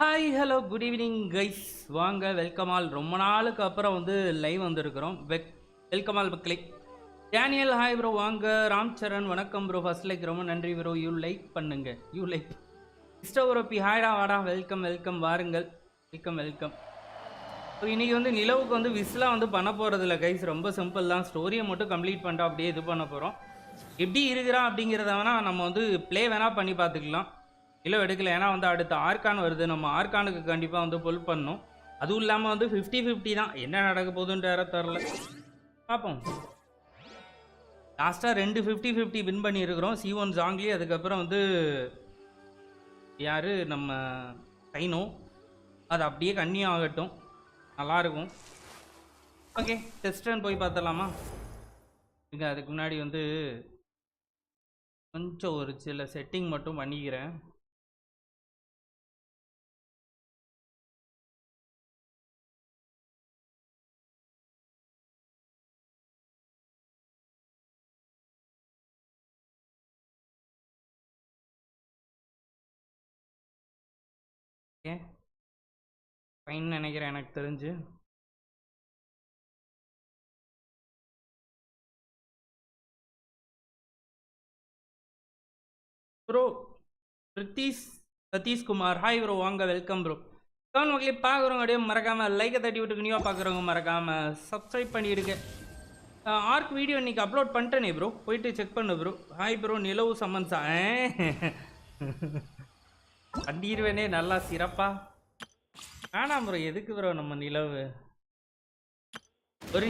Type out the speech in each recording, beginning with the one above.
Hi hello good evening guys, வாங்க welcome all. ரொம்ப நாளுக்கு அப்புறம் வந்து லைவ் வந்திருக்கிறோம். வெல்கம் ஆல் பக்லை. டேனியல் ஹாய் ப்ரோ, வாங்க. ராம் சரண் வணக்கம் ப்ரோ. ஃபர்ஸ்ட் லைக் ரொம்ப நன்றி ப்ரோ. யூ லைக் பண்ணுங்க, யூ லைக். கிறிஸ்டோபரோபி ஹாய்டா வாடா, வெல்கம் வெல்கம், வாருங்கள், வெல்கம் வெல்கம். ஸோ இன்றைக்கி வந்து நிலவுக்கு வந்து விஸ்லாம் வந்து பண்ண போகிறதில்ல கைஸ், ரொம்ப சிம்பிள் தான். ஸ்டோரியை மட்டும் கம்ப்ளீட் பண்ணிட்டு அப்படியே இது பண்ண போகிறோம். எப்படி இருக்கிறான் அப்படிங்கிறத வேணால் நம்ம வந்து ப்ளே வேணால் பண்ணி பார்த்துக்கலாம். இல்லை எடுக்கல, ஏன்னா வந்து அடுத்த ஆர்கான் வருது. நம்ம ஆர்கானுக்கு கண்டிப்பாக வந்து புல் பண்ணணும். அதுவும் இல்லாமல் வந்து 50-50 தான். என்ன நடக்க போகுதுன்ற யாரும் தெரில, பார்ப்போம். லாஸ்ட்டாக 2 50-50 வின் பண்ணியிருக்கிறோம். C1 ஜாங்லி, அதுக்கப்புறம் வந்து யார் நம்ம டைனோ. அது அப்படியே கன்னியும் ஆகட்டும், நல்லாயிருக்கும். ஓகே, டெஸ்ட் ரன் போய் பார்த்துடலாமா? இங்கே அதுக்கு முன்னாடி வந்து கொஞ்சம் ஒரு சில செட்டிங் மட்டும் பண்ணிக்கிறேன். ஃபைன் நினைக்கிறேன் எனக்கு தெரிஞ்சு. ப்ரோ சதீஷ்குமார் ஹாய் ப்ரோ, வாங்க வெல்கம் ப்ரோ. கவன் மக்களே, பார்க்குறவங்க அப்படியே மறக்காமல் லைக்கை தட்டி விட்டுக்கு. நியூவாக பார்க்குறவங்க மறக்காமல் சப்ஸ்கிரைப் பண்ணிவிடுங்க. ஆர்க் வீடியோ இன்றைக்கி அப்லோட் பண்ணிட்டேனே ப்ரோ, போயிட்டு செக் பண்ணு ப்ரோ. ஹாய் ப்ரோ, நிலவு சம்மன்ஸா பண்ணிடுவேனே நல்லா சிறப்பா. வேணாம் ப்ரோ, எதுக்கு ப்ரோ நம்ம நிலவு? ஒரு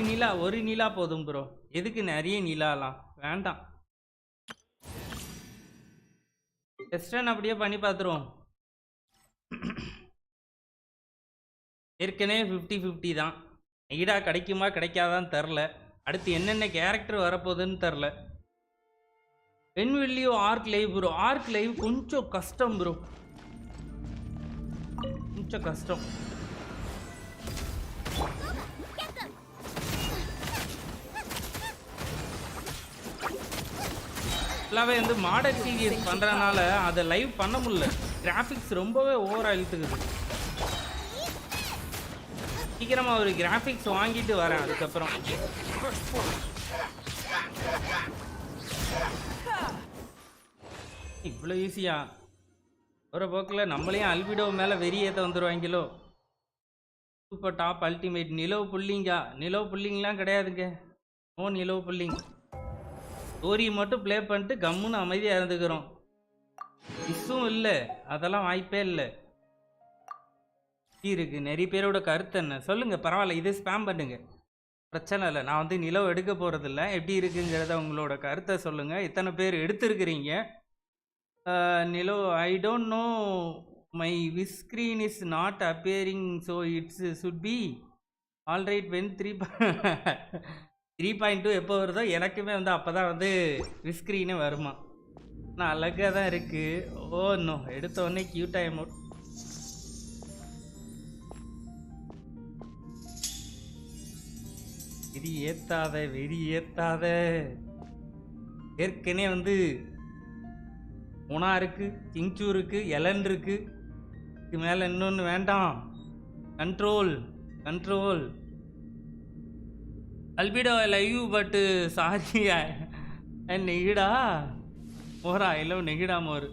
நிலா போதும் ப்ரோ, எதுக்கு நிறைய நிலாலாம் வேண்டாம். டெஸ்டன் அப்படியே பண்ணி பார்த்துருவோம். ஏற்கனவே 50-50 தான். ஈடா கிடைக்குமா கிடைக்காதான்னு தெரில. அடுத்து என்னென்ன கேரக்டர் வரப்போகுதுன்னு தெரில. when will you Ark live bro? Ark live கொஞ்சம் கஷ்டம் ப்ரோ, கொஞ்சம் கஷ்டம். ஃபுல்லாகவே வந்து மாடல் சீரியஸ் பண்ணுறதுனால அதை லைவ் பண்ண முடியல. கிராஃபிக்ஸ் ரொம்பவே ஓவராக இழுத்துக்குது. சீக்கிரமாக ஒரு கிராஃபிக்ஸ் வாங்கிட்டு வரேன். அதுக்கப்புறம் இவ்வளோ ஈஸியா ஒரு போக்கில் நம்மளையும் அல்பிடோ மேலே வெறியேற்ற வந்துடுவாங்களோ. Super top ultimate. நிலவு புல்லிங்கா? நிலவு புல்லிங்லாம் கிடையாதுங்க. நோ நிலவு புல்லிங். ஸ்டோரி மட்டும் ப்ளே பண்ணிட்டு கம்முன்னு அமைதியாக இருந்துக்கிறோம். மிஸ்ஸும் இல்லை, அதெல்லாம் வாய்ப்பே இல்லை. இருக்கு நிறைய பேரோட கருத்து என்ன சொல்லுங்க, பரவாயில்ல, இது ஸ்பேம் பண்ணுங்க, பிரச்சனை இல்லை. நான் வந்து நிலவு எடுக்க போகிறதில்ல. எப்படி இருக்குங்கிறத உங்களோட கருத்தை சொல்லுங்கள். இத்தனை பேர் எடுத்துருக்கிறீங்க. நிலவு I don't know my this screen is not appearing, so it's should be alright when 3.2 எப்போ வருதோ எனக்குமே வந்து அப்போ தான் வந்து விஸ்க்ரீனே வருமா. நான் அழகாக தான் இருக்குது. ஓ நோ, எடுத்த உடனே க்யூட்டாக எமோட். வெறி ஏற்றாத, வெறி ஏற்றாத. ஏற்கனவே வந்து முனா இருக்குது, சிங்சூ இருக்குது, எலன் இருக்குது. இது மேலே இன்னொன்று வேண்டாம். Control control. Albedo I love you but sorry Nahida மோரா இல்லை Nahida more.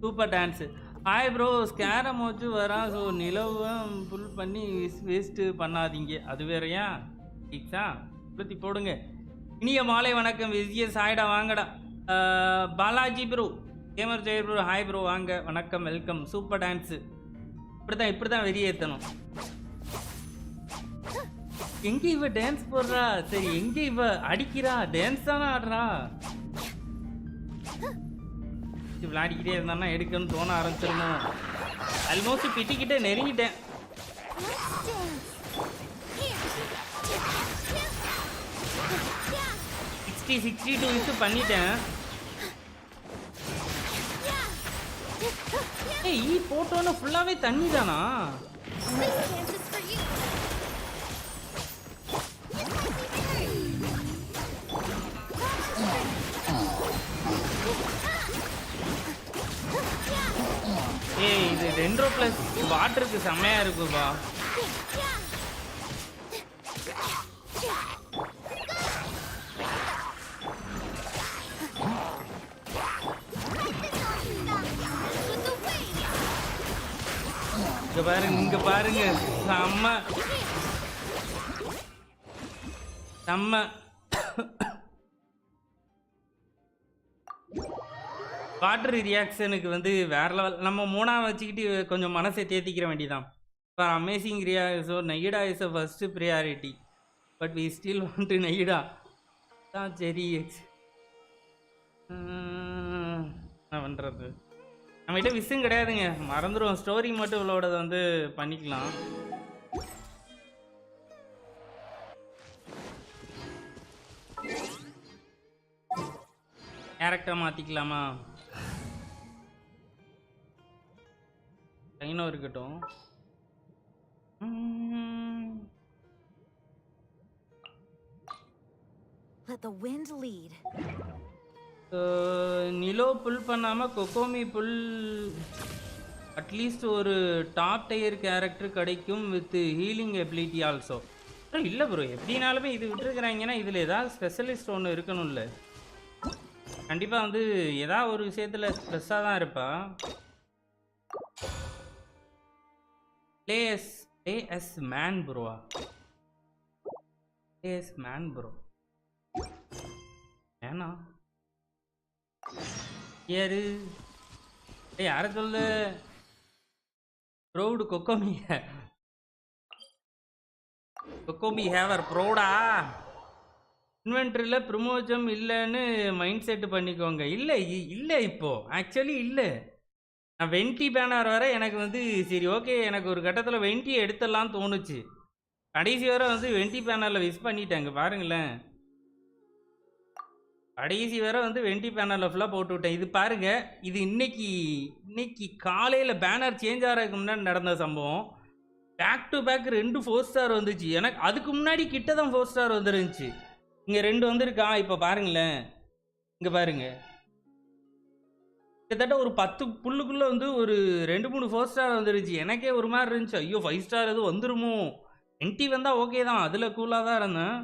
Super dance. Hi bro ஸ்கேரம் வச்சு வரான். ஸோ நிலவும் புல் பண்ணி வேஸ்ட்டு பண்ணாதீங்க. அது வேறையா டீக்ஸா பற்றி போடுங்க. இனிய மாலை வணக்கம். விஜிஎஸ் ஹாய்டா வாங்கடா. பாலாஜி ப்ரோ கேமர் ஜெயர் ப்ரோ ஹாய் ப்ரோ வாங்க வணக்கம் வெல்கம். Super dance. இப்படி தான் வெளியேற்றணும். எங்கே இவ டான்ஸ் போடுறா? சரி எங்கே இவ அடிக்கிறா? டான்ஸ் தானே ஆடுறா? விளையாடிக்கிட்டே இருந்தான்னா எடுக்கணும்னு தோண ஆரம்பிச்சிடணும். ஆல்மோஸ்ட் பிட்டிக்கிட்டே நெருங்கிட்டேன். 62 பண்ணிட்டேன். ஏய் போட்டோன்னு ஃபுல்லாவே தண்ணி தானா? ஏய் இது 2+ வாட்டருக்கு செம்மையா இருக்குப்பா. இங்க பாருங்க செம்ம செம்ம. வாட்டர் ரியாக்ஷனுக்கு வந்து வேற லெவல். நம்ம மூணா வச்சுக்கிட்டு கொஞ்சம் மனசை தேத்திக்கிற வேண்டியதான். Far amazing so Nahida is a first priority but we still want to Nahida தான். சரி என்ன பண்ணுறது, நம்மகிட்ட விஷயம் கிடையாதுங்க, மறந்துடுவோம். ஸ்டோரி மட்டும் இவ்வளோட வந்து பண்ணிக்கலாம். கேரக்டர் மாற்றிக்கலாமா? டைனோ இருக்கட்டும். Let the wind lead. நிலோ புல் பண்ணாமல் கொக்கோமி புல் அட்லீஸ்ட் ஒரு டாப் டயர் கேரக்டர் கிடைக்கும் வித் ஹீலிங் எபிலிட்டி ஆல்சோ. இல்லை ப்ரோ எப்படினாலுமே இது விட்டுருக்குறாங்கன்னா இதில் ஏதாவது ஸ்பெஷலிஸ்ட் ஒன்று இருக்கணும்ல. கண்டிப்பாக வந்து ஏதாவது ஒரு விஷயத்தில் ஸ்ட்ரெஸ்ஸாக தான் இருப்பா. play as man ப்ரோவா? play as man bro ஏன்னா யாரு யார சொல்லு? Proud கொக்கோமி have her ப்ரௌடா? இன்வென்ட்ரியில் ப்ரமோஜம் இல்லைன்னு மைண்ட் செட்டு பண்ணிக்கோங்க. இல்லை இல்லை இப்போ ஆக்சுவலி இல்லை. நான் வெண்டி பேனர் வர எனக்கு வந்து சரி ஓகே, எனக்கு ஒரு கட்டத்தில் வெண்டியை எடுத்துடலாம் தோணுச்சு. கடைசி வரை வந்து வெண்டி பேனரில் விஷ் பண்ணிட்டேங்க பாருங்களேன். கடைசி வேற வந்து வெண்டி பேனரில் ஃபுல்லாக போட்டு விட்டேன். இது பாருங்க, இது இன்னைக்கு காலையில் பேனர் சேஞ்ச் ஆகிறதுக்கு முன்னாடி நடந்த சம்பவம். பேக் டு பேக் 2 4 ஸ்டார் வந்துச்சு. எனக்கு அதுக்கு முன்னாடி கிட்ட தான் 4 ஸ்டார் வந்துருந்துச்சு. இங்கே 2 வந்திருக்கா. இப்போ பாருங்களேன், இங்கே பாருங்க, கிட்டத்தட்ட ஒரு 10 புல்லுக்குள்ளே வந்து ஒரு 2-3 4 ஸ்டார் வந்துருச்சு. எனக்கே ஒரு மாதிரி இருந்துச்சு, ஐயோ 5 ஸ்டார் எதுவும் வந்துருமோ. என்டி வந்தால் ஓகே தான், அதில் கூலாக தான் இருந்தேன்.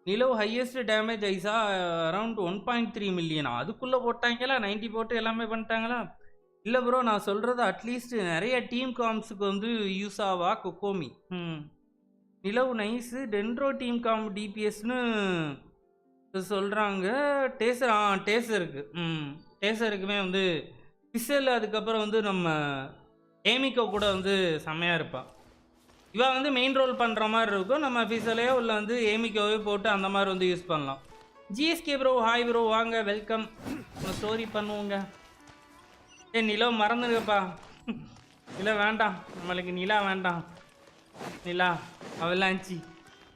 நிலோ ஹையஸ்ட் டேமேஜ் ஐஸா அரவுண்ட் 1.3 மில்லியனா? அதுக்குள்ளே போட்டாங்களா? 90 போட்டு எல்லாமே பண்ணிட்டாங்களா? இல்லை ப்ரோ நான் சொல்கிறது அட்லீஸ்ட் நிறைய டீம் காம்ஸுக்கு வந்து யூஸ் ஆவா கொக்கோமி. நிலோ நைஸு டென்ட்ரோ டீம் காம் டிபிஎஸ்னு சொல்கிறாங்க. டேசருக்கு டேசருக்குமே வந்து பிசல், அதுக்கப்புறம் வந்து நம்ம ஏமிக்கோ கூட வந்து செம்மையாக இருப்பாள். இவன் வந்து மெயின் ரோல் பண்ணுற மாதிரி இருக்கும். நம்ம ஃபிசலையோ இல்லை வந்து ஏமிக்கோவே போட்டு அந்த மாதிரி வந்து யூஸ் பண்ணலாம். ஜிஎஸ்கே ப்ரோ ஹாய் ப்ரோ வாங்க வெல்கம். ஸ்டோரி பண்ணுவோங்க. நிலா மறந்துருக்கப்பா. நிலா வேண்டாம், நம்மளுக்கு நிலா வேண்டாம். நிலா அவலாஞ்சி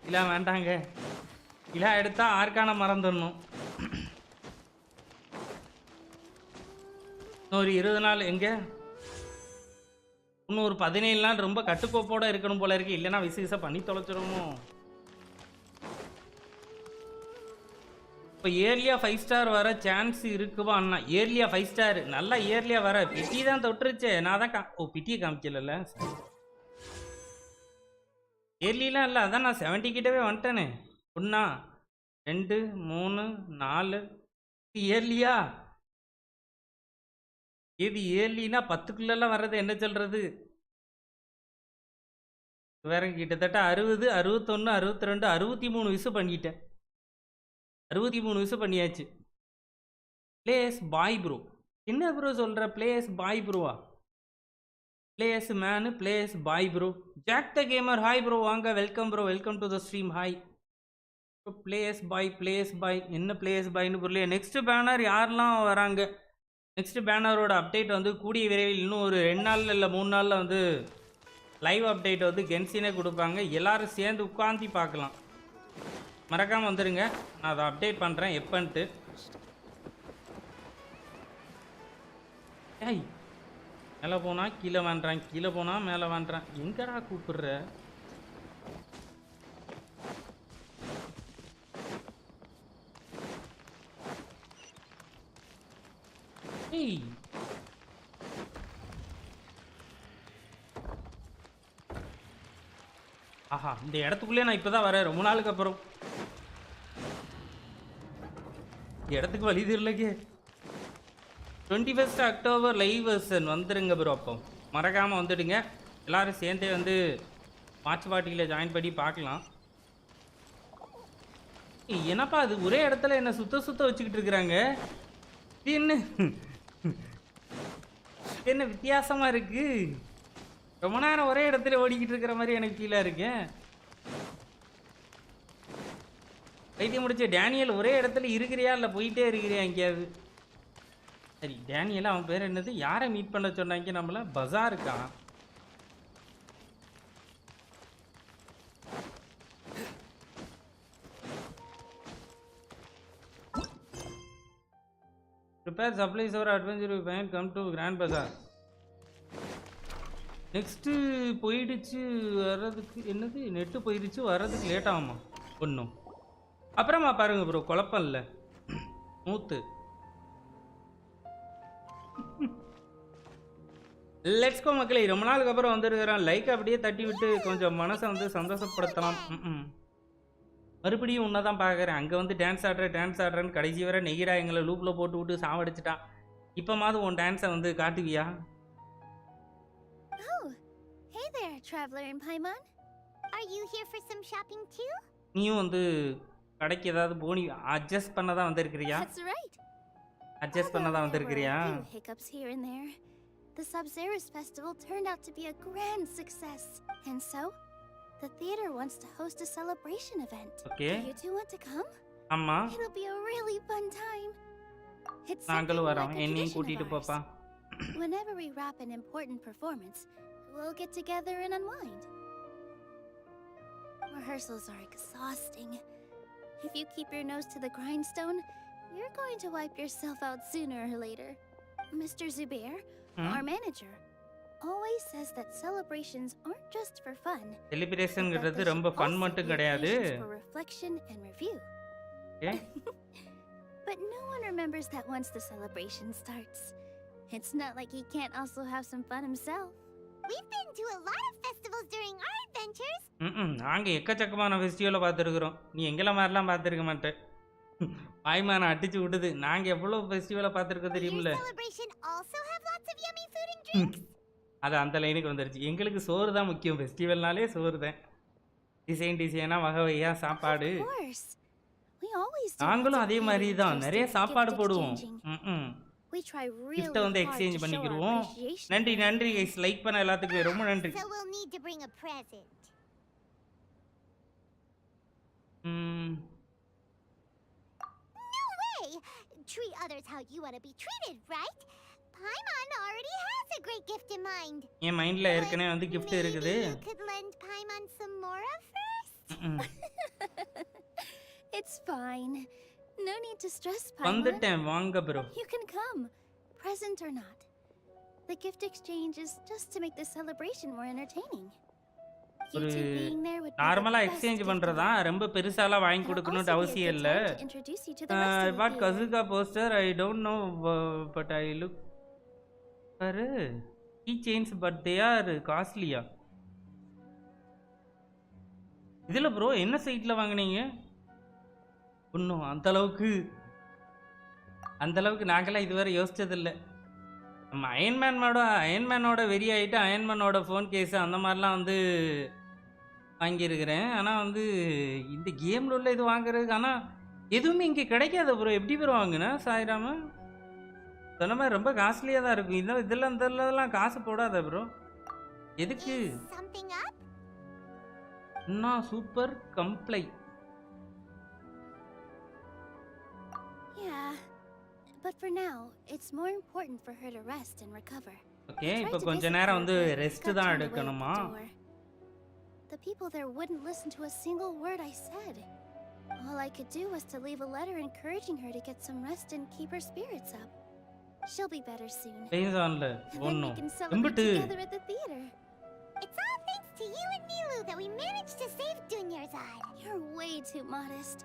நிலா வேண்டாங்க. நிலா எடுத்தா ஆர்கான மறந்துடணும். ஒரு 20 நாள் எங்கே இன்னும் ஒரு 17 நாள் ரொம்ப கட்டுக்கோப்போட இருக்கணும் போல இருக்கு. இல்லைன்னா விசேஷ பண்ணி தொலைச்சிடணும். இப்போ இயர்லியா 5 ஸ்டார் வர சான்ஸ் இருக்குவா அண்ணா? இயர்லியா 5 ஸ்டார் நல்லா இயர்லியா வர பிட்டி தான் தொட்டுருச்சே. நான் தான் பிட்டியை காமிக்கல. இயர்லிலாம் இல்லை, அதான் நான் 70 கிட்டவே வந்துட்டேனே. 1 2 3 4 இயர்லியா? இது இயர்லினா 10க்குள்ளெல்லாம் வர்றது என்ன சொல்றது? வேற கிட்டத்தட்ட 60 61 62 63 விசு பண்ணிட்டேன். 63 விசு பண்ணியாச்சு. Blaze boy bro. என்ன ப்ரோ சொல்ற? பிளேஸ் பாய் ப்ரோவா? Blaze man blaze boy bro. Jack the gamer hi bro, வாங்க welcome bro, welcome to the stream. Hi blaze boy. என்ன பிளேஸ் பாய்னு புரியல. நெக்ஸ்ட் பேனர் யாரெல்லாம் வராங்க? நெக்ஸ்ட் பேனரோட அப்டேட் வந்து கூடிய விரைவில் இன்னும் ஒரு 2 நாளில் இல்லை 3 நாளில் வந்து லைவ் அப்டேட் வந்து கென்ஷினே கொடுப்பாங்க. எல்லாரும் சேர்ந்து உட்காந்து பார்க்கலாம். மறக்காமல் வந்துடுங்க, நான் அதை அப்டேட் பண்ணுறேன் எப்பன்ட்டு. ஏய், மேலே போனால் கீழே வாண்டுறான், கீழே போனால் மேலே வாண்டுறான். எங்கடா கூப்பிடுற? ஏய், ஆஹா, இந்த இடத்துக்குள்ளே நான் இப்போ தான் வரேன் ரொம்ப நாளுக்கு அப்புறம். இடத்துக்கு வழி தெரியலக்கே. 21 அக்டோபர் லைவ் வெர்ஷன் வந்துடுங்க ப்ரோ. அப்போ மறக்காமல் வந்துடுங்க. எல்லோரும் சேர்ந்தே வந்து வாட்ச் பார்ட்டியில் ஜாயின் பண்ணி பார்க்கலாம். என்னப்பா அது ஒரே இடத்துல என்ன சுத்த வச்சுக்கிட்டு இருக்கிறாங்க? இது என்ன வித்தியாசமாக இருக்குது? ரொம்ப நேரம் ஒரே இடத்துல ஓடிக்கிட்டு இருக்கிற மாதிரி எனக்கு ஃபீலாக இருக்கேன். வைத்தியம் முடிச்ச டேனியல் ஒரே இடத்துல இருக்கிறியா இல்லை போயிட்டே இருக்கிறியா எங்கேயாவது? சரி, டேனியல் அவன் பேர் என்னது? யாரை மீட் பண்ண சொன்னாங்க நம்மள? பஜாருக்கா? Prepare supplies our adventure fine come to grand bazaar. Next போயிடுச்சு வர்றதுக்கு. என்னது நெட்டு போயிடுச்சு வர்றதுக்கு லேட் ஆகுமா? ஒன்றும் அப்புறமா பாருங்க ப்ரோ, குழப்பம் இல்லை. மூத்து லெட்ஸ் கோ மக்களே. ரொம்ப நாளுக்கு அப்புறம் வந்துருக்கிறோம். லைக் அப்படியே தட்டி விட்டு கொஞ்சம் மனசை வந்து சந்தோஷப்படுத்தலாம். மறுபடியும் உன்னை தான் பார்க்குறேன். அங்கே வந்து டான்ஸ் ஆடுறேன்னு கடைசி வரை நெகிடா எங்களை லூப்பில் போட்டு விட்டு சாவடிச்சிட்டான். இப்போ மாதிரி உன் டான்ஸை வந்து காட்டுவியா? Hey there, traveler in Paimon. Are you here for some shopping too? நீயும் வந்து கடைக்கு ஏதாவது போனி அட்ஜஸ்ட் பண்ண தான் வந்திருக்கிறியா? That's right. அட்ஜஸ்ட் பண்ண தான் வந்திருக்கிறியா? Hiccups here and there. The Sub-Zeros festival turned out to be a grand success. And so, the theater wants to host a celebration event. Okay. Do you two want to come? ஆமா. It'll be a really fun time. It's நாங்களும் வரோம். என்னையும் கூட்டிட்டு போப்பா. Whenever we wrap an important performance, we'll get together and unwind. Rehearsals are exhausting. If you keep your nose to the grindstone, you're going to wipe yourself out sooner or later. Mr. Zubair, our manager, always says that celebrations aren't just for fun. செலிப்ரேஷன்ங்கிறது ரொம்ப fun மட்டும் கிடையாது. For reflection and review. Okay. But no one remembers that once the celebration starts. It's not like he can't also have some fun himself. We've been to a lot of festivals during our adventures. நாங்க எக்கச்சக்கமான ஃபெஸ்டிவலை பார்த்துருக்குறோம். நீ எங்களை மாதிரிலாம் பார்த்துருக்க மாட்டேன். பாய்மான அடிச்சு விடுது. நாங்க எவ்வளவு ஃபெஸ்டிவலை பார்த்துருக்கோம் தெரியுமில்ல? அது அந்த லைனுக்கு வந்துருச்சு. எங்களுக்கு சோறு தான் முக்கியம். ஃபெஸ்டிவல்னாலே சோறு தான். டிசைனா வகை வகையா சாப்பாடு. நாங்களும் அதே மாதிரி தான் நிறைய சாப்பாடு போடுவோம். கிஃப்ட்டை வந்து எக்ஸ்சேஞ்ச் பண்ணிக்கிடுவோம். நன்றி கைஸ், லைக் பண்ண எல்லாத்துக்குமே ரொம்ப நன்றி. Treat others how you want to be treated, right? Paimon already has a great gift in mind. என் மைண்ட்ல ஏற்கனவே வந்து gift இருக்குது. You could lend Paimon some more of first. It's fine. No need to stress, Paimon. வந்துட்டேன் வாங்க bro. You can come, present or not. The gift exchange is just to make the celebration more entertaining. ஒரு You two being there would be the நார்மலா best exchange gift பண்றதா ever. ரொம்ப பெருசாலாம் வாங்கி It'll கொடுக்கணும்னு also be a அவசியம் good இல்ல. time to introduce you to the rest I of the bought theater. Kazuka poster. I don't know, but I look for keychains, but they are costly. இதுல bro என்ன சைட்ல வாங்குனீங்க? ஒன்றும் அந்த அளவுக்கு நாங்களாம் இதுவரை யோசிச்சதில்லை. நம்ம அயன்மேனோட வெறி ஆகிட்டு அயன்மேனோட ஃபோன் கேஸு அந்த மாதிரிலாம் வந்து வாங்கியிருக்கிறேன். ஆனால் வந்து இந்த கேமில் உள்ள இது வாங்குறதுக்கு ஆனால் எதுவுமே இங்கே கிடைக்காது ப்ரோ. எப்படி ப்ரோ வாங்கினேன் சாயிராம சொன்ன மாதிரி ரொம்ப காஸ்ட்லியாக தான் இருக்கும். இதெல்லாம் காசு போடாத ப்ரோ. எதுக்கு என்ன super comply. Yeah, but for now, it's more important for her to rest and recover. Okay, இப்போ கொஞ்ச நேரம் வந்து ரெஸ்ட் தான் எடுக்கணுமா? The people there wouldn't listen to a single word I said. All I could do was to leave a letter encouraging her to get some rest and keep her spirits up. She'll be better soon. Based on the and then we can celebrate together at the theater. It's all thanks to you and Nilou that we managed to save Dunyarzad. You're way too modest.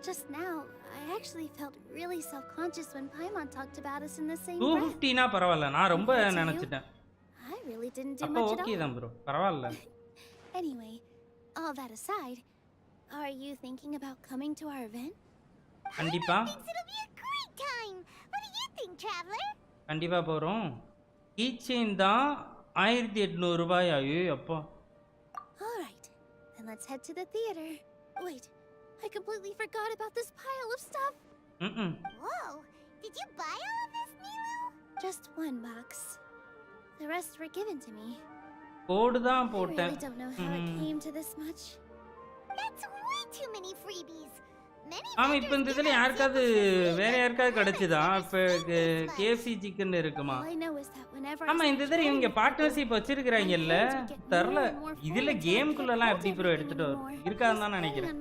Just now, I actually felt really self-conscious when Paimon talked about us in the same breath. 250 னா பரவாயில்லை. நான் ரொம்ப நினைச்சிட்டேன். I really didn't do அப்ப much at okay all. தான் bro. பரவாயில்லை. Anyway, all that aside, are you thinking about coming to our event? கண்டிப்பா. It'll be a great time. What do you think, traveler? கண்டிப்பா போறோம். Keychain தான் 1800 ரூபாய். ஐயோ அப்பா. All right. Then let's head to the theater. Wait. I completely forgot about this pile of stuff. Whoa! Did you buy all of this, Nilou? Just one box. The rest were given to me. Code தான் I போட்டேன். really don't know how it came to this much. That's way too many freebies. Many ஆமா இப்போ இந்த இதுல யாருக்காவது வேற யாருக்காவது கிடைச்சதா? இப்போ KFC சிக்கன் இருக்குமா? All I know is that whenever ஆமா இந்த இதுல இவங்க பார்ட்னர்ஷிப் வச்சிருக்காங்கல்ல. தெரியல. இதுல கேம்க்குள்ளலாம் எப்படி ப்ரோ எடுத்துட்டு இருக்கான்னு தான் நினைக்கிறேன்.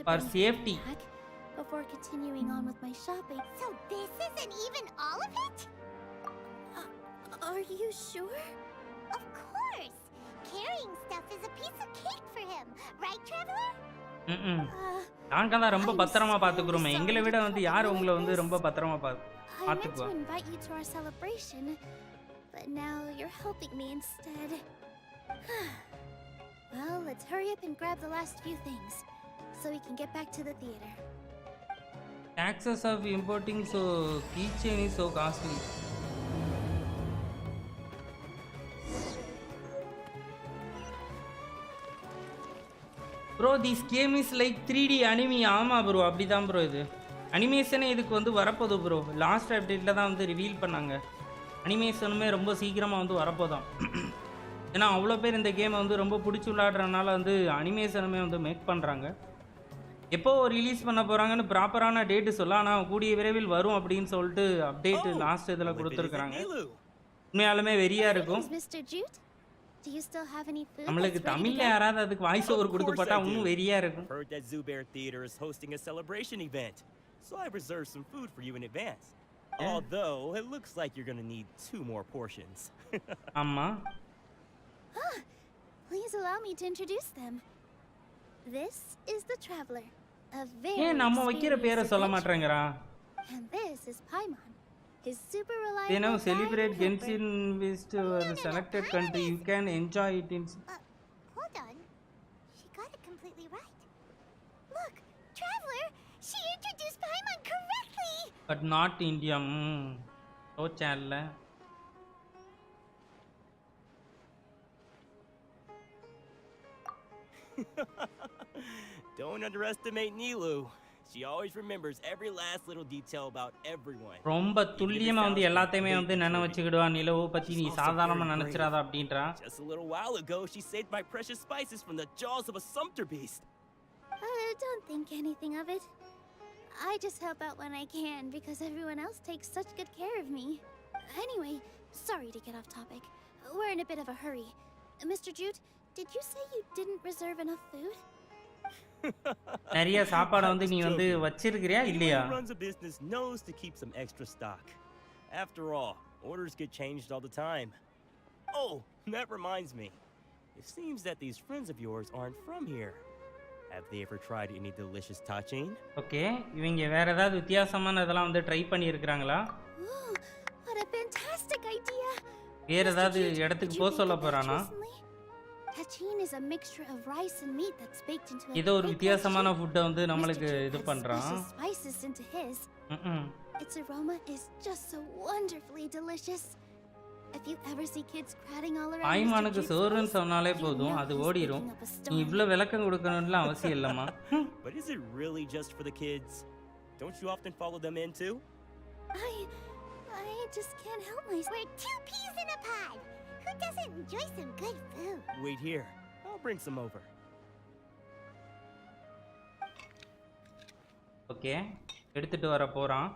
For safety. Before continuing on with my shopping. So this isn't even all of it? Are you sure? Of course. Carrying stuff is a piece of cake for him, right, traveler? நாங்க தான் ரொம்ப பத்திரமா பாத்துக்குறோமே. எங்களை விட வந்து யார் உங்களை வந்து ரொம்ப பத்திரமா I meant to invite you to our celebration, but now you're helping me instead. Well, let's hurry up and grab the last few things, so we can get back to the theater. Taxes of importing so keychain is so costly. Bro, this game is like 3D anime. ஆமா bro அப்படிதான் bro. இது அனிமேஷனே இதுக்கு வந்து வரப்போகுது bro. Last அப்டேட்டில் தான் வந்து reveal பண்ணாங்க. அனிமேஷனுமே ரொம்ப சீக்கிரமாக வந்து வரப்போதான். ஏன்னா அவ்வளோ பேர் இந்த கேமை வந்து ரொம்ப பிடிச்சி விளையாடுறதுனால வந்து அனிமேஷனுமே வந்து மேக் பண்ணுறாங்க. எப்போ ரிலீஸ் பண்ண போகிறாங்கன்னு ப்ராப்பரான டேட்டு சொல்ல, ஆனால் கூடிய விரைவில் வரும் அப்படின்னு சொல்லிட்டு அப்டேட்டு லாஸ்ட் இதில் கொடுத்துருக்குறாங்க. உண்மையாலுமே வெறியாக இருக்கும். Do you still have any food? நம்மளுக்கு தமிழ்ல யாராவது அதுக்கு வாய்ஸ் ஓவர் கொடுத்து போட்டா இன்னும் வெறியா இருக்கும். Heard that Zubair Theater is hosting a celebration event, so I reserved some food for you in advance. Although it looks like you're going to need 2 more portions. ஆமா. Please allow me to introduce them. This is the traveler. A very ஏன் நம்ம வைக்கிற பேரை சொல்ல மாட்டேங்கறா? And this is Paimon. His super reliable. They now celebrate Genshin with a selected country. You can enjoy it in. Hold on. She got it completely right. Look, traveler, she introduced Paimon correctly. But not India. So channel. Don't underestimate Nilou. She always remembers every last little detail about everyone. ரொம்ப துல்லியமா வந்து எல்லாத்தையுமே வந்து நினைவு வச்சுக்கிடுவா. நிலவு பத்தி நீ சாதாரணமா நினைச்சிராத அப்படின்றா. Just a little while ago she saved my precious spices from the jaws of a sumpter beast. Don't think anything of it. I just help out when I can because everyone else takes such good care of me. Anyway, sorry to get off topic. We're in a bit of a hurry. Mr. Jute, did you say you didn't reserve enough food? நிறைய சாப்பாடு வந்து நீ வந்து வச்சிருக்கிறியா இல்லையா? Anyone who runs a business knows to keep some extra stock. After all, orders get changed all the time. Oh, that reminds me. It seems that these friends of yours aren't from here. Have they ever tried any delicious touching? Okay, இவங்க வேற ஏதாவது வித்தியாசமான இதெல்லாம் வந்து try பண்ணி இருக்காங்களா? Ooh, what a fantastic idea! வேற Mr. ஏதாவது Jute, இடத்துக்கு did you போக think சொல்ல of that போறானா? recently? Tagine is a mixture of rice and meat that's baked into a ஏதோ ஒரு thick வித்தியாசமான texture. ஃபுட்டை வந்து Mr. நம்மளுக்கு Jute இது adds பண்றான். special spices into his. Its aroma is just so wonderfully delicious. If you ever see kids crowding all around Mr. ஆய்மானுக்கு Jute's சோறுன்னு place, சொன்னாலே you போதும், know அது he's ஓடிரும். cooking up a நீ storm. இவ்ளோ விளக்கம் கொடுக்கணும்லாம் அவசியம் இல்லம்மா. But is it really just for the kids? Don't you often follow them in too? I just can't help myself. We're two peas in a pod. Who doesn't enjoy some good food? Wait here. I'll bring some over. Okay, எடுத்துட்டு வர போறான்.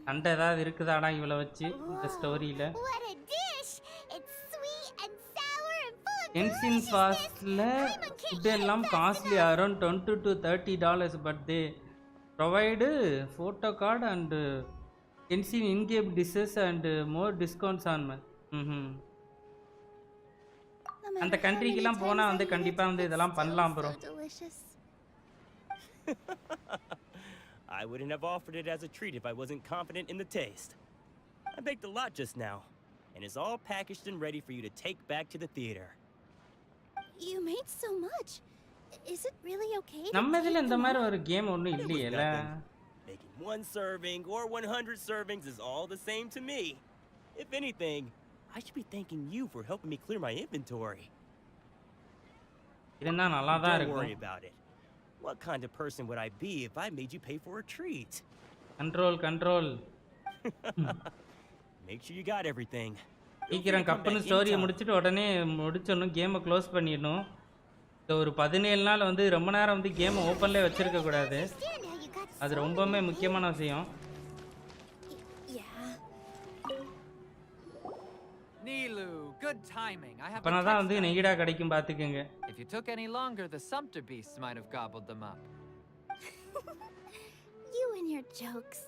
சண்டை ஏதாவது இருக்குதாடா இவளை வச்சு இந்த ஸ்டோரியில? What a dish! It's sweet and sour and full of Genshin deliciousness. ஃபாஸ்ட்ல food எல்லாம் costly around $20 to $30, but they provide photo card and Genshin in-game dishes and more discounts on No அந்த matter how கண்ட்ரிக்கெல்லாம் many போனா times வந்து I eat கண்டிப்பா it, வந்து it's இதெல்லாம் still பண்ணலாம் bro. so delicious. I wouldn't have offered it as a treat if I wasn't confident in the taste. I baked a lot just now, and it's all packaged and ready for you to take back to the theater. You made so much. Is it really okay to நம்ம take இதுல இந்த them மாதிரி all? ஒரு game ஒன்றும் It was இல்லையேல. nothing. Making one serving or 100 servings is all the same to me. If anything, I should be thanking you for helping me clear my inventory. இருந்தா நல்லா தான் Don't worry இருக்கும். about it. What kind of person would I be if I made you pay for a treat? Control. Make sure you got everything. Feel free to சீக்கிரம் come கப்புன்னு back ஸ்டோரியை anytime. முடிச்சுட்டு உடனே முடிச்சிடணும், கேமை close பண்ணிடணும். இந்த ஒரு 17 நாள் வந்து ரொம்ப நேரம் வந்து கேமை ஓப்பன்லேயே வச்சிருக்க கூடாது. Understand how you got அது so ரொம்பவுமே many முக்கியமான விஷயம். Yeah. Nilou, good timing. I have the அப்பனா தான் வந்து Touchnet. நெய்டா கிடைக்கும் பார்த்துக்குங்க. If you took any longer, the sumpter beasts might have gobbled them up. You and your jokes.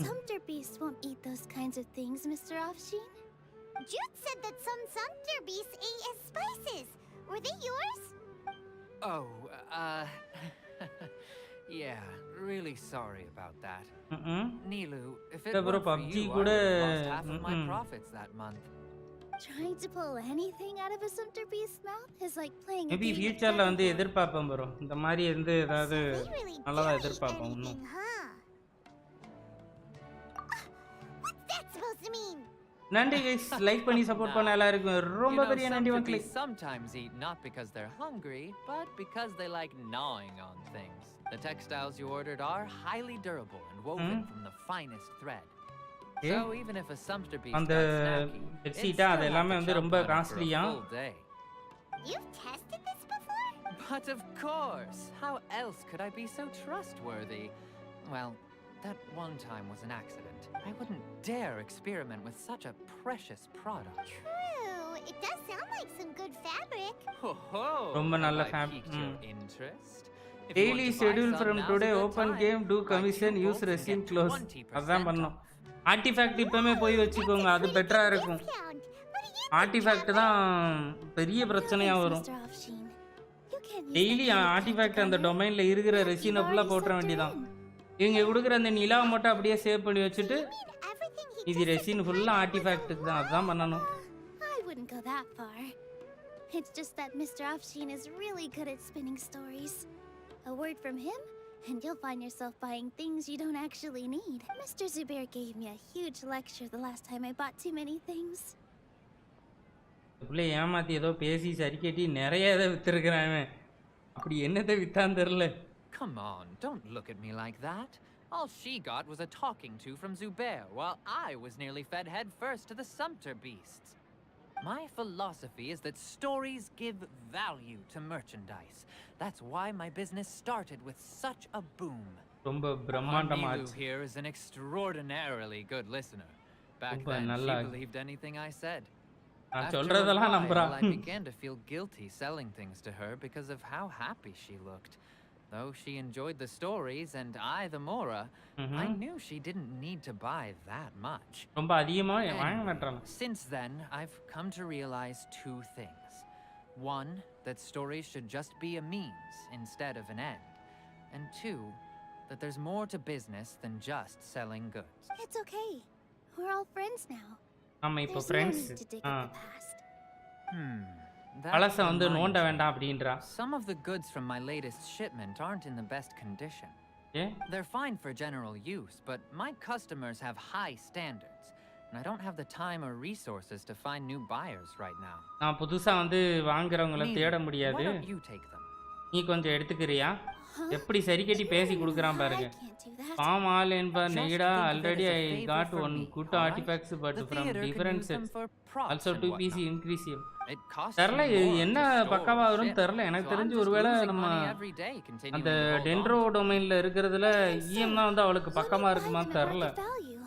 Sumpter beasts won't eat those kinds of things, Mr. Offsheen. Jute said that some sumpter beasts ate his spices. Were they yours? Oh, yeah, really sorry about that. Nilou, if it Yeah, bro, weren't for PUBG you, I would kuda- have lost half of my profits that month. Trying to pull anything out of a sumpter beast's mouth is like playing a maybe game of ஃபியூச்சரில் வந்து tug-of-war. எதிர்பார்ப்பேன் bro. இந்த மாதிரி இருந்து ஏதாவது They really நல்லதா don't eat எதிர்பார்ப்போம் இன்னும். anything, huh? What's that supposed to mean? நன்றி கைஸ், லைக் பண்ணி சப்போர்ட் பண்ண எல்லாருக்கும் ரொம்ப You know, பெரிய நன்றி sumpter மக்களே. beasts sometimes eat not because they're hungry, but because they like gnawing on things. The textiles you ordered are highly durable and woven from the finest thread. Okay. So even if a sumpter beast அந்த got snacky, it'd பெட்ஷீட்டா still அது have எல்லாமே to வந்து chomp ரொம்ப on it for a காஸ்ட்லியா? full day. You've tested this before? But of course! How else could I be so trustworthy? Well, that one time was an accident. I wouldn't dare experiment with such a precious product. True. It does sound like some good fabric. Ho ho! ரொம்ப Have நல்ல I piqued your interest? If you want daily to buy schedule some, from now's a today good open time. Came to Buy commission two use bolts and resin get close. 20% அதான் பண்ணோம். off. Artifact இப்பவுமே போய் வச்சுக்கோங்க, அது பெட்டரா இருக்கும். Discount. What do you think, artifact Traveler? தான் பெரிய பிரச்சனையா Thanks, வரும். Mr. Offsheen. You can't use daily that kind of artifact அந்த propaganda. டொமைன்ல இருக்கிற You've ரெசினை ஃபுல்லா already போட்டுற sucked her வேண்டியதான். in. இவங்க கொடுக்குற அந்த நிலாவை மட்டும் அப்படியே சேவ் பண்ணி வச்சுட்டு You mean everything he இது just said ரெசின் to ஃபுல்லா Piper was a ஆர்டிஃபேக்ட்டுக்கு தான், அதுதான் பண்ணணும். I wouldn't go that far. It's just that Mr. Offsheen is really good at spinning stories. A word from him, and you'll find yourself buying things you don't actually need. Mr. Zubair gave me a huge lecture the last time I bought too many things. பிள்ளை ஏமாத்தி ஏதோ பேசி சரி கட்டி நிறைய இதை வித்துருக்குறான். அப்படி என்னதை வித்தான்னு தெரியல. Come on, don't look at me like that. All she got was a talking to from Zubair, while I was nearly fed head first to the sumpter beasts. My philosophy is that stories give value to merchandise. That's why my business started with such a boom. ரொம்ப Nilou பிரம்மாண்டமாச்சு. here is an extraordinarily good listener. Back ரொம்ப then, she நல்லா. believed anything I said. நான் After a சொல்றதெல்லாம் while, நம்புறா. I began to feel guilty selling things to her because of how happy she looked. Though she enjoyed the stories and I the Mora, I knew she didn't need to buy that much. ரொம்ப அதிகமா வாங்க மாட்டாங்க. Since then, I've come to realize two things. One, that stories should just be a means instead of an end. And two, that there's more to business than just selling goods. It's okay. We're all friends now. ஆமா இப்போ There's no friends need to dig at the past. That பழச வந்து reminds நோண்ட me. வேண்டாம் அப்படின்றா. Some of the goods from my latest shipment aren't in the best condition. Yeah? They're fine for general use, but my customers have high standards, and I don't have the time or resources to find new buyers right now. நான் புதுசா வந்து வாங்குறவங்கள தேட Nilou, முடியாது. why don't you take them? நீ கொஞ்சம் எடுத்துக்கிறியா? எப்படி சரி கட்டி பேசி கொடுக்குறான் பாருங்க. I can't do that. Palm all in for Just Negida. think of it Already as a I favor got for one me, good alright? artifacts, but The from theater can different use them sets. for props Also and 2 PC whatnot. increase. It costs தெரியல you more என்ன to store பக்காவா and வரும் ship, தெரியல. எனக்கு so I'm தெரிஞ்சு just ஒருவேளை losing நம்ம money every day continuing அந்த to hold டென்ட்ரோ on. டொமைன்ல இருக்கிறதுல EM தான் வந்து அவளுக்கு Let me பக்கமா buy இருக்குமா them at தெரியல. market value.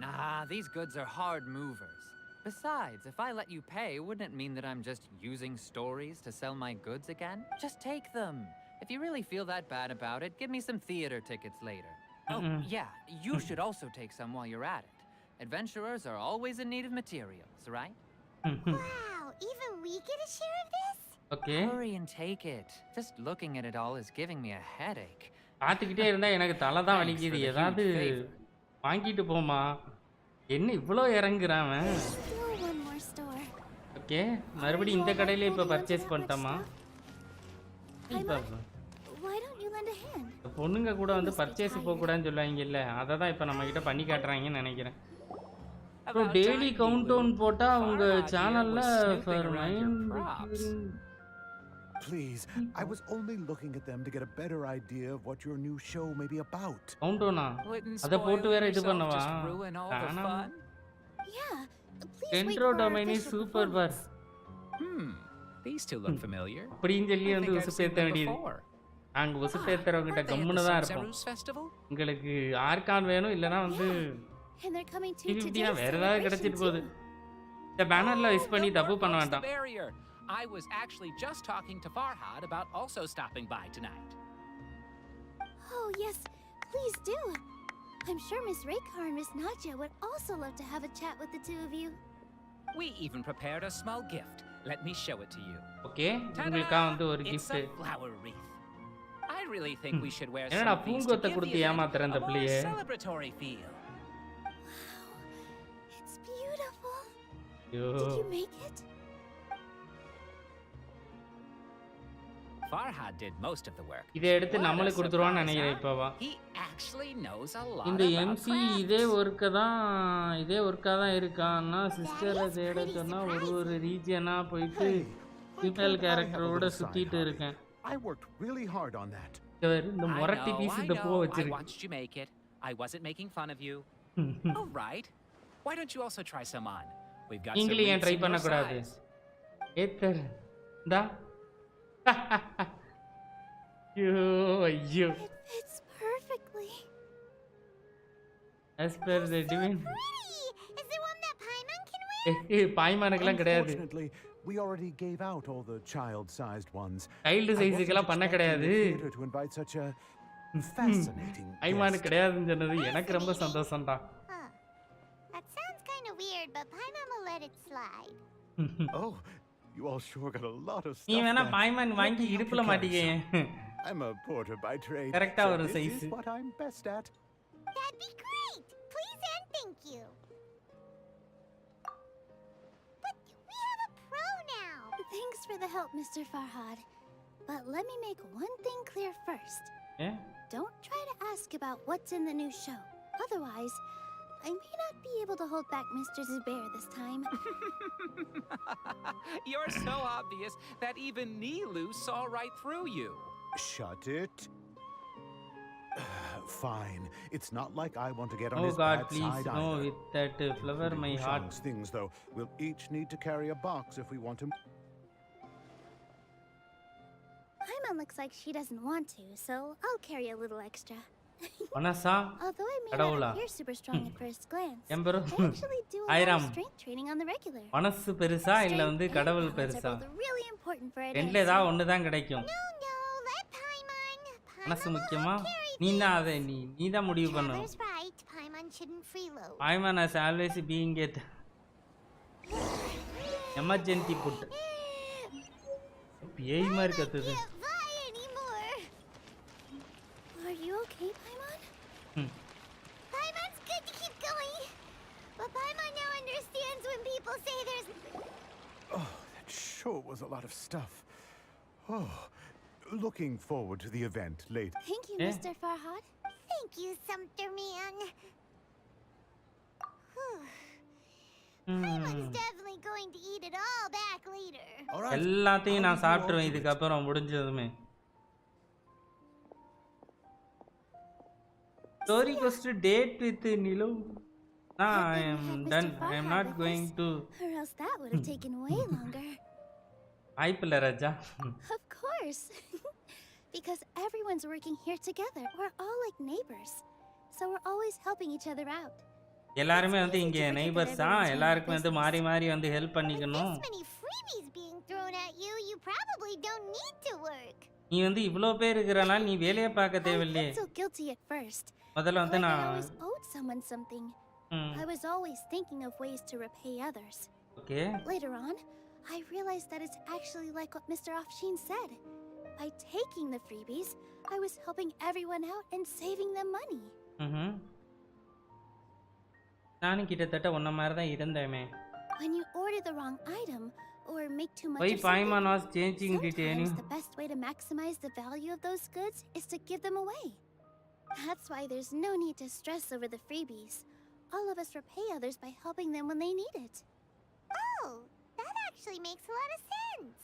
Nah, these goods are hard movers. Besides, if I let you pay, wouldn't it mean that I'm just using stories to sell my goods again? Just take them. If you really feel that bad about it, give me some theater tickets later. Oh, yeah, you should also take some while you're at it. Adventurers are always in need of materials, right? Wow, even we get a share of this? Okay. Hurry and take it. Just looking at it all is giving me a headache. பார்த்துக்கிட்டே இருந்தா எனக்கு தலை தான் வலிக்குது. ஏதாவது வாங்கிட்டு போமா. என்ன இவ்வளோ இறங்குறான் அவன். Still one more store. Okay. மறுபடியும் இந்த கடையில இப்போ purchase பண்ணிட்டோமா? Why don't you lend a hand? பொண்ணுங்க கூட வந்து பர்ச்சேஸ் போகக்கூடாதுன்னு சொல்லுவாங்கல்ல, அதை தான் இப்போ நம்ம கிட்ட பண்ணி காட்டுறாங்கன்னு நினைக்கிறேன். ஸோ டெய்லி கவுண்ட் டவுன் போட்டால் அவங்க சேனலில் for mind. Please, I was only looking at them to get a better idea of what your new show may be about. கவுண்ட் டவுனா அதை போட்டு வேற இது பண்ணவா? Yeah, please wait Dendro for our domain official super bar Hmm. These two look familiar. அப்படின்னு சொல்லி I வந்து think I've seen உசுப்பேற்ற them வேண்டியது. before. நாங்கள் உசுப்பேற்றுறவங்கிட்ட Aren't they at கம்முன்னு the தான் இருப்போம். Subzerus festival? உங்களுக்கு ஆர்கான் வேணும் இல்லைன்னா வந்து And they're coming to 50 today's வேற ஏதாவது celebration கிடைச்சிட்டு too. போகுது. இந்த பேனர்ல யூஸ் பண்ணி The தப்பு more பண்ண cross the வேண்டாம். barrier. I was actually just talking to Farhad about also stopping by tonight. Oh yes, please do. I'm sure Miss Raykar and Miss Nadja would also love to have a chat with the two of you. We even prepared a small gift. Let me show it to you. Okay, Ta-da! உங்களுக்கா வந்து ஒரு It's gift. a flower wreath. I really think we should wear என்னடா some of these to பூங்கொத்தை give கொடுத்து the event ஏமாத்துற a இந்த more பிள்ளையே. celebratory feel. It's beautiful. ஐயோ. Did you make it? Farhad did most of the work. இதை எடுத்து What a நம்மளுக்கு கொடுத்துருவான்னு surprise, நினைக்கிறேன் huh? இப்போவா. He actually knows a lot இந்த about எம்சி crafts. இதே ஒர்க்கா தான் இருக்கான்னா சிஸ்டரை தேட சொன்னா ஒரு ரீஜியனா போயிட்டு ஃபீமேல் கேரக்டரோட சுத்திட்டு இருக்கேன். I worked really hard on that. இந்த முரட்டி பீஸ் இந்த பூ I வச்சிருக்கு. watched you make it. I wasn't making fun of you. All right. Why don't you also try some on? We've got some நீங்களும் ஏன் wreaths try in your பண்ண கூடாது? size. Ather. டா. ஐயோ. It fits perfectly. As per the divine. Pretty! Is there one that Paimon can wear? பாய்மானுக்கெல்லாம் கிடையாது. Unfortunately, we already gave out all the child-sized ones. Child I சைஸுக்கெல்லாம் wasn't பண்ண expecting கிடையாது. the theater to invite such a fascinating பாய்மானு guest. கிடையாதுன்னு சொன்னது எனக்கு ரொம்ப சந்தோஷம்டா. Huh. That sounds kind of weird, but Paimon will let it slide. Oh, you all sure got a lot of stuff. நீ வேணா there. பாய்மான் Let வாங்கி me help இடுப்புல you carry மாட்டிக்கேன். some. I'm a porter by trade. Correct-ஆ so ஒரு this size. is what I'm best at. That'd be great! Please and thank you. But we have a pro now. Thanks for the help, Mr. Farhad. But let me make one thing clear first. A? Don't try to ask about what's in the new show. Otherwise, I may not be able to hold back Mr. Zubair this time. You're so obvious that even Nilou saw right through you. Shut it. Fine. It's not like I want to get on Oh his God, bad please side no either. with that flower my heart. Sean's things, though, we'll each need to carry a box if we want to. Paimon looks like she doesn't want to, so I'll carry a little extra. மனசா Although I may கடவுளா. not appear super strong at first glance, எம்பரோ I actually do a lot ஐராம் of strength training on the regular. மனசு பெருசா இல்ல Strength வந்து and கடவுள் balance are பெருசா? both really important for a ரெண்டுல dancer. ஏதாவது ஒன்று தான் கிடைக்கும். No, let Paimon. மனசு Paimon முக்கியமா? will carry நீ things. தான் அதை நீ தான் முடிவு பண்ணும். Traveler's right. Paimon shouldn't freeload. பாய்மான் as always being at emergency put. பேய் மாதிரி கத்துது. Can't fly anymore. Are you okay, Paimon? Paimon's good to keep going. But Paimon now understands when people say there's... Oh, that sure was a lot of stuff. Oh, looking forward to the event later. Thank you, Mr. Farhad. Thank you, Sumter Man. Paimon's definitely going to eat it all back later. All right. எல்லாத்தையும் நான் சாப்பிட்டுருவேன் இதுக்கு அப்புறம் முடிஞ்சதுமே. Story quest date with Nilou. I am done. I am not going to. Or else that would have taken way longer. வாய்ப்பில்லை ராஜா. Of course. Because everyone's working here together. We're all like neighbors. So we're always helping each other out. எல்லாருமே வந்து இங்க neighbours தான். எல்லாருக்கும் வந்து மாறி மாறி வந்து ஹெல்ப் பண்ணிக்கணும். With this many freebies being thrown at you, you probably don't need to work. நீ வந்து இவ்ளோ பேர் இருக்கறனால நீ வேலைய பார்க்க I தேவையில்லையே. felt so guilty at first. முதல்ல வந்து Like I நான் always owed someone something. I was always thinking of ways to repay others. Okay. Later on, I realized that it's actually like what Mr. Afshin said. By taking the freebies, I was helping everyone out and saving them money. நானும் கிட்டத்தட்ட உன்ன மாதிரி தான் இருந்தேமே. When you order the wrong item or make too much Why of Paimon something, was changing sometimes it? the best way to maximize the value of those goods is to give them away. That's why there's no need to stress over the freebies. All of us repay others by helping them when they need it. Oh, that actually makes a lot of sense.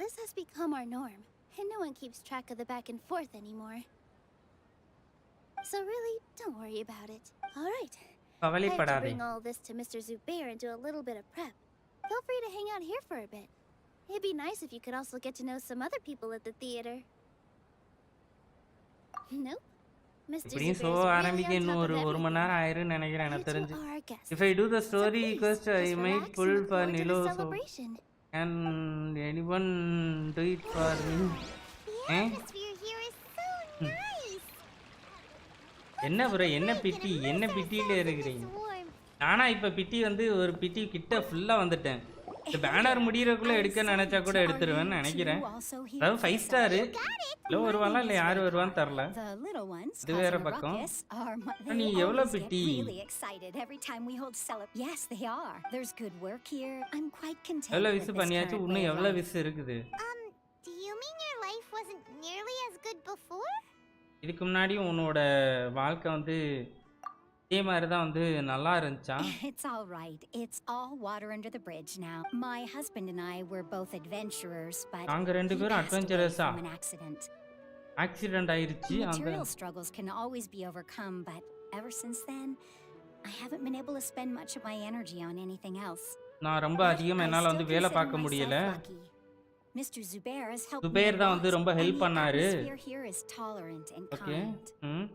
This has become our norm, and no one keeps track of the back and forth anymore. So really, don't worry about it. All right. I have to bring all this to Mr. Zubair and do a little bit of prep. Feel free to hang out here for a bit. It'd be nice if you could also get to know some other people at the theater. Nope. Mr. இப்படியும் so Zubair's really ஆரம்பிக்க on இன்னும் top ஒரு of ஒரு மணி நேரம் ஆயிரும்னு நினைக்கிறேன் எனக்கு You two தெரிஞ்சு. are our guests. If I do the So story please, quest, I just might relax and pull look for forward to the Nilou. So celebration. can anyone do it for me? The atmosphere here is so nice. என்ன bro என்ன பிட்டி என்ன பிட்டியில இருக்கிறீங்க? நானா இப்ப பிட்டி வந்து ஒரு பிட்டி கிட்ட ஃபுல்லா வந்துட்டேன். இந்த பேனர் முடியறதுக்குள்ள எடுக்க நினைச்சா கூட எடுத்துருவேன்னு நினைக்கிறேன். அதாவது 5 ஸ்டார் இல்ல வருவாங்களா இல்ல யார் வருவான்னு தெரியல. இது வேற பக்கம். நீ எவ்வளவு பிட்டி? எவ்வளவு விஸ் பண்ணியாச்சு இன்னும் எவ்வளவு விஸ் இருக்குது? Do you mean your life wasn't nearly as good before? இதுக்கு முன்னாடியும் உன்னோட வாழ்க்கை வந்து இதே மாதிரி தான் வந்து நல்லா இருந்துச்சா? It's all right. It's all water under the bridge now. My husband and I were both adventurers, but நாங்க ரெண்டு பேரும் அட்வென்ச்சரஸா? an accident. ஆக்சிடென்ட் ஆயிருச்சு அந்த Material struggles can always be overcome, but ever since then, I haven't been able to spend much of my energy on anything else. நான் ரொம்ப அதிகமா என்னால வந்து வேலை பார்க்க முடியல. Mr. Zubair has helped me. Zubair தான் வந்து ரொம்ப ஹெல்ப் பண்ணாரு. Here is tolerant and okay. kind.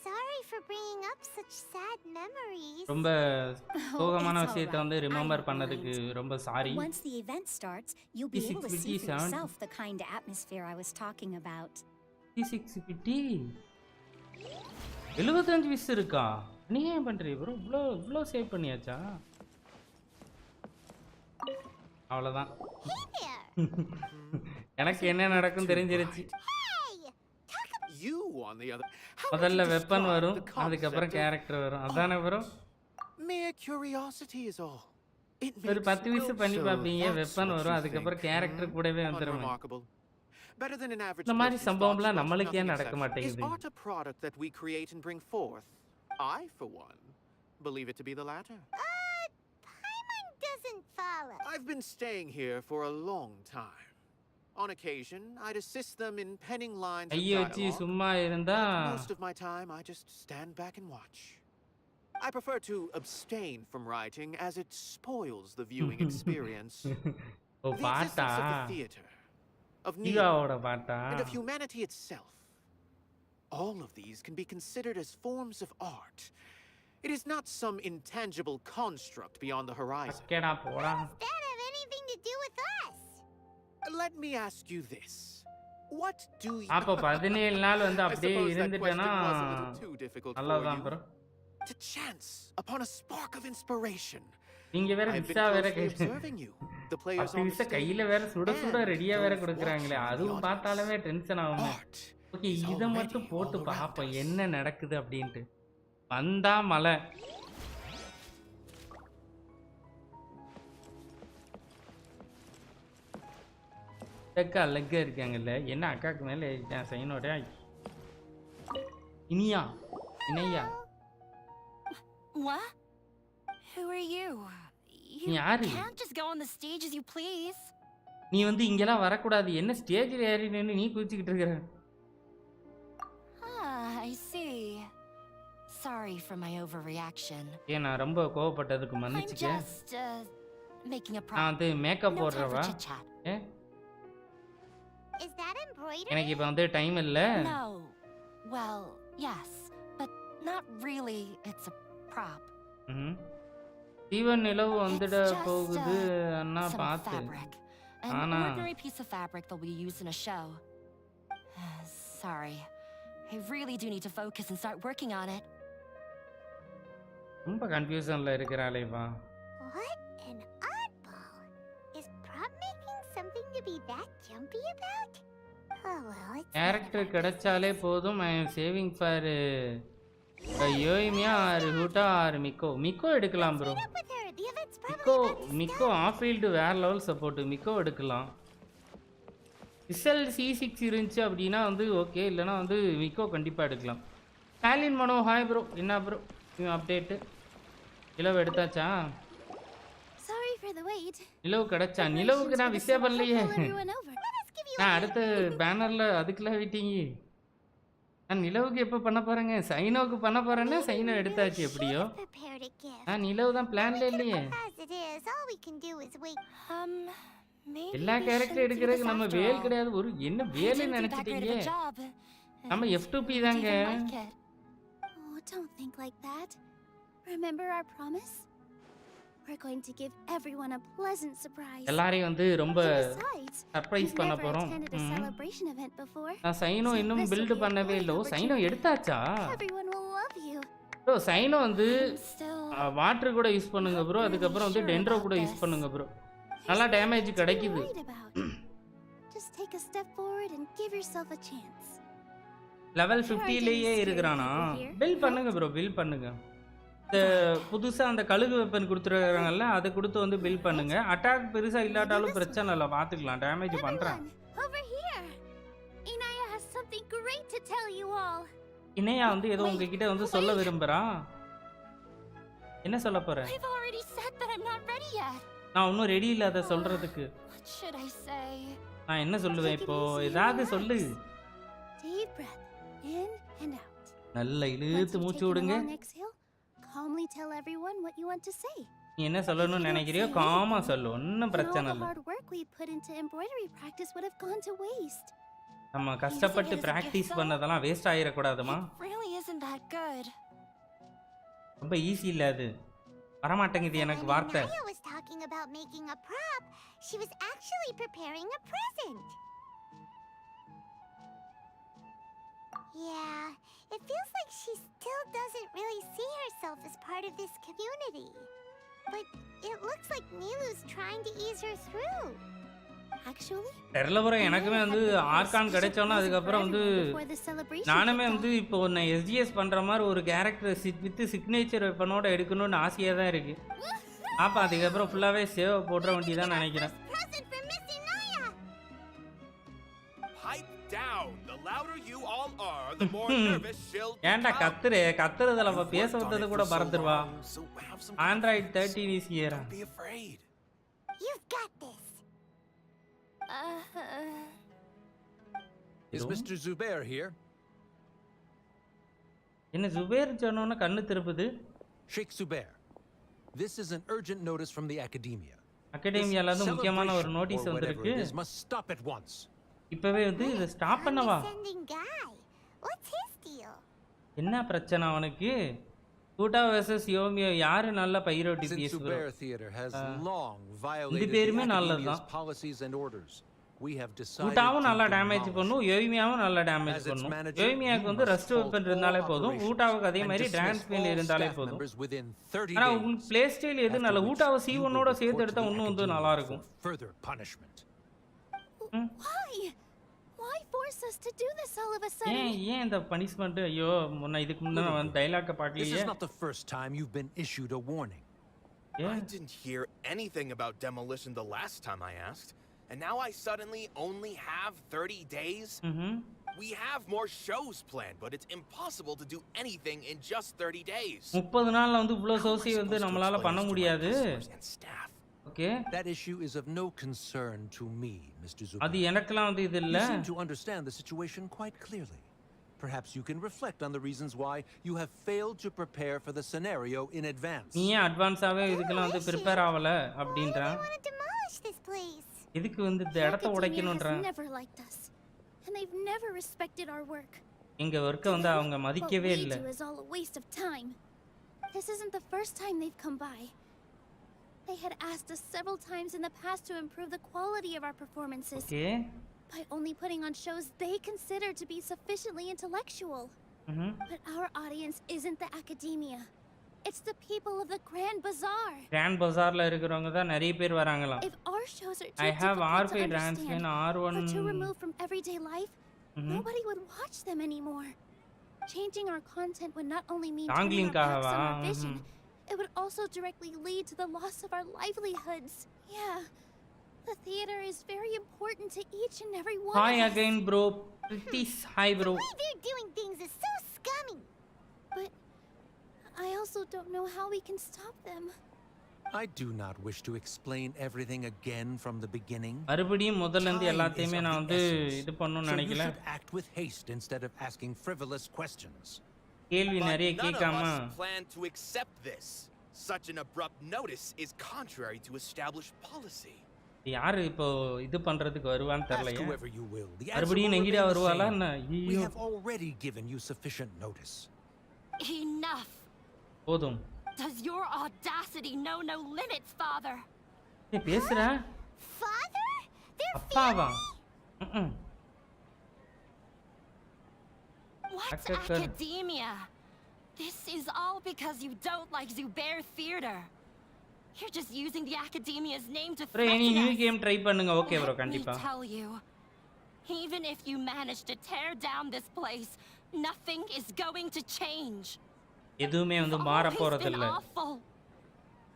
Sorry for bringing up such sad memories. ரொம்ப சோகமான விஷயத்தை வந்து ரிமெம்பர் பண்ணதுக்கு ரொம்ப sorry. Once the event starts, you'll be able to see for yourself the kind of atmosphere I was talking about. 650 75 விஸ் இருக்கா? நீ ஏன் பண்றீ bro? இவ்ளோ சேவ் பண்ணியாச்சா? அவ்வளவுதான். எனக்கு என்ன நடக்கும் தெரிஞ்சிருச்சு. முதல்ல வெப்பன் வரும் அதுக்கு அப்புறம் கேரக்டர் வரும். அதானே ப்ரோ? ஒரு 10 விஸ் பண்ணி பாப்பீங்க வெப்பன் வரும் அதுக்கு அப்புறம் கேரக்டர் கூடவே வந்துரும். இந்த மாதிரி சம்பவம்லாம் நம்மளுக்கு ஏன் நடக்க மாட்டேங்குது? I for one believe it to be the latter. Paimon doesn't follow. I've been staying here for a long time. On occasion, I'd assist them in penning lines of ஐயோ வச்சி dialogue. சும்மா இருந்தா Most of my time, I just stand back and watch. I prefer to abstain from writing as it spoils the viewing experience. O The பாட்டா? existence of the theater, of ஈகாவோட Nilou, பாட்டா? and of humanity itself. All of these can be considered as forms of art. It is not some intangible construct beyond the horizon. அக்கேடா போடா. That have anything to do with us? Let me ask you this. What do you... அப்ப 17 நாள் வந்து I அப்படியே suppose that இருந்துட்டேனா question was a little too difficult for நல்லதான் you. Bro. To chance upon a spark of inspiration. நீங்க வேற I've been visa வேற closely கேட்டு observing you, the players on the ஆக்டிவிஸ்ட stage. கையில வேற சுட சுட And ரெடியா வேற those கொடுக்குறாங்களே watching அதுவும் the பார்த்தாலுமே audience. டென்ஷன் ஆகுமே. Art ஓகே is இதை மட்டும் already போட்டு all around பார்ப்போம் us. என்ன நடக்குது அப்படின்ட்டு. வந்தா மழை. அக்கா அழகா இருக்காங்கல்ல என்ன அக்காக்கு மேல ஏறிட்டேன் சைனோட Iniya இனையா What? Who are you? You யாரு? can't just go on the stage as you please. நீ வந்து இங்கெல்லாம் வரக்கூடாது என்ன ஸ்டேஜில் ஏறி நின்று நீ குதிச்சுக்கிட்டு இருக்கிற. Ah, I see. Sorry for my overreaction. ஏன் நான் ரொம்ப கோவப்பட்டதுக்கு I'm மன்னிச்சுக்க. just making a நான் prop. வந்து makeup No time for போடுறவா chit chat. A Is that embroidery? எனக்கு இப்போ வந்து டைம் இல்லை. No. Well, yes, but not really. It's a prop. தீவன் நிலவு வந்துட It's just, போகுது அண்ணா some பார்த்து. fabric. An Anna. ordinary piece of fabric that will be used in a show. Sorry. I really do need to focus and start working on it. ரொம்ப கன்ஃபியூஷன்ல இருக்கிறாளே வா. What an oddball! Is prop making something to be that jumpy about? Oh well, it's character கிடைச்சாலே போதும். I am saving for Yoimiya or Hutao or Miko. Miko எடுக்கலாம் bro. up with her. The event's Miko probably about to Miko off field வேற level support. Miko எடுக்கலாம். Result C6 இருந்துச்சு அப்படின்னா வந்து okay இல்லைனா வந்து மிக்கோ கண்டிப்பாக எடுக்கலாம். ஸ்டாலின் மனோ ஹாய் ப்ரோ என்ன ப்ரோ அப்டேட்டு நிலவு எடுத்தாச்சா? Sorry for the wait. நிலவு கிடைச்சா? நிலவுக்கு நான் விஷயம் பண்ணலையே. Everyone over. நான் அடுத்த பேனரில் அதுக்கெல்லாம் வெயிட்டிங்க. நான் நிலவுக்கு எப்போ பண்ண போகிறேங்க? சைனோவுக்கு பண்ண போகிறேன்னா சைனோ எடுத்தாச்சு எப்படியோ. prepared a gift. நான் நிலவு தான் பிளான்ல இல்லையே. As it is, all we can do is wait. Maybe எல்லா we கேரக்டர் shouldn't do எடுக்கிறதுக்கு this நம்ம after வேல் all. கிடையாது. ஒரு என்ன I வேலை didn't do that great நினைச்சிட்டீங்க. of a job. நம்ம and F2P didn't தாங்க. even like it. Oh, don't think like that. Remember our promise? We're going to give everyone a pleasant surprise. எல்லாரையும் வந்து ரொம்ப Besides, surprise you've பண்ண never போறோம். attended a celebration event before. நான் Cyno இன்னும் build பண்ணவே இல்லை. ஓ சைனோ எடுத்தாச்சா? Everyone will love you. Bro Cyno வந்து Still, வாட்டர் கூட யூஸ் பண்ணுங்க ப்ரோ. அதுக்கப்புறம் வந்து டென்ட்ரோ கூட யூஸ் பண்ணுங்க ப்ரோ. நல்லா டேமேஜ் what to be கிடைக்குது. worried about. Just take a step forward and give yourself a chance. Level 50லேயே இருக்கிறானா? பில் பண்ணுங்க ப்ரோ பில் பண்ணுங்க. இந்த புதுசாக அந்த கழுகு வெப்பன் கொடுத்துருக்காங்கல்ல அதை கொடுத்து வந்து பில் பண்ணுங்க. அட்டாக் பெருசாக இல்லாட்டாலும் பிரச்சனை இல்லை பார்த்துக்கலாம். டேமேஜ் பண்ணுறேன். Everyone, over here. Inaya has something great to tell you all. இணையா வந்து ஏதோ உங்ககிட்ட வந்து சொல்ல விரும்புகிறா. என்ன சொல்ல போற? I've already said that I'm not ready yet. நான் இன்னும் ரெடி இல்லை அதை சொல்கிறதுக்கு. What should I say? நான் என்ன சொல்லுவேன் இப்போ? ஏதாவது சொல்லு. Deep breath in and out. நல்லா Once இழுத்து you've மூச்சு taken a விடுங்க. long exhale, calmly tell everyone what you want to say. நீ என்ன சொல்லணும்னு நினைக்கிறியோ காமா சொல்லு. ஒன்றும் And பிரச்சனை all the இல்லை. hard work we put into embroidery practice would have gone to waste. நம்ம கஷ்டப்பட்டு ப்ராக்டிஸ் பண்ணதெல்லாம் வேஸ்ட் ஆகிடக்கூடாதுமா. It really isn't that good. ரொம்ப ஈஸி இல்லை அது. வரமாட்டேங்குது எனக்கு When வார்த்தை. Inaya was talking about making a prop, she was actually preparing a present. Yeah, it feels like she still doesn't really see herself as part of this community. But it looks like Nilou's trying to ease her through. Actually, தெரில bro எனக்குமே வந்து argon கிடைச்சோன்னா அதுக்கப்புறம் வந்து before the celebration நானுமே kicked வந்து off. இப்போ ஒன்று SGS பண்ணுற மாதிரி ஒரு கேரக்டர் வித் சிக்னேச்சர் வெப்பனோட எடுக்கணும்னு ஆசையாக தான் இருக்குது. அப்போ அதுக்கப்புறம் ஃபுல்லாகவே சேவ் போடுற வேண்டி தான் நினைக்கிறேன். Present for Miss Inaya. Pipe down. The louder you all are, the more nervous she'll ஏன்டா கத்துறதுல நம்ம பேச வந்தது கூட மறந்துடுவா. So have some Android 13 is இயரா. Don't be afraid. You've got this. Is Mr. Zubair here? என்ன ஜுபேர் சொன்னோன்னு கண்ணு திருப்புது. Sheikh Zubair. This is an urgent notice from the academia. அகாடமியால இருந்து முக்கியமான ஒரு நோட்டீஸ் வந்திருக்கு. This must stop at once. இப்பவே வந்து இதை ஸ்டாப் பண்ணவா? Condescending guy. What's his deal? என்ன பிரச்சனை அவனுக்கு? கூட்டா வெர்சஸ் யோமியோ யாரு நல்ல பைரோட்டி Since பீஸ் bro? Zubair Theater has long இது violated the பேருமே நல்லது academia's தான். policies and orders, we have decided ஊட்டாவும் நல்லா to டேமேஜ் demolish பண்ணும், யோய்மியாவும் நல்லா டேமேஜ் As its பண்ணும். manager, யோய்மியாக்கு you வந்து must rust halt weapon all இருந்தாலே போதும், operations ஊட்டாவுக்கு அதே and மாதிரி dismiss டிரான்ஸ்ஃபீல் all இருந்தாலே staff போதும். members within 30 ஆனா days. உங்களுக்கு பிளே ஸ்டைல் எது After நல்ல which ஊட்டாவை you C1 ஓட will சேர்த்து report எடுத்தா to the இன்னும் வந்து Academia நல்லா இருக்கும். for further punishment. Why? Why force us to do this all of a sudden? ஏன் இந்த பனிஷ்மெண்ட்? ஐயோ, முன்ன இதுக்கு முன்ன நான் வந்து டைலாக்க This பார்க்கலையே. is not the first time you've been issued a warning. I didn't hear anything about demolition the last time I asked, and now I suddenly only have 30 days? We have more shows planned, but it's impossible to do anything in just 30 days. 30 நாள்ல வந்து இவ்ளோ சோசி வந்து நம்மளால பண்ண முடியாது. Okay, That issue is of no concern to me, Mr. Zubair. அது எனக்கெல்லாம் வந்து இது இல்ல. You seem to understand the situation quite clearly. Perhaps you can reflect on the reasons why you have failed to prepare for the scenario in advance. நீ ஏன் அட்வான்ஸாவே இதுக்கெல்லாம் வந்து prepare ஆவல அப்படின்றா? I want to demolish this place. இதுக்கு வந்து இந்த இடத்த Academia உடைக்கணும்ன்றா? has never liked us, and they've never respected our work. எங்க வர்க்க வந்து அவங்க மதிக்கவே இல்ல. What we do is all a waste of time. This isn't the first time they've come by. They had asked us several times in the past to improve the quality of our performances. Okay. By only putting on shows they consider to be sufficiently intellectual. But our audience isn't the academia. It's the people of the Grand Bazaar. Grand Bazaarல இருக்கிறவங்க தான் நிறைய பேர் வராங்களாம். If our shows are too I have difficult to R5 understand R1 or too removed from everyday life, nobody would watch them anymore. Changing our content would not only mean turning our backs on our vision, it would also directly lead to the loss of our livelihoods. Yeah. The theater is very important to each and every one Hi of us. again, bro. Please, hi, bro. The way they're doing things is so scummy. But I also don't know how we can stop them. I do not wish to explain everything again from the beginning. மறுபடியும் முதல்ல இருந்து Time எல்லாத்தையுமே is of நான் the வந்து essence. இது பண்ணனும்னு So you நினைக்கல. should act with haste instead of asking frivolous questions. கேள்வி But நிறைய none of கேட்காம us plan to accept this. Such an abrupt notice is contrary to established policy. யாரு இப்போ இது பண்றதுக்கு வருவான்னு Ask தெரியலையே. whoever you will. The answer மறுபடியும் will நெகிடா remain the வருவாளா same. என்ன? We ஐயோ, have already given you sufficient notice. Enough! போதும். Does your audacity know no limits, Father? ஏய் பேசுறா? Father? They're அப்பாவா? What's Academia. academia? This is all because you don't like Zubair Theater. You're just using the Academia's name to bro any threaten new us. Game try பண்ணுங்க. Okay bro Let me கண்டிப்பா. tell you, even if you manage to tear down this place, nothing is going to change. எதுவுமே வந்து It's மாற always போறது been இல்ல. awful.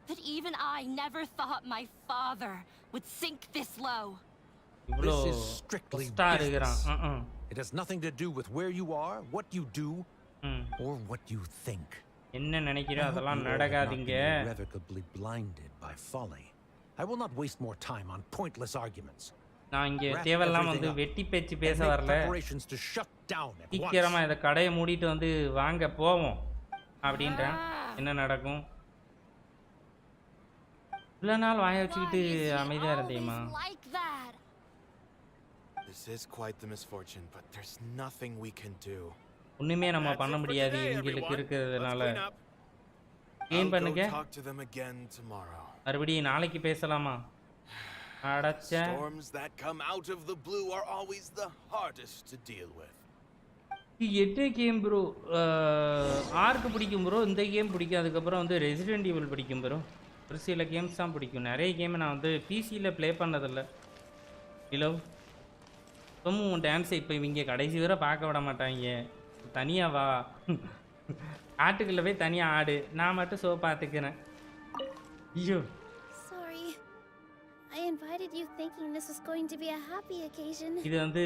But even I never thought my father would sink this low. இவ்ளோ This is strictly star இருக்கிறான். business. It has nothing to do with where you are, what you do, or what you think. என்ன நினைக்கிறோ I hope அதெல்லாம் you all have not நடக்காதீங்க. been irrevocably blinded by folly. I will not waste more time on pointless arguments. நான் இங்க Wrap தேவெல்லாம் வந்து everything up வெட்டி பேச்சு பேச and make வரல. preparations to shut down at once. சீக்கிரமா இந்த கடையை மூடிட்டு வந்து வாங்க போவோம் அப்படின்றேன். என்ன நடக்கும்? இவ்வளவு நாள் வாய வச்சுக்கிட்டு Why is he அமைதியா இருந்தேமா? always like that? This is quite the misfortune, but there's nothing we can do. ஒண்ணுமே நம்ம That's பண்ண it for முடியாது today, இவங்களுக்கு everyone. இருக்கிறதுனால. Let's clean up. Clean I'll பண்ணுங்க. go talk to them again tomorrow. மறுபடியும் நாளைக்கு பேசலாமா? அடச்ச. Storms that come out of the blue are always the hardest to deal with. என்ன கேம் ப்ரோ? ஆர்க்கு பிடிக்கும் bro, இந்த கேம் பிடிக்கும். அதுக்கப்புறம் வந்து ரெசிடென்ட் ஈவில் பிடிக்கும் ப்ரோ. ஒரு சில கேம்ஸ் தான் பிடிக்கும். நிறைய கேம் நான் வந்து பிசியில் ப்ளே பண்ணதில்லை. ஹலோ சும்மா டான்ஸை இப்போ இவங்க கடைசி வரை பார்க்க விட மாட்டாங்க. தனியாக வா, ஆட்டுக்குள்ளே போய் தனியாக ஆடு, நான் மட்டும் ஷோ பார்த்துக்கிறேன். ஐயோ Sorry. I invited you thinking this was going to be a happy occasion. இது வந்து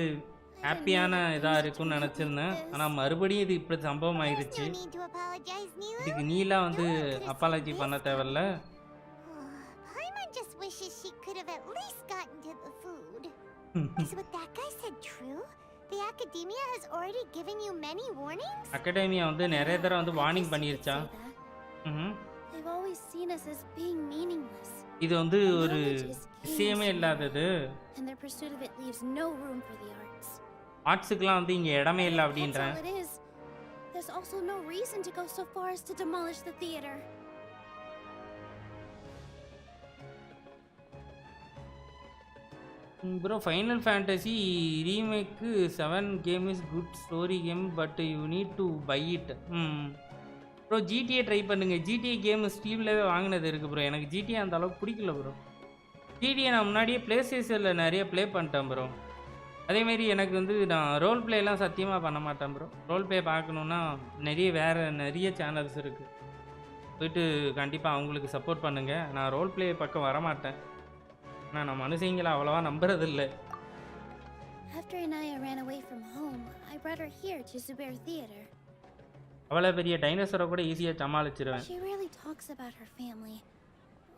ஹாப்பியான இதாக இருக்கும்னு நினச்சிருந்தேன். ஆனால் மறுபடியும் இது இப்படி சம்பவம் There's ஆயிடுச்சு. no need to apologize, Nilou. இதுக்கு நீலாம் வந்து அப்பாலஜி பண்ண தேவையில்ல. Paimon just wishes she could have at least gotten to the food. Is what that guy said true? The academia has already given you many warnings? Academia வந்து நிறைய தடவை வந்து warning பண்ணிருச்சா? They've always seen us as being meaningless. இது வந்து ஒரு விஷயமே இல்லாதது. And their pursuit of it leaves no room for the arts. ஆர்ட்ஸுக்குலாம் வந்து இங்கே இடமே இல்லை That's அப்படின்றேன். all it is. There's also no reason to go so far as to demolish the theater. Bro, Final Fantasy remake 7 game is good story game, but you need to buy it. Bro GTA try பண்ணுங்க. GTA game ஸ்டீம்லவே வாங்கினது இருக்குது bro. எனக்கு GTA அந்த அளவுக்கு பிடிக்கல bro. GTA நான் முன்னாடியே play ஸ்டேஷனில் நிறைய ப்ளே பண்ணிட்டேன் ப்ரோ. அதேமாரி எனக்கு வந்து நான் ரோல் ப்ளேலாம் சத்தியமாக பண்ண மாட்டேன் ப்ரோ. ரோல் ப்ளே பார்க்கணுன்னா நிறைய சேனல்ஸ் இருக்குது. போயிட்டு கண்டிப்பாக அவங்களுக்கு சப்போர்ட் பண்ணுங்கள். நான் ரோல் ப்ளே பக்கம் வரமாட்டேன். நான் மனுஷங்களை அவ்வளோவா நம்புறதில்லை. After Anaya ran away from home, I brought her here to Zubair Theater. அவ்வளோ பெரிய டைனோசரை கூட ஈஸியாக சமாளிச்சிருவேன். She really talks about her family.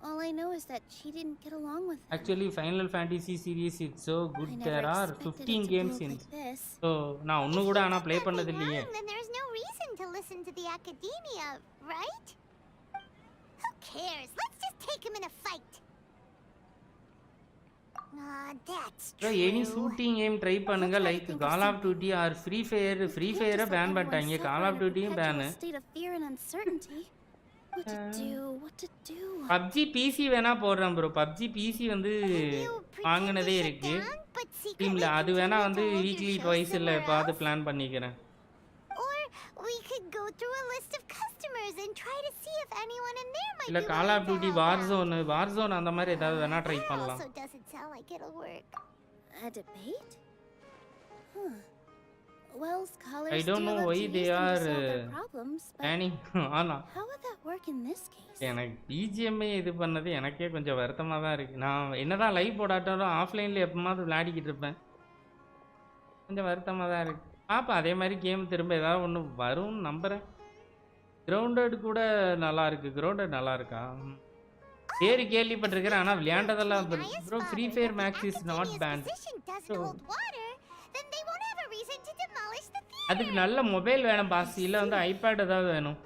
All I know is that she didn't get along with them. Actually, Final Fantasy series is so good. There are 15 games in. So, நான் ஒன்னு கூட ஆனா play பண்ணது இல்லையே. Then there's no reason to listen to the academia, right? Who cares? Let's just take him in a fight. That's true. Any shooting game try பண்ணுங்க like Call of Duty or Free Fire ban பண்ணிட்டாங்க. Call of Duty ban. What to do? PUBG PC வேணா போடுறேன் bro. PUBG PC வந்து வாங்குனதே இருக்கு. டீம்ல அது வேணா வந்து வீக்லி ட்வைஸ் இல்ல பாத்து பிளான் பண்ணிக்கிறேன். Or we could go through a list of customers and try to see if anyone in there might இல்ல be Call of Duty Warzone அந்த மாதிரி ஏதாவது வேணா ட்ரை பண்ணலாம். Also doesn't sound like it'll work. A debate? Well, scholars I don't know why they are planning. ஆனா how would that work in this case? எனக்கு BGM இது பண்ணது எனக்கே கொஞ்சம் வருத்தமா தான் இருக்கு. நான் என்னதான் லைவ் போடாட்டாலும் ஆஃப்லைன்ல எப்பமாவது விளையாடிக்கிட்டு இருப்பேன். கொஞ்சம் வருத்தமா தான் இருக்கு. பாப்பா அதே மாதிரி கேம் திரும்ப ஏதாவது ஒன்று வரும் நம்புறேன். கிரவுண்டட் கூட நல்லா இருக்கு. கிரவுண்டட் நல்லா இருக்கா? பேரு கேள்விப்பட்டிருக்கிறேன் ஆனால் விளையாண்டதெல்லாம் bro. Free fire max is not banned. அதுக்கு நல்ல மொபைல் வேணும் பாஸ். இல்லை வந்து ஐபேட் ஏதாவது வேணும்.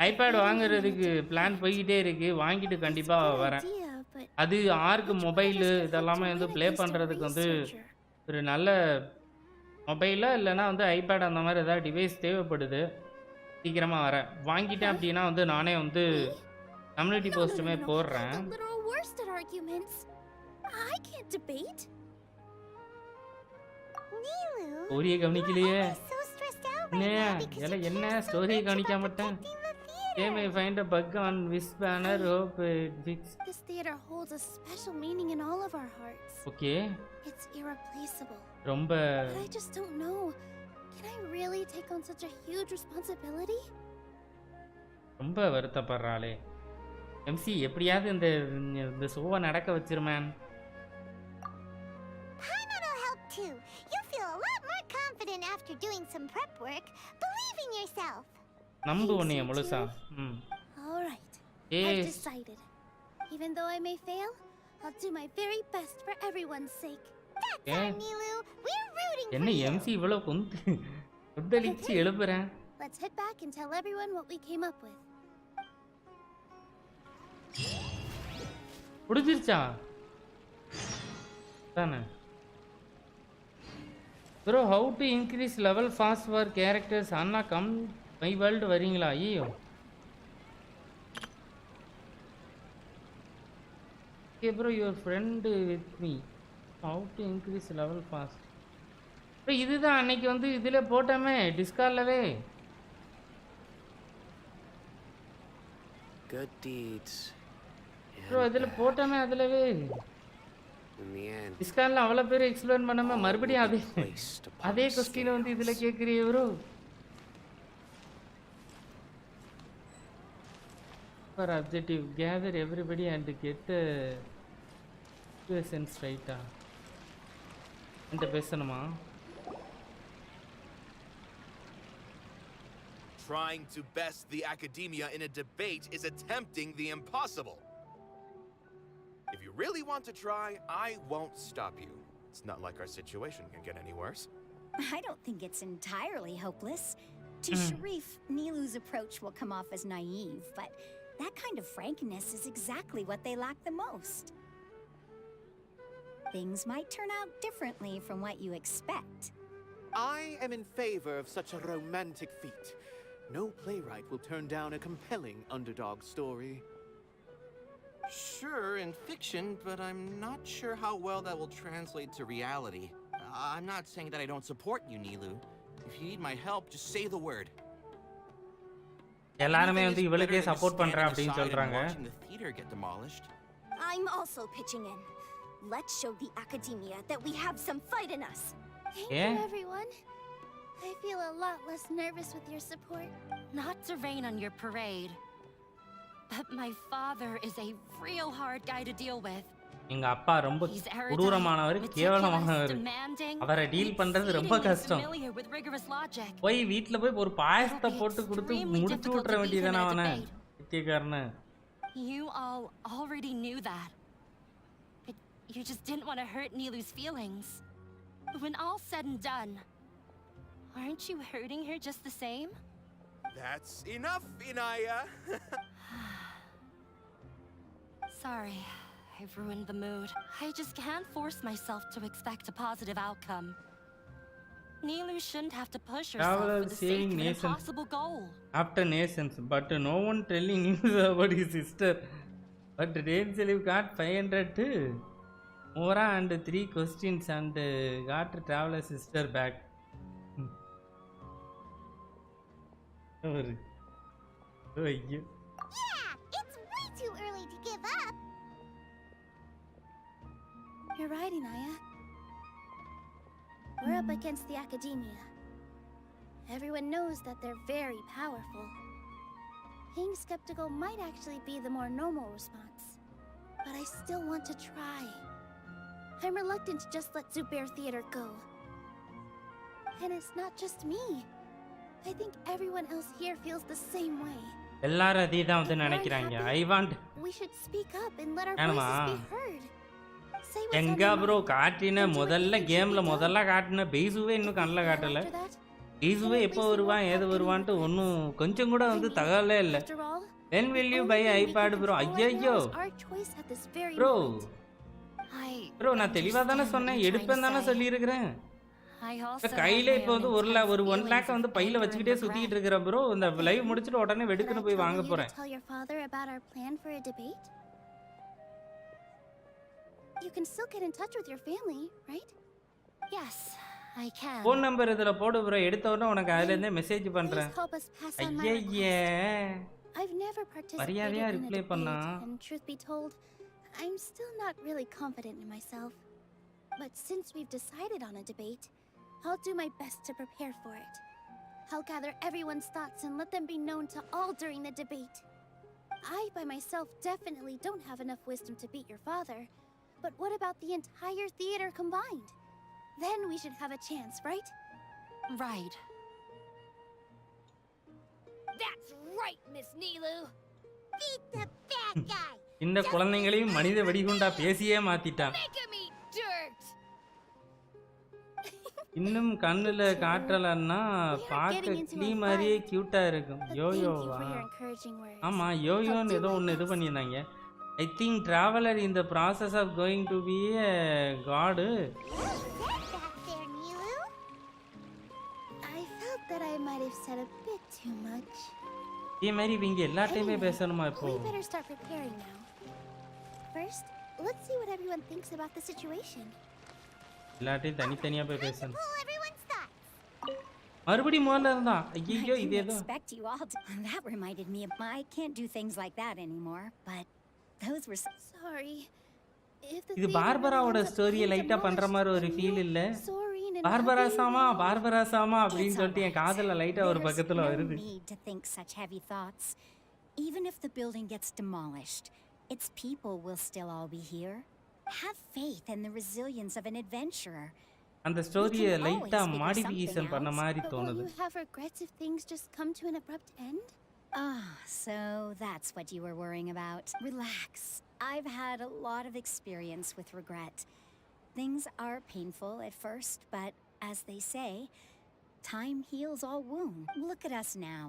ஐபேட் வாங்குறதுக்கு பிளான் போய்கிட்டே இருக்கு. வாங்கிட்டு கண்டிப்பாக வரேன். அது ஆர்க்கு மொபைலு இதெல்லாமே வந்து ப்ளே பண்ணுறதுக்கு வந்து ஒரு நல்ல மொபைலில் இல்லைன்னா வந்து ஐபேட் அந்த மாதிரி ஏதாவது டிவைஸ் தேவைப்படுது. சீக்கிரமாக வரேன். வாங்கிட்டேன் அப்படின்னா வந்து நானே வந்து கம்யூனிட்டி போஸ்ட்டுமே போடுறேன். ஸ்டோரியை கவனிக்கலையே. என்ன ஸ்டோரியை கவனிக்க மாட்டேன். They may find a bug on this banner. Hope it fixes. This theater holds a special meaning in all of our hearts. Okay. It's irreplaceable. ரொம்ப But I just don't know. Can I really take on such a huge responsibility? ரொம்ப வருத்தப்படுறாளே. MC எப்படியாவது இந்த ஷோவை நடக்க வச்சிருமேன். Paimon help too. You feel a lot more confident after doing some prep work. Believe in yourself. நம்பு உன்னைய முழுசா. All right. I've decided. Even though I may fail, I'll do my very best for everyone's sake. That's our Nilou. We're rooting for you. என்ன MC இவ்வளவு கொந்தளிச்சு எழுப்புறேன். Let's head back and tell everyone what we came up with. புடிச்சிருச்சா? தானே. Bro, how to increase level fast for characters? Anna come my world வரீங்களா? ஐயோ. Okay bro, your friend with me. How to increase level fast? bro இதுதான் அன்னைக்கு வந்து இதுல போட்டமே டிஸ்கார்ட்லவே. Good deeds. bro இதுல போட்டமே அதுலவே. In the end. டிஸ்கார்ட்ல அவ்வளவு பேர் எக்ஸ்பிளைன் பண்ணாம மறுபடியும் அதே क्वेश्चन வந்து இதுல கேக்குறீங்க bro. For objective, gather everybody and get the questions right. இந்த பேசணுமா? Trying to best the academia in a debate is attempting the impossible. If you really want to try, I won't stop you. It's not like our situation can get any worse. I don't think it's entirely hopeless. To Sharif, Nilou's approach will come off as naive, but that kind of frankness is exactly what they lack the most. Things might turn out differently from what you expect. I am in favor of such a romantic feat. No playwright will turn down a compelling underdog story. Sure, in fiction, but I'm not sure how well that will translate to reality. I'm not saying that I don't support you, Nilou. If you need my help, just say the word. எல்லாரும் வந்து இவளுக்கே support பண்றேன் அப்படினு சொல்றாங்க. I'm also pitching in. Let's show the academia that we have some fight in us. Thank you, everyone. I feel a lot less nervous with your support. Not to rain on your parade, but my father is a real hard guy to deal with. எங்க அப்பா ரொம்ப கொடூரமானவர், கேவலமானவர். அவரை deal பண்றது ரொம்ப கஷ்டம். போய் வீட்ல போய் ஒரு பாயசத்தை போட்டு கொடுத்து முடிச்சு விட்டுற வேண்டியதானே அவனை. பைத்தியக்காரனே. You all already knew that. But you just didn't want to hurt Nilou's feelings. When all's said and done, aren't you hurting her just the same? That's enough, Inaya. Sorry, I've ruined the mood. I just can't force myself to expect a positive outcome. Nilou shouldn't have to push herself for the sake of an impossible goal. After nations, but no one telling news about his sister. But Denzel got 500 too. Mora and 3 questions and got to travel a sister back. Yeah, it's way too early to give up. You're right, Inaya. We're up against the academia. Everyone knows that they're very powerful. Being skeptical might actually be the more normal response. But I still want to try. I'm reluctant to just let Zubair Theater go. And it's not just me. I think everyone else here feels the same way. எல்லாரும் அதே தான் வந்து நினைக்கிறாங்க. I want. We should speak up and let our voices be heard. எங்க bro காட்டின முதல்ல கேம்ல முதல்ல காட்டின பெய்சுவே இன்னும் கண்ணல காட்டல. பெய்சுவே எப்போ வருவான் ஏது வருவான்ட்டு ஒன்றும் கொஞ்சம் கூட வந்து தகவலே இல்லை. When will you buy iPad bro? ஐயோ ப்ரோ நான் தெளிவாக தானே சொன்னேன், எடுப்பேன் தானே சொல்லியிருக்கிறேன். கையில இப்போ வந்து ஒரு 1 lakh வந்து பையில வச்சுக்கிட்டே சுத்திட்டு இருக்கிறேன் ப்ரோ. இந்த லைவ் முடிச்சுட்டு உடனே வெடுக்குன்னு போய் வாங்க போறேன். You can still get in touch with your family, right? Yes, I can. Phone number இதல போடு bro, எடுத்த உடனே உனக்கு அதுல இருந்தே மெசேஜ் பண்றேன். ஐயே I've never participated in a debate, and truth be told, I'm still not really confident in myself. But since we've decided on a debate, I'll do my best to prepare for it. I'll gather everyone's thoughts and let them be known to all during the debate. I by myself definitely don't have enough wisdom to beat your father. But what about the entire theater combined? Then we should have a chance, right? Right. That's right, Miss Nilou. Beat the bad guy. இந்த குழந்தைகளையும் மனித வெடிகுண்டா பேசியே மாத்திட்டான். இன்னும் கண்ணுல காட்டலன்னா பார்க்க கிளி மாதிரியே கியூட்டா இருக்கும். யோயோவா? ஆமா யோயோன்னு ஏதோ ஒன்று இது பண்ணியிருந்தாங்க. I think traveler in the process of going to be a god. I felt that I might have said a bit too much. ये मेरी विंगे எல்லா டைமே பேசணுமா இப்போ? We better start preparing now. First, let's see what everyone thinks about the situation. எல்லாத்தையும் தனித்தனியா போய் பேசணும். மறுபடியும் முதல்ல இருந்தா ஐயோ இது ஏதோ. That reminded me of I can't do things like that anymore, but those were sorry. இது பார்பராவோட ஸ்டோரியை லைட்டா பண்ற மாதிரி ஒரு ஃபீல் இல்ல? பார்பரா சாமா அப்படினு சொல்லிட்டு என் காதுல லைட்டா ஒரு பக்கத்துல வருது. need to think such heavy thoughts. Even if the building gets demolished, its people will still all be here. Have faith in the resilience of an adventurer. அந்த ஸ்டோரியை லைட்டா மாடிஃபிகேஷன் பண்ண மாதிரி தோணுது. Will you have regrets if things just come to an abrupt end? So that's what you were worrying about. Relax. I've had a lot of experience with regret. Things are painful at first, but as they say, time heals all wounds. Look at us now.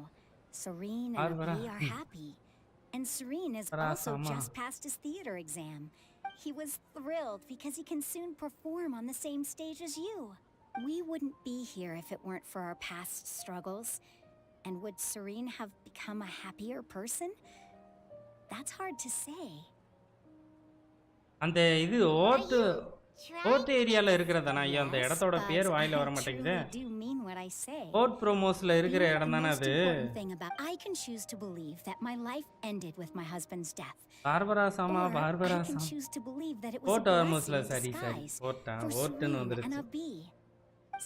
Serene and we are happy. And Serene has also just passed his theater exam. He was thrilled because he can soon perform on the same stage as you. We wouldn't be here if it weren't for our past struggles. And would Serene have become a happier person? That's hard to say. அந்த இது vote ஏரியால இருக்கிறதானா ஐயா அந்த இடத்தோட பேர் வாயில வர மாட்டேங்குது. ஓட் ப்ரோமோஸ்ல இருக்கிற இடம் தானே அது. I can choose to believe that my life ended with my husband's death. Barbara Sama Barbara I can Sama. choose to believe that it was a ஓட் ப்ரோமோஸ்ல blessing in சரி disguise for ஓட்னு Sween வந்துருச்சு. and a bee.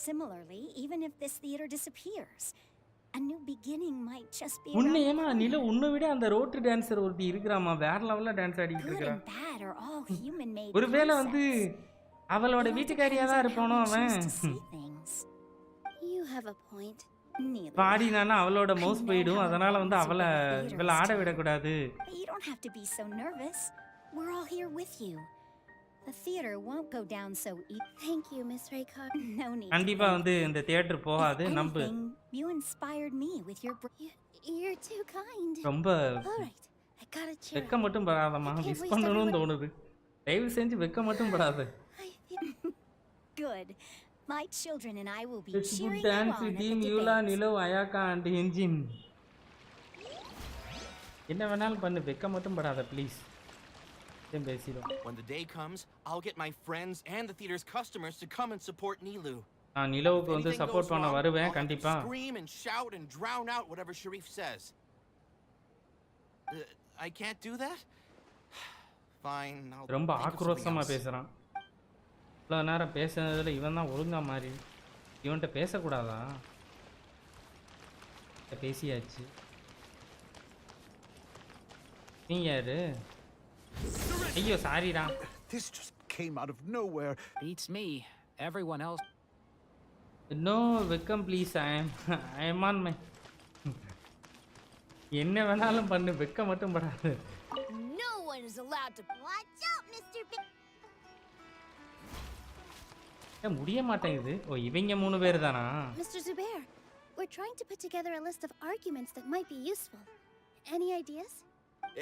Similarly, even if this theater disappears, a new beginning might just be உன்னை around the ஏமா corner. நில உன்னை விட அந்த ரோட் டான்சர் ஒருத்தி இருக்கிறாமா வேற லெவல்ல டான்ஸ் ஆடிட்டு Good இருக்கறா. and bad are all human-made ஒருவேளை வந்து concepts. அவளோட It all வீட்டுக்காரியா depends தான் on how இருப்பானோ we அவன். choose to see things. You have a point. Nilou, பாடினானா அவளோட I மவுஸ் know போயிடும். how அதனால வந்து important அவளை Zubair theater இவளை is ஆட to you. விடக்கூடாது. But you don't have to be so nervous. We're all here with you. The theater won't go down so easy. Thank you, Miss Raycock. No need to கண்டிப்பா thank வந்து இந்த theatre me. போகாது If நம்பு. anything, you inspired me with your You're too kind. ரொம்ப All right, I gotta cheer வெக்க up. மட்டும் படாதம்மா I can't miss waste பண்ணணும்னு everyone- தோணுது. தயவு செஞ்சு வெக்க மட்டும் படாத. I feel good. My children and I will be It's good cheering you dance on at team the Eula debate. Nilou Ayaka and engine. என்ன வேணாலும் பண்ணு வெக்க மட்டும் படாத ப்ளீஸ். பேசிடும். When the day comes, I'll get my friends and the theater's customers to come and support Nilou. நான் நிலவுக்கு If வந்து anything சப்போர்ட் goes பண்ண wrong, வருவேன் I'll have to கண்டிப்பா. scream and shout and drown out whatever Sharif says. I can't do that? Fine, I'll ரொம்ப think of something ஆக்ரோஷமா else. பேசுறான். இவ்வளோ நேரம் பேசுனதுல இவன் தான் ஒழுங்கா மாறி. இவன்கிட்ட பேசக்கூடாதா? பேசியாச்சு. நீ யாரு? ஐயோ சாரிடா. This just came out of nowhere. Beats me. Everyone else. No வெக்கம் please. I am on my. என்ன வேணாலும் பண்ணு வெக்க மட்டும் படாது. No one is allowed to. Watch out, Mr. முடிய மாட்டேங்குது. ஓ இவங்க 3 பேர் தானா? Mr. Zubair, we're trying to put together a list of arguments that might be useful. Any ideas?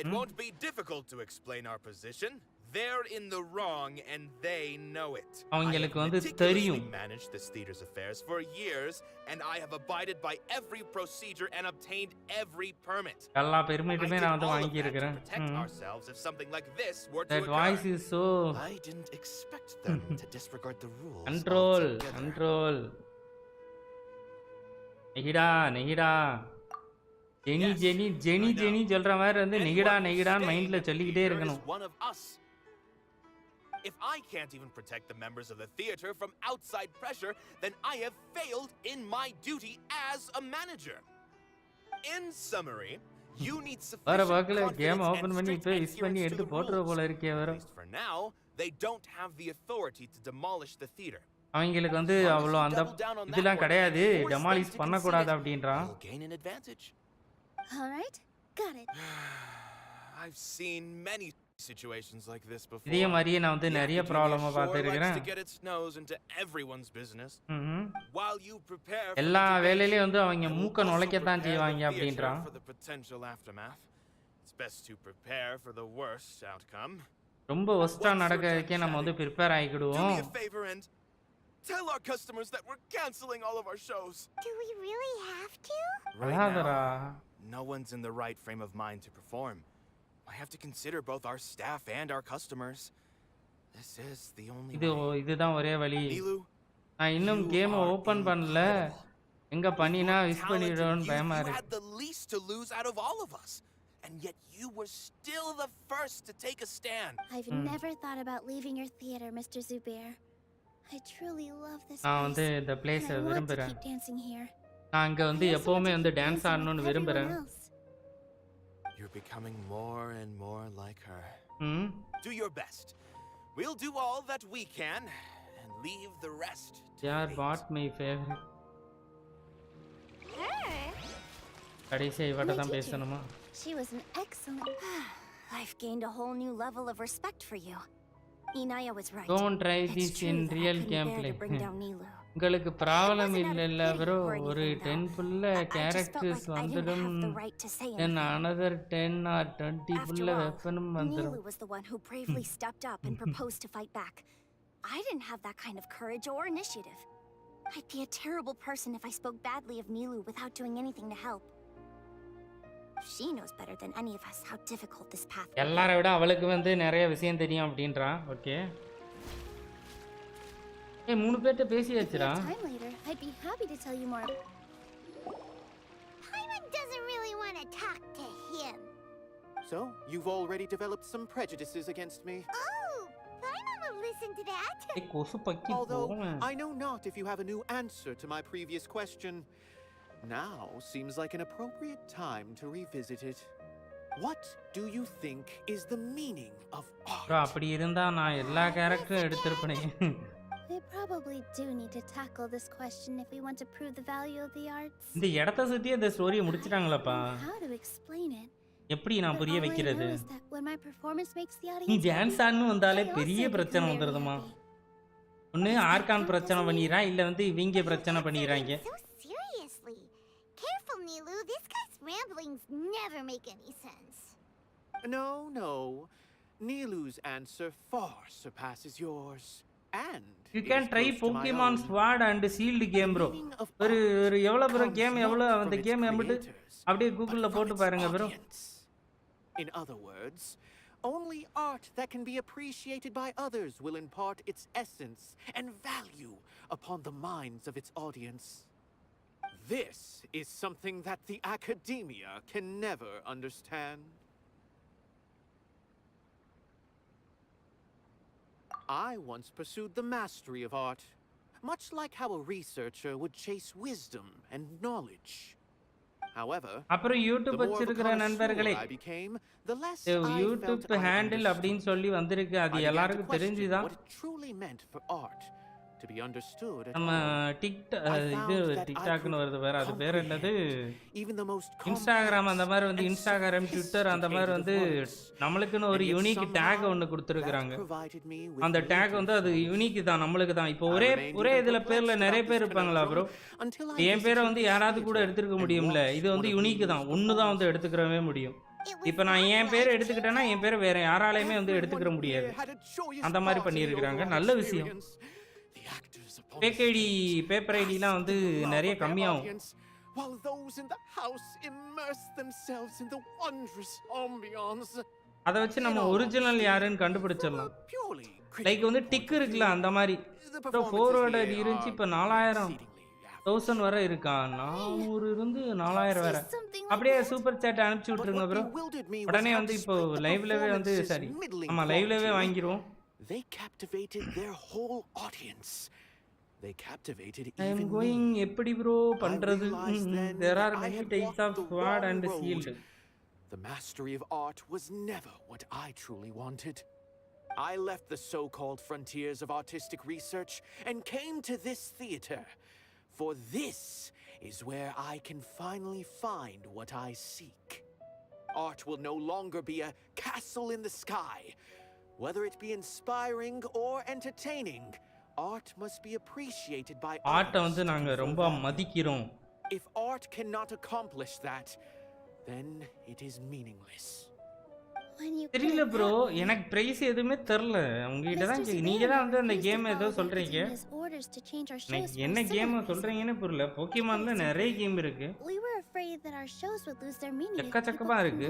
It won't be difficult to explain our position. They're in the wrong and they know it. அவங்களுக்கு I வந்து have தெரியும். meticulously managed this theater's affairs for years and I have abided by every procedure and obtained every permit. எல்லா I பெர்மிட்டுமே did நான் வந்து all of வாங்கி that to இருக்கிறேன். protect ourselves if something like this were to That occur. voice is so I didn't expect them to disregard the rules. control. Nahida ஜெனி சொல்ற மாதிரி வந்து நெகிடான்னு மைண்ட்ல சொல்லிக்கிட்டே இருக்கணும். One of us. If I can't even protect the members of the theater from outside pressure, then I have failed in my duty as a manager. In summary, you need வர sufficient வாக்குல game confidence open and பண்ணி strict இப்ப use பண்ணி adherence to எடுத்து the போட்டுற rules. போல இருக்கே வர. At least for now, they don't have the authority to demolish the theater. அவங்களுக்கு வந்து அவ்வளோ அந்த இதெல்லாம் கிடையாது. டெமாலிஷ் பண்ணக்கூடாது அப்படின்றான். You'll gain an advantage. All right, got it. I've seen many situations like this before. இதே மாதிரியே நான் வந்து The நிறைய academia ப்ராப்ளமா sure பார்த்துருக்கிறேன். likes to get its nose into everyone's business. While you prepare for எல்லா the debate, வேலையிலயும் வந்து அவங்க I will மூக்க also நுழைக்கத்தான் prepare the செய்வாங்க theater அப்படின்றான். for the potential aftermath. It's best to prepare for the worst outcome. ரொம்ப ஒஸ்டா நடக்கிறதுக்கே நம்ம வந்து prepare Do ஆகிடுவோம். me a favor and tell our customers that we're canceling all of our shows. Do we really have to? Right அழாதடா. now, no one's in the right frame of mind to perform. I have to consider both our staff and our customers. This is the only way. இதுதான் ஒரே வழி. Nilou, நான் இன்னும் game open பண்ணல. எங்க பண்ணினா wish பண்ணிடுறோன்னு பயமா you இருக்கு. had the least to lose out of all of us. And yet you were still the first to take a stand. I've never thought about leaving your theater, Mr. Zubair. I truly love this நான் place. வந்து இந்த And பிளேஸை I want to விரும்புறேன். keep dancing here. நான் அங்க வந்து I also எப்பவுமே want to வந்து keep டான்ஸ் dancing ஆடணும்னு with விரும்புறேன். everyone else. You're becoming more and more like her. ம் Do your best. We'll do all that we can and leave the rest to யார் fate. What my favourite. கடைசியா இவட்ட தான் பேசணுமா? She was an excellent. I've gained a whole new level of respect for you. Inaya was right. Don't try It's this true in that I real couldn't bear gameplay. to bring down Nilou. உங்களுக்கு problem It wasn't out of இல்ல bro. pity or ஒரு anything, 10 புள்ள I just felt characters like I didn't வந்துடும். have the right to say Then anything. another 10 or 20 After புள்ள all, வெப்பனும் வந்துடும். Nilou was the one who bravely stepped up and proposed to fight back. I didn't have that kind of courage or initiative. I'd be a terrible person if I spoke badly of Nilou without doing anything to help. She knows better than any of us how difficult this path will be. எல்லாரை விட அவளுக்கு வந்து நிறைய விஷயம் தெரியும் அப்படின்றா. Okay. ஏய் மூணு பேர்ட்ட பேசியாச்சுடா. Time later, I'd be happy to tell you more. Paimon doesn't really want to talk to him. So, you've already developed some prejudices against me. Oh, Paimon will listen to that. ஏய் கொசு பக்கி Although, போவேன். I know not if you have a new answer to my previous question. Now seems like an appropriate time to revisit it. What do you think is the meaning of art? bro அப்படி இருந்தா நான் எல்லா கேரக்டரும் எடுத்துர்ப்பனே. We probably do need to tackle this question if we want to prove the value of the arts. இந்த இடத்தை சுத்தி அந்த ஸ்டோரியை முடிச்சிட்டாங்களாப்பா? How to explain it? எப்படி நான் புரிய வைக்கிறது? When my performance makes the நீ audience டான்ஸ் ஆடணும் வந்தாலே பெரிய பிரச்சனை வந்துருதுமா. ஒண்ணு ஆர்கான் பிரச்சனை பண்ணிரா இல்ல வந்து இவங்க பிரச்சனை பண்ணிராங்க. So seriously. Careful, Nilou. This guy's ramblings never make any sense. No. Nilou's answer far surpasses yours. And you can try Pokemon Sword and Shield game bro. ஒரு எவ்வளவு bro கேம் எவ்வளவு அந்த கேம் எம்பிட்டு அப்படியே கூகுள்ல போட்டு பாருங்க bro. In other words, only art that can be appreciated by others will impart its essence and value upon the minds of its audience. This is something that the academia can never understand. I once pursued the mastery of art, much like how a researcher would chase wisdom and knowledge. However, அப்புறம் YouTube வச்சிருக்கிற நண்பர்களே YouTube handle அப்படின்னு சொல்லி வந்திருக்கு. அது எல்லாருக்கும் தெரிஞ்சுதான் நம்ம டிக்டாக்னு வருது வேற. அது பேர் என்னது இன்ஸ்டாகிராம். அந்த மாதிரி வந்து இன்ஸ்டாகிராம் ட்விட்டர் அந்த மாதிரி வந்து நம்மளுக்குன்னு ஒரு யூனிக் டேக் ஒன்று கொடுத்துருக்குறாங்க. அந்த டேக் வந்து அது யூனிக் தான், நம்மளுக்கு தான். இப்போ ஒரே இதுல பேர்ல நிறைய பேர் இருப்பாங்களா ப்ரோ? என் பேரை வந்து யாராவது கூட எடுத்துருக்க முடியும்ல. இது வந்து யூனிக் தான், ஒன்று தான் வந்து எடுத்துக்கிறவே முடியும். இப்போ நான் என் பேரை எடுத்துக்கிட்டேன்னா என் பேரை வேற யாராலையுமே வந்து எடுத்துக்கிற முடியாது. அந்த மாதிரி பண்ணியிருக்கிறாங்க. நல்ல விஷயம். fake ID பேப்பர் ஐடிலாம் வந்து நிறைய கம்மியாகும். While those in the house immerse themselves in the wondrous ambiance. அத வச்சு நம்ம ஒரிஜினல் யாருன்னு கண்டுபிடிச்சிடலாம். லைக் வந்து டிக் இருக்குல அந்த மாதிரி. ப்ரோ ஃபார்வர்ட் ஐடி இருந்துச்சு இப்போ 4000 வரை இருக்கா. 400 இருந்து 4000 வரை. அப்படியே சூப்பர் சாட் அனுப்பிச்சு விட்டுருங்க ப்ரோ. உடனே வந்து இப்போ லைவ்லவே வந்து சரி ஆமா லைவ்லவே வாங்கிடுவோம். They captivated their whole audience. They captivated I am even going me. எப்படி ப்ரோ பண்றது? There are many types of sword and shield. The mastery of art was never what I truly wanted. I left the so-called frontiers of artistic research and came to this theater. For this is where I can finally find what I seek. Art will no longer be a castle in the sky. Whether it be inspiring or entertaining, art must be appreciated by others. ஆர்ட்ட வந்து நாங்க ரொம்ப மதிக்கிறோம். If art cannot accomplish that, then it is meaningless. தெரியல bro, எனக்கு price எதுவுமே தெரியல. உங்ககிட்ட தான் நீங்க தான் வந்து அந்த கேம் ஏதோ சொல்றீங்க. எனக்கு என்ன கேம் சொல்றீங்கன்னு புரியல. போக்கிமான்ல நிறைய கேம் இருக்கு. எக்கச்சக்கமா இருக்கு.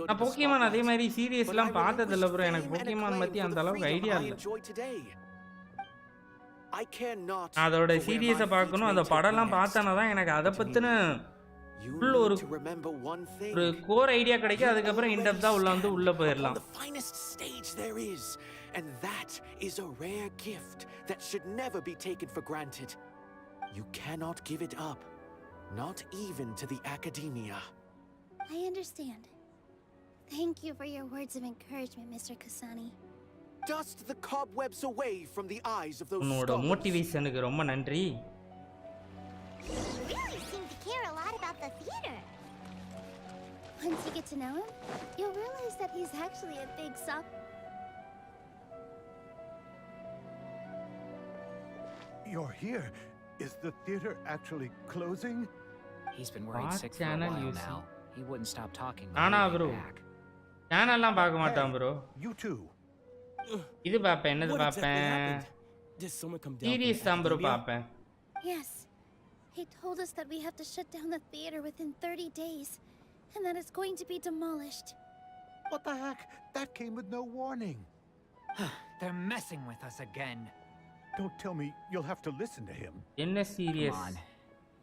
நான் போக்கிமான் அதே மாதிரி சீரியஸ்லாம் பார்த்தது இல்ல ப்ரோ. எனக்கு போக்கிமான் பத்தி அந்த அளவுக்கு ஐடியா இல்ல. அதோட சீரியஸை பார்க்கணும், அந்த படம்லாம் பார்த்தானா தான் எனக்கு அதை பத்தின ஒரு கோர் ஐடியா கிடைக்கும். அதுக்கப்புறம் இன்டெப்தா உள்ள போயிடலாம். And that is a rare gift that should never be taken for granted. You cannot give it up, not even to the academia. I understand. Thank you for your words of encouragement, Mr. Kasani. Dust the cobwebs away from the eyes of those உன்னோட மோட்டிவேஷனுக்கு ரொம்ப நன்றி. You really seem to care a lot about the theater. Once you get to know him, you'll realize that he's actually a big soft. You're here. Is the theater actually closing? He's been worried sick for a while now. He wouldn't stop talking. நானா bro? சேனல்லாம் பார்க்க மாட்டான் bro. You too. இது பாப்பேன், என்னது பாப்பேன்? Serious தான் bro பாப்பேன். Yes. They told us that we have to shut down the theater within 30 days, and that it's going to be demolished. What the heck? That came with no warning. They're messing with us again. Don't tell me you'll have to listen to him. என்ன serious? Come on.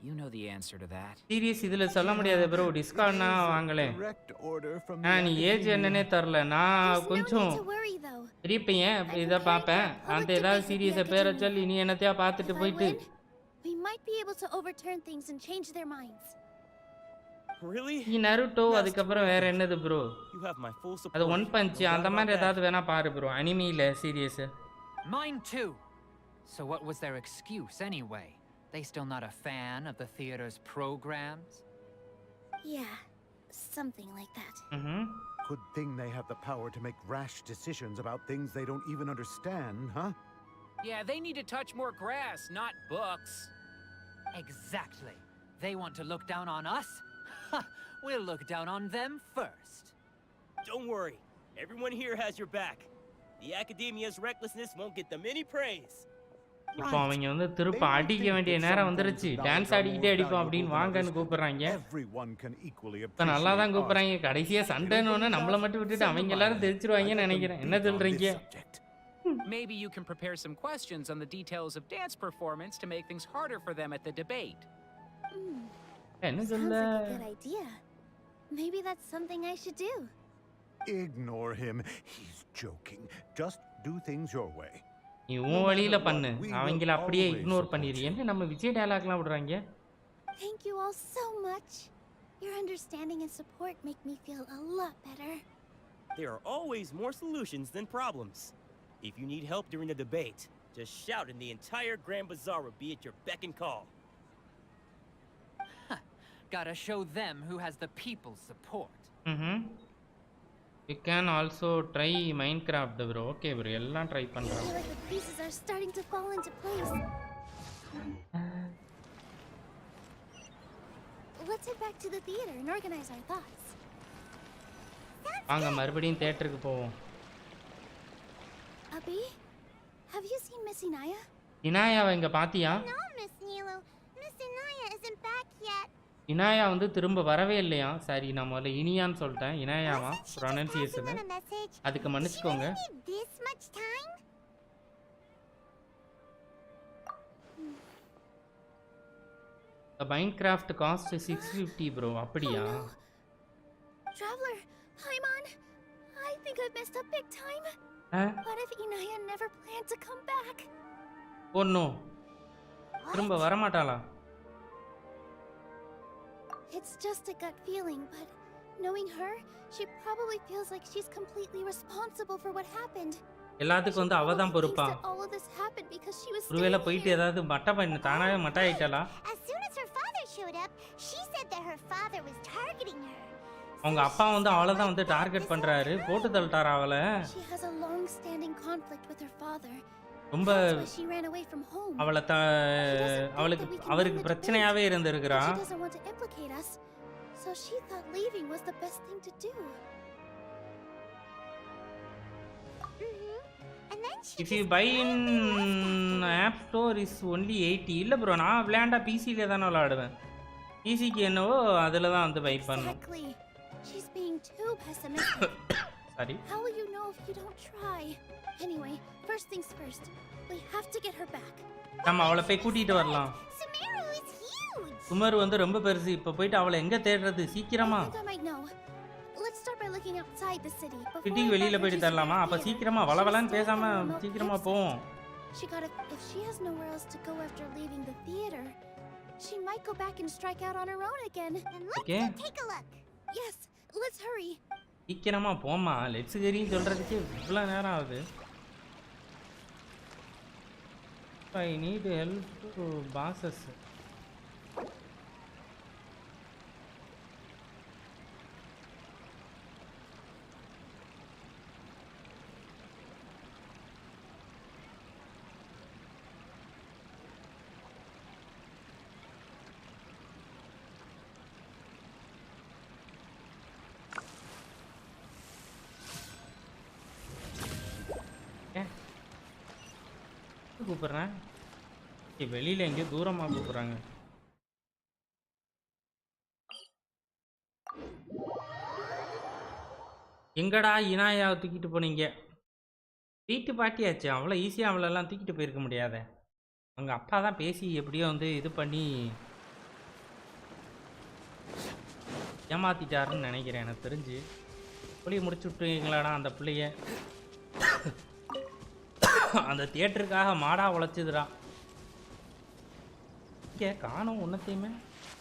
You know the answer to that. Serious இதுல சொல்ல முடியாது bro. டிஸ்கார்ட்னா வாங்களே. Direct order from நீ age என்னன்னே தெரியல. நான் கொஞ்சம் To worry though. பெரிய பையன் இத பாப்பேன். அந்த ஏதாவது சீரியஸ பேரை சொல்லி நீ என்னத்தையா பார்த்துட்டு போயிட்டு We might be able to overturn things and change their minds. Really? நீ நருட்டோ அதுக்கு அப்புறம் வேற என்னது bro? You have my full support. அது ஒன் பஞ்ச் No doubt அந்த about மாதிரி that. ஏதாவது வேணா பாரு bro. அனிமில serious. Mine too. So what was their excuse anyway? They still not a fan of the theater's programs? Yeah, something like that. Good thing they have the power to make rash decisions about things they don't even understand, huh? Yeah, they need to touch more grass, not books. Exactly. They want to look down on us? Ha! We'll look down on them first. Don't worry. Everyone here has your back. The academia's recklessness won't get them any praise. இப்போ அவங்க வந்து திருப்ப அடிக்க வேண்டிய நேரம் வந்துருச்சு. Dance ஆடிக்கிட்டே அடிப்போம் அப்படின்னு வாங்கன்னு கூப்பிடுறாங்க. இப்போ நல்லா தான் கூப்பிடுறாங்க. கடைசியா சண்டைன்னு நம்மள மட்டும் விட்டுட்டு அவங்க எல்லாரும் தெரிச்சிருவாங்கன்னு நினைக்கிறேன். என்ன சொல்றீங்க? Maybe you can prepare some questions on the details of dance performance to make things harder for them at the debate. என்ன Sounds சொல்ல? like a good idea. Maybe that's something I should do. Ignore him. He's joking. Just do things your way. நீ உன் வழியில பண்ணு. அவங்கள அப்படியே ignore பண்ணிரு. என்ன நம்ம விஜய் டயலாக்லாம் விடுறாங்க? Thank you all so much. Your understanding and support make me feel a lot better. There are always more solutions than problems. If you need help during the debate, just shout and the entire Grand Bazaar will be at your beck and call. Gotta show them who has the people's support. You can also try Minecraft bro. Okay bro, எல்லாம் try I பண்றோம். feel like the pieces are starting to fall into place. Let's head back to the theater and organize our thoughts. வாங்க மறுபடியும் தியேட்டருக்கு போவோம். Abby, have you seen Miss Inaya? இனாயாவை இங்க பாத்தியா? No, Miss Nilou. Miss Inaya isn't back yet. இனாயா வந்து திரும்ப வரவே இல்லையா? சரி நான் முதல்ல இனியான்னு சொல்லிட்டேன். இனாயாவா ப்ரொனன்சியேஷன். அதுக்கு மன்னிச்சுக்கோங்க. This much time? The Minecraft cost 650 bro. அப்படியா? Traveler, Paimon, I think I've messed up big time. What if Inaya never planned to come back? Oh no. திரும்ப வர மாட்டாளா? It's just a gut feeling, but knowing her, she probably feels like she's completely responsible for what happened. எல்லாத்துக்கும் வந்து அவ தான் பொறுப்பா? All of this happened because she was ஒருவேளை போயிட்டு ஏதாவது மட்டை பண்ண தானாவே மட்டை ஆயிட்டாளா? As soon as her father showed up, she said that her father was targeting her. அவங்க அப்பா வந்து அவளை தான் வந்து டார்கெட் பண்றாரு. போட்டு தள்ளிட்டாரா அவளை? She has a long-standing conflict with her father. ரொம்ப அவருக்கு பிரச்சனையாவே இருந்திருக்கிறா. She doesn't want to implicate us, so she thought leaving was the best thing to do. And then she If you buy in App Store is only 80. இல்ல bro, நான் விளையாண்டா PC-ல தான் விளையாடுவேன். PC-க்கு என்னவோ அதுல தான் வந்து பை பண்ணனும். Exactly. She's being too pessimistic. Sorry. How will you know if you don't try? Anyway, first things first. We have to get her back. நம்ம அவளை போய் கூட்டிட்டு வரலாம். Sumeru is huge. சுமரு வந்து ரொம்ப பெருசு. இப்ப போயிட்டு அவளை எங்க தேடுறது? சீக்கிரமா. I might know. Let's start by looking outside the city. சிட்டிக்கு வெளியில போய் தரலாமா? அப்ப சீக்கிரமா வளவலன்னு பேசாம சீக்கிரமா போவோம். If she has nowhere else to go after leaving the theater, she might go back and strike out on her own again. And let's take a look. Yes, let's hurry. சீக்கிரமா போமா. லெட்ஸ் கெரின்னு சொல்றதுக்கு இவ்வளவு நேரம் ஆகுது. I need help to bosses. கூப்பிடுறேன் வெளியில எங்கேயோ தூரமா கூப்பிடுறாங்க. எங்கடா இனாயாவை தூக்கிட்டு போனீங்க? வீட்டு பாட்டியாச்சு, அவ்வளோ ஈஸியாக அவளெல்லாம் தூக்கிட்டு போயிருக்க முடியாதே. அவங்க அப்பா தான் பேசி எப்படியோ வந்து இது பண்ணி ஏமாத்திட்டாருன்னு நினைக்கிறேன். எனக்கு தெரிஞ்சு புளியை முடிச்சு விட்டுங்களாடா அந்த பிள்ளைய. அந்த தியேட்டருக்காக மாடா உழைச்சதுடா. இங்கே காணும் ஒன்றத்தையுமே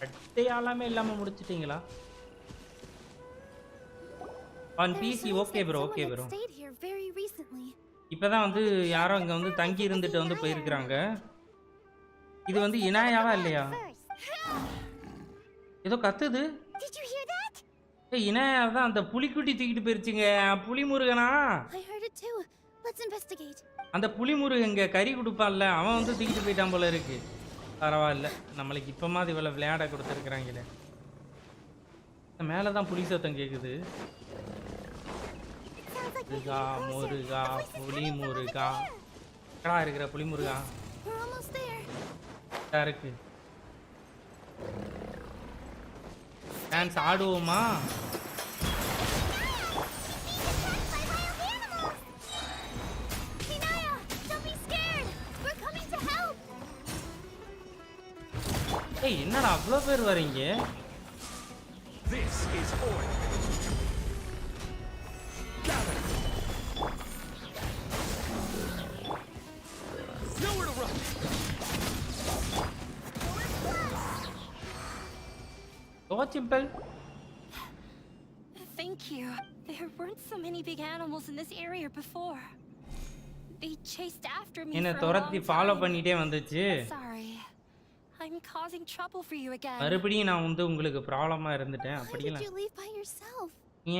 அட்டையாலாமே இல்லாமல் முடிச்சிட்டிங்களா? On PC okay bro, okay bro. இப்போ தான் வந்து யாரோ இங்கே வந்து தங்கி இருந்துட்டு வந்து போயிருக்கிறாங்க. இது வந்து இனாயாவா இல்லையா? ஏதோ கத்துது. இனாயா தான் அந்த புலிக்குட்டி தூக்கிட்டு போயிருச்சுங்க. புலிமுருகனா? அந்த புலிமுருகங்க கறி கொடுப்பான்ல, அவன் வந்து தூக்கிட்டு போயிட்டான் போல இருக்கு. பரவாயில்ல, நம்மளுக்கு இப்போ மாதிரி இவ்வளோ விளையாட கொடுத்துருக்குறாங்களே. மேலே தான் புலி சத்தம் கேட்குது. முருகா முருகா புலி முருகா. கடா இருக்கிற புலி முருகா இருக்கு. டான்ஸ் ஆடுவோமா? ஏய், என்னடா அவ்வளோ பேர் வரீங்க? So simple. Thank you. There weren't so many big animals in this area before. They chased after me என்ன for a துரத்தி long ஃபாலோ time. பண்ணிட்டே வந்துச்சு. Sorry. I'm causing trouble for you again. மறுபடியும் நான் வந்து உங்களுக்கு ப்ராப்ளமா இருந்துட்டேன். Why அப்படியே did you leave by yourself?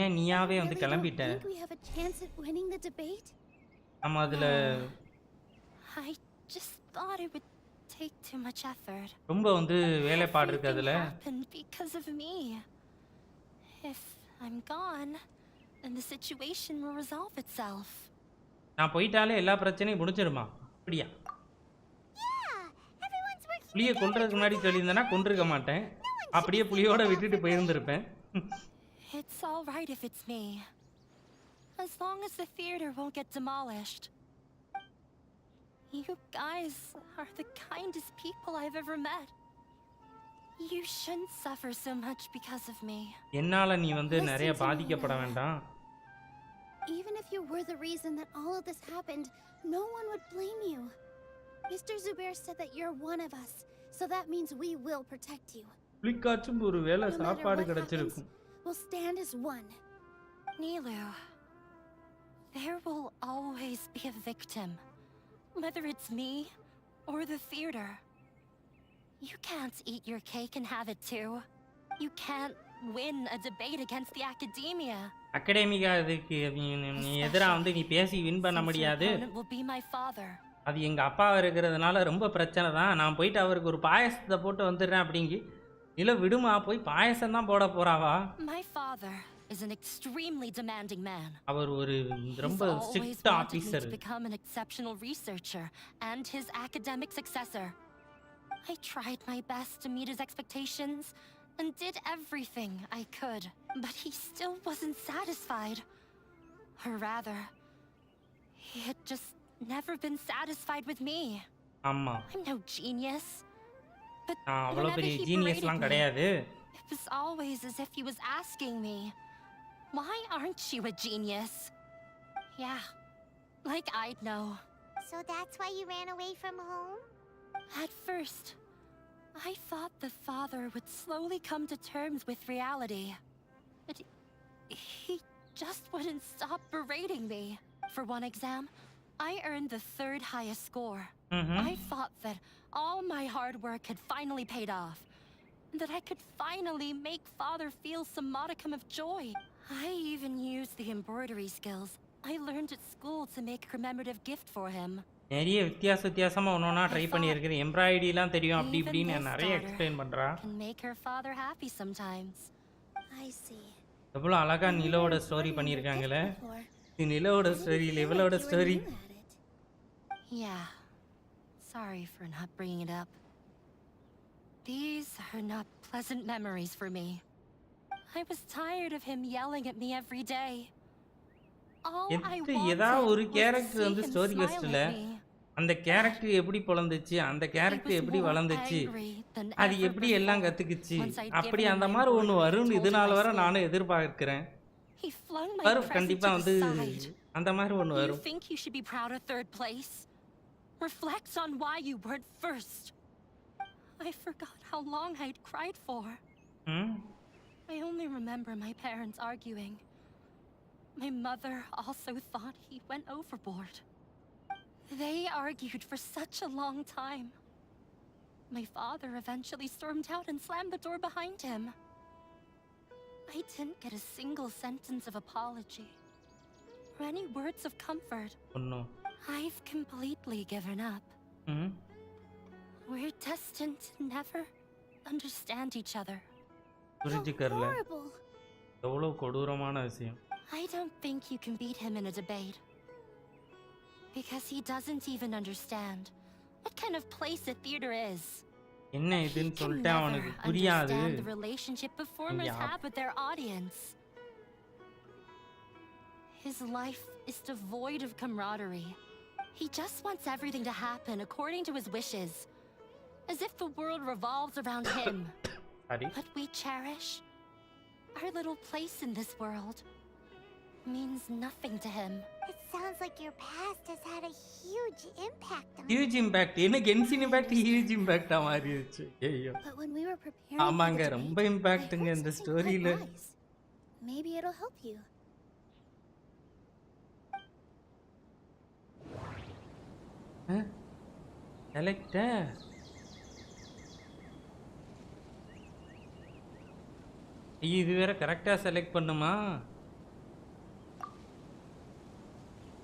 ஏன் நீயாவே வந்து I really don't கிளம்பிட்ட? think we have a chance at winning the debate. நம்ம அதுல I just thought it would take too much effort. ரொம்ப வந்து வேலைப்பாடு இருக்கு அதுல. Happened because of me. If I'm gone, then the situation will resolve itself. நான் போயிட்டாலே எல்லா பிரச்சனையும் முடிஞ்சிருமா? அப்படியா? புலியை கொல்றதுக்கு முன்னாடி சொல்லியிருந்தேன்னா கொன்றிருக்க மாட்டேன். அப்படியே புலியோட விட்டுட்டு போயிருந்திருப்பேன். It's all right if it's me. As long as the theater won't get demolished. You guys are the kindest people I've ever met. You shouldn't suffer so much because of me. என்னால நீ வந்து நிறைய பாதிக்கப்பட வேண்டாம். Even if you were the reason that all of this happened, no one would blame you. Mr. Zubair said that you're one of us, so that means we will protect you. புலிக்காச்சும் ஒரு வேளை சாப்பாடு கிடைச்சிருக்கும். We'll stand as one. Nilou, there will always be a victim. Whether it's me or the theater. You can't eat your cake and have it too. You can't win a debate against the academia. அகாடமிகா இதுக்கு நீ எதிரா வந்து நீ பேசி win பண்ண முடியாது. Will be my father. அது எங்க அப்பா இருக்கிறதுனால ரொம்ப பிரச்சனை தான். நான் போயிட்டு அவருக்கு ஒரு பாயசத்தை போட்டு வந்துடுறேன் அப்படிங்கி. இல்ல விடுமா, போய் பாயசம் தான் போட போறாவா? My father is an extremely demanding man. அவர் ஒரு ரொம்ப strict officer. To become an exceptional researcher and his academic successor. I tried my best to meet his expectations and did everything I could, but he still wasn't satisfied. Or rather, he had just never been satisfied with me. ஆமா. I'm no genius. But அவ்வளவு whenever பெரிய he ஜீனியஸ்லாம் berated கிடையாது. me, it was always as if he was asking me, "Why aren't you a genius?" Yeah, like I'd know. So that's why you ran away from home? At first, I thought the father would slowly come to terms with reality. But he just wouldn't stop berating me. For one exam, I earned the 3rd highest score. I thought that all my hard work had finally paid off. And that I could finally make father feel some modicum of joy. I even used the embroidery skills I learned at school to make a commemorative gift for him. நிறைய வித்தியாசமா ஒண்ணா try பண்ணியிருக்கிறேன். எம்ப்ராய்டரிலாம் தெரியும் அப்படி இப்படின்னு நிறைய explain பண்றா. Can make her father happy sometimes. I see. எவ்வளவு அழகா நிலோட ஸ்டோரி பண்ணியிருக்காங்களே. இது நிலோட ஸ்டோரி, லெவலோட story. Yeah. Sorry for not bringing it up. These are not pleasant memories for me. I was tired of him yelling at me every day. All I ஏதாவது ஒரு wanted was to character see வந்து him story smile கஸ்ட்ல at me. அந்த character எப்படி பொளந்துச்சு, அந்த I character was எப்படி more வளர்ந்துச்சு, angry than அது ever எப்படி எல்லாம் before கத்துக்குச்சு, once I'd அப்படி given him அந்த my மாதிரி ஒன்று embroidery வரும்னு and told him இதனால my வர skill. நானும் எதிர்பார்க்கிறேன். He flung my வரும் present கண்டிப்பா to வந்து the side. அந்த மாதிரி ஒன்று You வரும். think you should be proud of third place? Reflect on why you weren't first. I forgot how long I'd cried for. I only remember my parents arguing. My mother also thought he went overboard. They argued for such a long time. My father eventually stormed out and slammed the door behind him. I didn't get a single sentence of apology or any words of comfort. Oh no. I've completely given up. We're destined to never understand each other. புரிஞ்சுக்கறல. எவ்வளவு கொடூரமான விஷயம். I don't think you can beat him in a debate. Because he doesn't even understand what kind of place a theater is. என்ன இதுன்னு He can சொல்லிட்டு never அவனுக்கு புரியாது. understand the relationship performers have with their audience. His life is devoid of camaraderie. He just wants everything to happen according to his wishes, as if the world revolves around him. What we cherish, our little place in this world, means nothing to him. It sounds like your past has had a huge impact on Huge impact. என்ன Genshin impact huge impact ஆ மாறிடுச்சு. ஐயோ. But when we were preparing ஆமாங்க for the ரொம்ப debate, இம்பாக்ட்ங்க இந்த ஸ்டோரியில. Maybe it'll help you. Select இது வேற கரெக்டா select பண்ணுமா?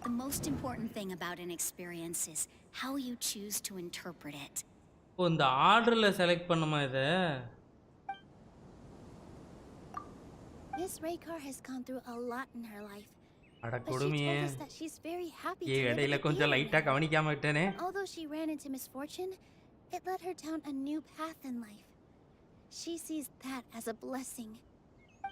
The most important thing about an experience is how you choose to interpret it. ஓ இந்த ஆர்டர்ல செலக்ட் பண்ணுமா இத? Miss Raykar has gone through a lot in her life. அட But she கொடுமையே. told us that she's very happy A to live இடையில in the கொஞ்சம் theater லைட்டா now. கவனிக்காம விட்டேனே. Although she ran into misfortune, it led her down a new path in life. She sees that as a blessing.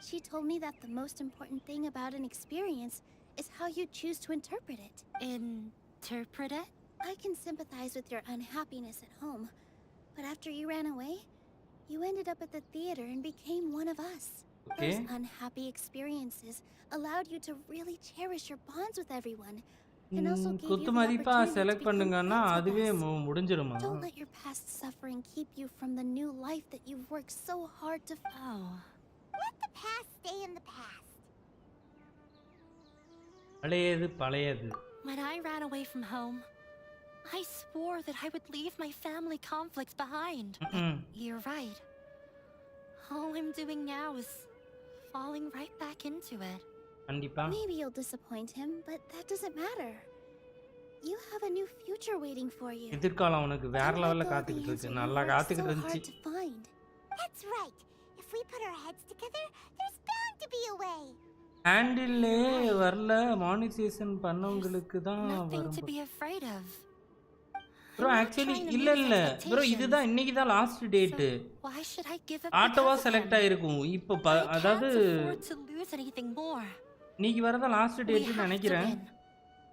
She told me that the most important thing about an experience is how you choose to interpret it. Interpret it? I can sympathize with your unhappiness at home, but after you ran away, you ended up at the theater and became one of us. Okay. Those unhappy experiences allowed you to really cherish your bonds with everyone, and also gave you குத்து the மதிப்பா opportunity to select become பண்ணுங்கன்னா friends with அதுவே us. முடிஞ்சிருமா? Don't let your past suffering keep you from the new life that you've worked so hard to Let the past stay in the past. பழையது பழையது. When I ran away from home, I swore that I would leave my family conflicts behind. You're right. All I'm doing now is falling right back into it. கண்டிப்பா. Maybe you'll disappoint him, but that doesn't matter. You have a new future waiting for you. எதிர்காலம் உனக்கு வேற லெவல்ல காத்துக்கிட்டு இருக்கு. நல்லா காத்துக்கிட்டு இருந்துச்சு. That's right. If we put our heads together, there's bound to be a way. ஹேண்டில்லே வரல மானிடைசேஷன் பண்ணவங்களுக்கு தான் Nothing to வரும். be afraid of. Bro actually இல்ல ப்ரோ இதுதான் இன்னைக்கு தான் last date. Why should I give up? ஆட்டோவா செலக்ட் ஆயிருக்கும். இப்போ அதாவது to lose anything more. இன்னைக்கு வரத லாஸ்ட் டேட்னு நினைக்கிறேன்.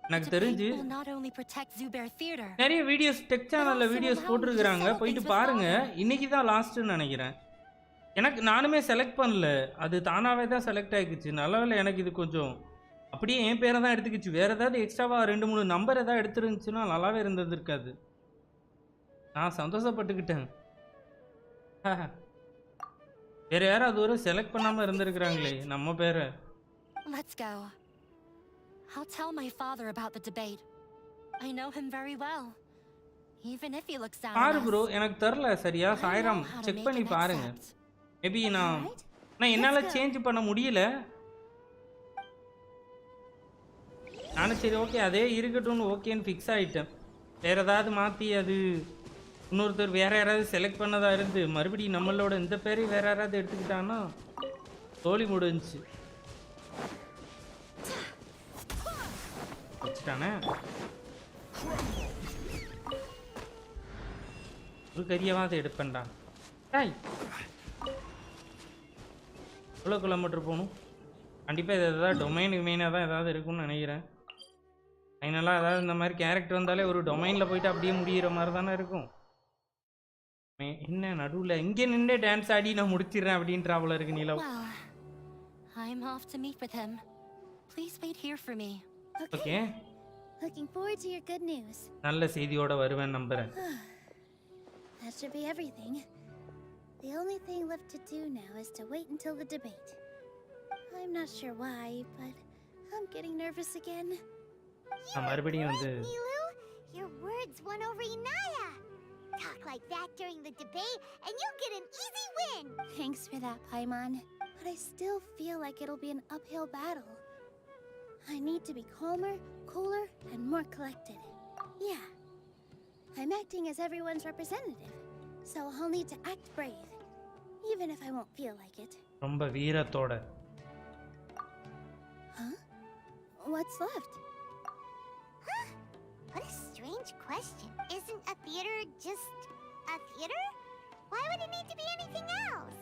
எனக்கு தெரிஞ்சு not only protect Zubair Theater. நிறைய வீடியோஸ் டெக் சேனல்ல வீடியோஸ் போட்டுருக்காங்க. போயிட்டு பாருங்க. இன்னைக்கு தான் லாஸ்ட்னு நினைக்கிறேன். எனக்கு நானுமே செலக்ட் பண்ணல. அது தானாவே தான் செலக்ட் ஆயிடுச்சு. நல்லவேளை எனக்கு இது கொஞ்சம் அப்படியே என் பேரை தான் எடுத்துக்கிச்சு. வேற ஏதாவது எக்ஸ்ட்ராவா 2-3 நம்பர் ஏதாவது எடுத்துருந்துச்சுன்னா நல்லாவே இருக்காது. நான் சந்தோஷப்பட்டுக்கிட்டேன். வேற யாராவது ஒரு செலக்ட் பண்ணாம இருந்திருக்காங்களே நம்ம பேரை. Let's go. I'll tell my father about the debate. I know him very well. Even if he looks down. பாரு ப்ரோ எனக்கு தெரியல சரியா. சாய்ராம் செக் பண்ணி பாருங்க. மேபி நான் என்னால சேஞ்ச் பண்ண முடியல. நானும் சரி ஓகே அதே இருக்கட்டும்னு ஓகேன்னு ஃபிக்ஸ் ஆகிட்டேன். வேறு ஏதாவது மாற்றி அது இன்னொருத்தர் வேறு யாராவது செலக்ட் பண்ணதாக இருந்து மறுபடியும் நம்மளோட இந்த பேரையும் வேறு யாராவது எடுத்துக்கிட்டான்னா தோழி முடிஞ்சிச்சு. வச்சுட்டானே ஒரு கரியவாத எடுப்பேன்டா. டாய் எவ்வளோ கிலோமீட்டர் போகணும்? கண்டிப்பாக இது ஏதாவது டொமைனுக்கு தான் ஏதாவது இருக்கும்னு நினைக்கிறேன். ஃபைனலாக ஏதாவது இந்த மாதிரி கேரக்டர் வந்தாலே ஒரு டொமைனில் போயிட்டு அப்படியே முடிகிற மாதிரி தானே இருக்கும். என்ன நடுவில் இங்கே நின்று டான்ஸ் ஆடி நான் முடிச்சிடுறேன் அப்படின்றாவில் இருக்கு நிலவு. I'm off to meet with him. Please wait here for me. Okay. Looking forward to your good news. நல்ல செய்தியோட வருவேன் நம்புறேன். That should be everything. The only thing left to do now is to wait until the debate. I'm not sure why, but I'm getting nervous again. மறுபடியும் வந்து Nilou, your words won over Inaya. Talk like that during the debate and you'll get an easy win. Thanks for that, Paimon. But I still feel like it'll be an uphill battle. I need to be calmer, cooler, and more collected. Yeah. I'm acting as everyone's representative, so I'll need to act brave, even if I won't feel like it. ரொம்ப வீரத்தோட. Huh? What's left? Huh? What a strange question. Isn't a theater just a theater? Why would it need to be anything else?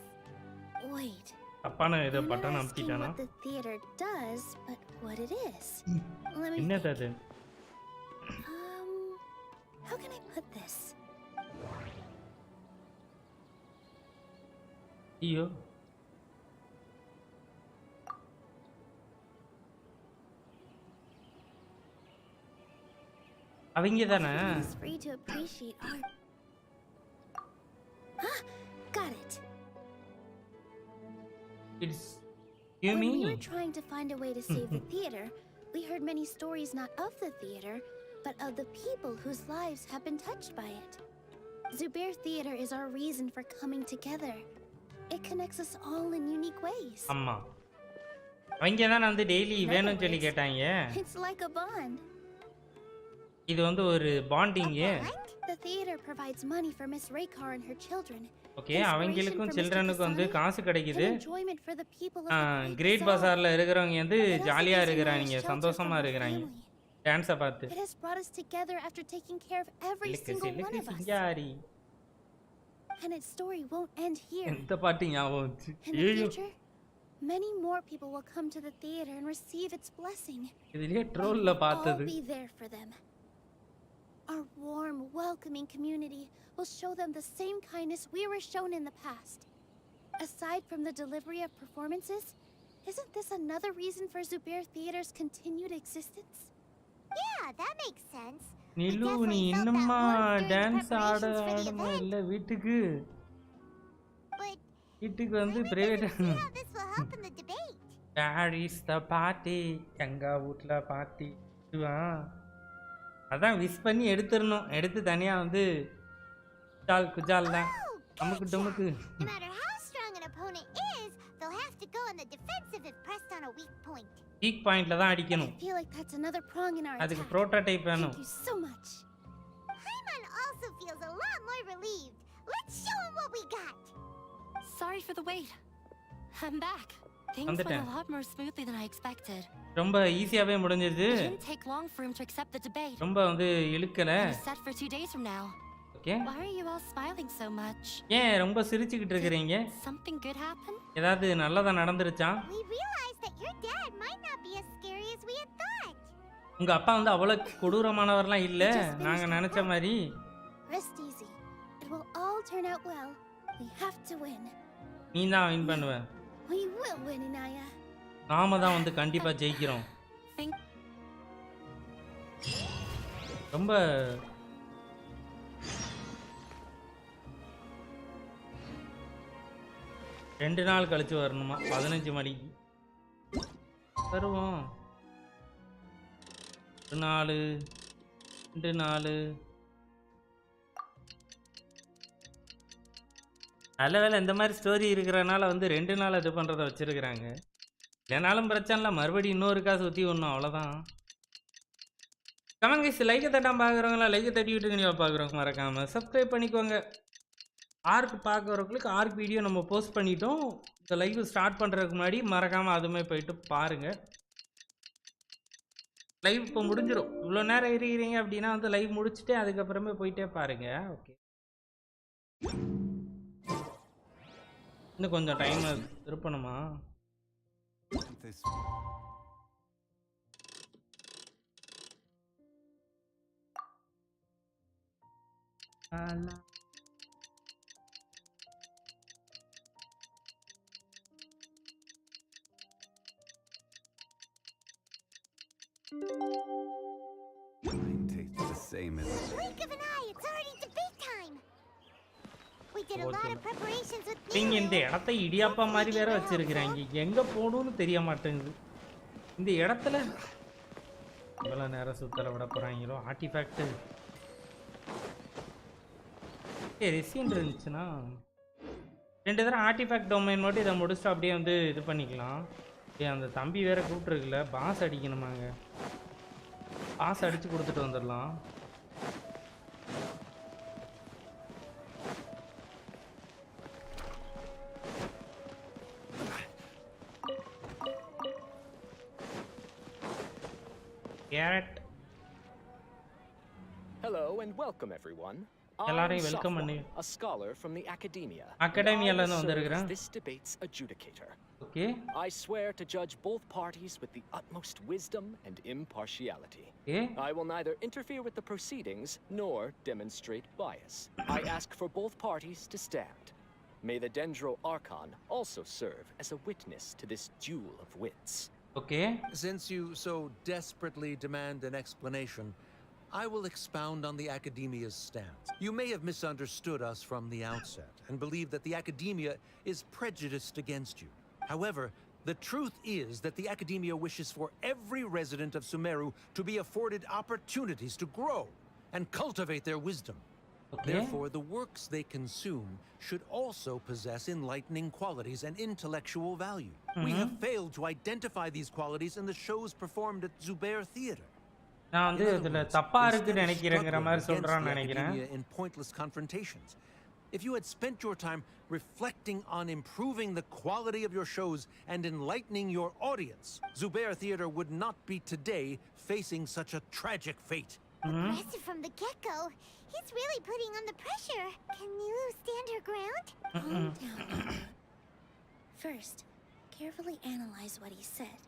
Wait. அப்பான ஏதோ I'm not button asking அமுத்திட்டானா? what the theater does, but what it is. Let me என்னது think. அது? How can I put this? ஐயோ. அவங்க தானே? It's free to appreciate art. Got it. It's you When mean? we were trying to find a way to save the theater, we heard many stories not of the theater, but of the people whose lives have been touched by it. Zubair Theater is our reason for coming together. It connects us all in unique ways. அம்மா. அவங்க தான் வந்து daily வேணும்னு சொல்லி கேட்டாங்க. It's like a bond. இது வந்து ஒரு bonding. The theater provides money for Miss Raykar and her children. Okay, அவங்களுக்கும் சில்ட்ரனுக்கு வந்து காசு கிடைக்குது. Enjoyment for the people of the great பஜார்ல இருக்கிறவங்க வந்து ஜாலியா இருக்கிறாங்க, சந்தோஷமா இருக்கிறாங்க டான்ஸை பார்த்து. It has brought us together after taking care of every single one of us. Chingari. And its story won't end here. இந்த பாட்டு ஞாபகம் வந்துச்சு. In the future, many more people will come to the theater and receive its blessing. இதுலயே ட்ரோல்ல பார்த்தது. I'll be there for them. Our warm, welcoming community will show them the same kindness we were shown in the past. Aside from the delivery of performances, isn't this another reason for Zubair Theater's continued existence? Yeah, that makes sense. நிலு, நீ இன்னுமா dance ஆட இல்ல வீட்டுக்கு வந்து private Paris the party எங்க வீட்ல party அதான் wish பண்ணி எடுத்துறணும். எடுத்து தனியா வந்து குஜால் தான் நமக்கு டமுக்கு. No matter how strong an opponent is, they'll have to go on the defensive if pressed on a weak point. Week பாயிண்ட்ல தான் அடிக்கணும். I feel like that's another prong in our attack. அதுக்கு புரோட்டோடைப் வேணும். Thank you so much. Paimon also feels a lot more relieved. Let's show him what we got. Sorry for the wait. I'm back. Things went a lot more smoothly than I expected. ரொம்ப ஈஸியாவே முடிஞ்சது. It didn't take long for him to accept the debate. ரொம்ப வந்து இழுக்கல. It's set for 2 days from now. Okay. Why are you all smiling so much? ஏன் ரொம்ப சிரிச்சிட்டு இருக்கீங்க? Something good happened? ஏதாவது நல்லதா நடந்துருச்சா? We realized that your dad might not be as scary as we had thought. உங்க அப்பா வந்து அவ்வளவு கொடூரமானவர்லாம் இல்ல நாங்க நினைச்ச மாதிரி. Rest easy. It will all turn out well. We have to win. நீ தான் வின் பண்ணுவ. We will win, Inaya. நாம தான் வந்து கண்டிப்பா ஜெயிக்கிறோம். ரொம்ப ரெண்டு நாள் கழிச்சு வரணுமா? 15 மணிக்கு வருவோம். 2 நாள் நல்ல வேலை இந்த மாதிரி ஸ்டோரி இருக்கிறனால வந்து 2 நாள் இது பண்ணுறதை வச்சுருக்குறாங்க. இல்லைனாலும் பிரச்சனை இல்லை, மறுபடியும் இன்னொருக்கா சுற்றி ஒன்றும் அவ்வளோதான். கமெண்ட் கைஸ், லைக்கை தட்டாமல் பார்க்குறவங்களா லைக்கை தட்டி விட்டு நீங்கள் பார்க்குறவங்க மறக்காமல் சப்ஸ்கிரைப் பண்ணிக்கோங்க. ஆர்க் பார்க்குறவங்களுக்கு ஆர்க் வீடியோ நம்ம போஸ்ட் பண்ணிட்டோம். இந்த லைவ் ஸ்டார்ட் பண்ணுறதுக்கு முன்னாடி மறக்காமல் அதுவுமே போயிட்டு பாருங்கள். லைவ் இப்போ முடிஞ்சிடும். இவ்வளோ நேரம் இருக்கிறீங்க அப்படின்னா வந்து லைவ் முடிச்சுட்டு அதுக்கப்புறமே போயிட்டே பாருங்கள். ஓகே, இன்னும் கொஞ்சம் time திருப்பணுமா? this. Mine tastes the same as. Blink of an eye, it's already debate time. We did a lot of preparations with நீங்க இந்த Nilou. இடத்தை இடியாப்பா மாதிரி வேற வச்சிருக்கீங்க. எங்க போணும்னு தெரிய மாட்டேங்குது. இந்த இடத்துல இவ்வளவு நேரம் சுத்தல விட போறாங்களோ ஆர்டிஃபேக்ட். ரெசியன்ட் இருந்துச்சுன்னா ரெண்டு தடவை ஆர்டிஃபேக்ட் டொமைன் மட்டும் இதை முடிச்சுட்டு அப்படியே வந்து இது பண்ணிக்கலாம். அந்த தம்பி வேற கூப்பிட்டுருக்குல்ல, பாஸ் அடிக்கணுமாங்க. பாஸ் அடிச்சு கொடுத்துட்டு வந்துடலாம். Carrot. Hello and welcome everyone. எல்லாரையும் வெல்கம் பண்ணி. A scholar from the academia. அகாடமியால இருந்து வந்திருக்கேன். This debate's adjudicator. Okay. I swear to judge both parties with the utmost wisdom and impartiality. Okay. I will neither interfere with the proceedings nor demonstrate bias. I ask for both parties to stand. May the Dendro Archon also serve as a witness to this duel of wits. Okay. Since you so desperately demand an explanation, I will expound on the Academia's stance. You may have misunderstood us from the outset and believe that the Academia is prejudiced against you. However, the truth is that the Academia wishes for every resident of Sumeru to be afforded opportunities to grow and cultivate their wisdom. Okay. Therefore, the works they consume should also possess enlightening qualities and intellectual value. We have failed to identify these qualities in the shows performed at Zubair Theater. நான் வந்து இதுல தப்பா இருக்குன்னு நினைக்கிறேங்கற மாதிரி சொல்றான்னு நினைக்கிறேன். In pointless confrontations. If you had spent your time reflecting on improving the quality of your shows and enlightening your audience, Zubair Theater would not be today facing such a tragic fate. Aggressive from the get-go. He's really putting on the pressure. Can Nilou stand her ground? Calm down. First, carefully analyze what he said.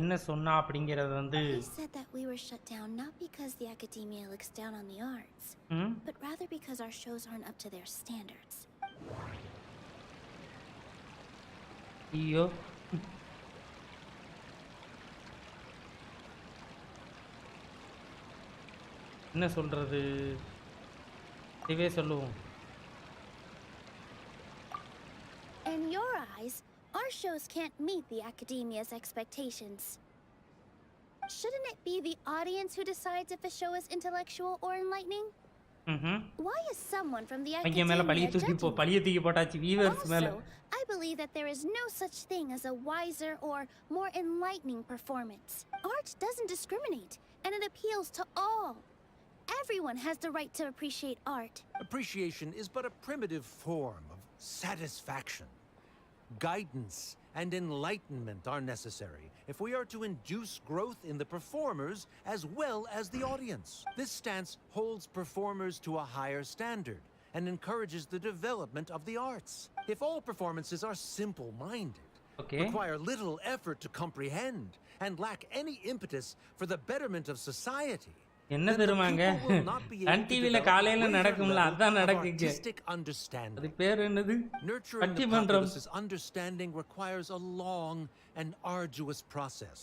என்ன சொன்னா அப்படிங்கிறது வந்து He said that we were shut down not because the academia looks down on the arts, but rather because our shows aren't up to their standards. ஐயோ என்ன சொல்றது இதுவே சொல்லுவோம். In your eyes, our shows can't meet the academia's expectations. Shouldn't it be the audience who decides if a show is intellectual or enlightening? Why is someone from the அங்க மேல பழிய academia தூக்கி போட்டாச்சு வியூவர்ஸ் மேல. Also, I believe that there is no such thing as a wiser or more enlightening performance. Art doesn't discriminate, and it appeals to all. Everyone has the right to appreciate art. Appreciation is but a primitive form of satisfaction. Guidance and enlightenment are necessary if we are to induce growth in the performers as well as the audience. This stance holds performers to a higher standard and encourages the development of the arts. If all performances are simple-minded, require little effort to comprehend, and lack any impetus for the betterment of society, என்ன தெரியுமாங்க Sun டிவில காலையில நடக்கும்ல அதான் நடக்குங்க. அது பேர் என்னது பட்டிமன்றம். Understanding requires a long and arduous process,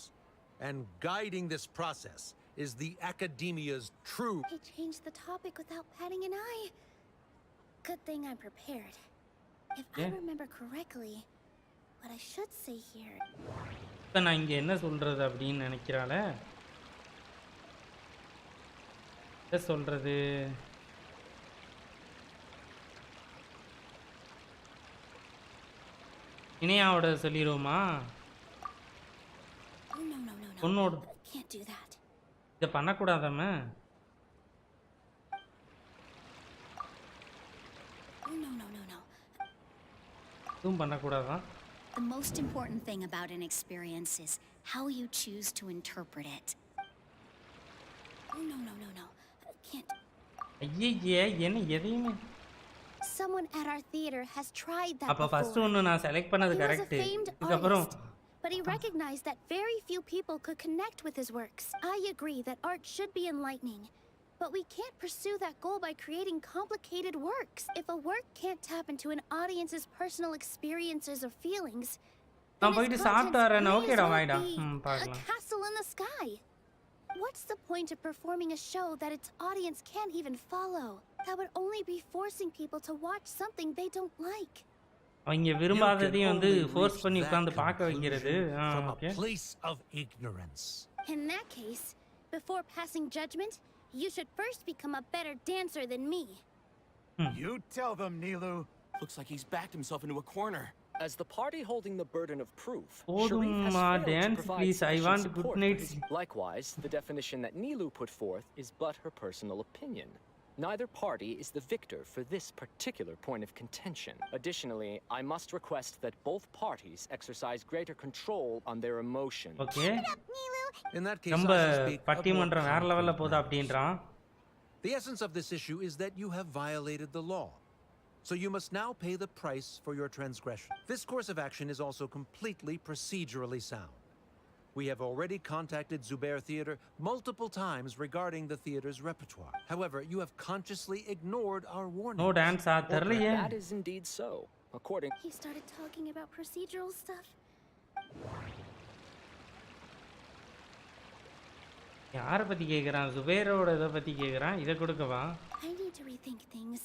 and guiding this process is the academia's true. He changed the topic without batting an eye. Good thing I'm prepared. If I remember correctly, what I should say here. இப்ப நான் இங்க என்ன சொல்றது அப்படின்னு நினைக்கிறாள. என்ன சொல்றது இனியாவோட சொல்லிடுவோமா? பொண்ணோட இதை பண்ணக்கூடாதாம? இதுவும் பண்ணக்கூடாதான். The most important thing about an experience is how you choose to interpret it. No. Can't. ஐயே என்ன எதையுமே Someone at our theater has tried that அப்ப ஃபர்ஸ்ட் ஒன்னு நான் செலக்ட் பண்ணது கரெக்ட். அதுக்கு அப்புறம் but he recognized that very few people could connect with his works. I agree that art should be enlightening, but we can't pursue that goal by creating complicated works. If a work can't tap into an audience's personal experiences or feelings, நான் போயிட்டு சாப்பிட்டாரேன். ஓகேடா வாய்டா. a பார்க்கலாம். castle in the sky. What's the point of performing a show that its audience can't even follow? That would only be forcing people to watch something they don't like. அவங்க விரும்பாததையும் வந்து force பண்ணி உட்கார்ந்து பார்க்க வைக்கிறது. Okay. Place of ignorance. In that case, before passing judgment, you should first become a better dancer than me. You tell them, Nilou. Looks like he's backed himself into a corner. As the party holding the burden of proof, Podum, Sharif has failed to dance, provide please. I sufficient want support good for nights. his- Likewise, the definition that Nilou put forth is but her personal opinion. Neither party is the victor for this particular point of contention. Additionally, I must request that both parties exercise greater control on their emotions. Okay. In that case, நம்ம I shall speak of more பட்டிமன்றம் வேற லெவல்ல போகுது concrete அப்படின்றான். matters. The essence of this issue is that you have violated the law. So you must now pay the price for your transgression. This course of action is also completely procedurally sound. We have already contacted Zubair Theater multiple times regarding the theater's repertoire. However, you have consciously ignored our warnings. No dance தெரியலையே. That is indeed so. According He started talking about procedural stuff. யாரை பத்தி கேக்குறான்? ஜுபேரோட இத பத்தி கேக்குறான். இத கொடுக்கவா? I need to rethink things.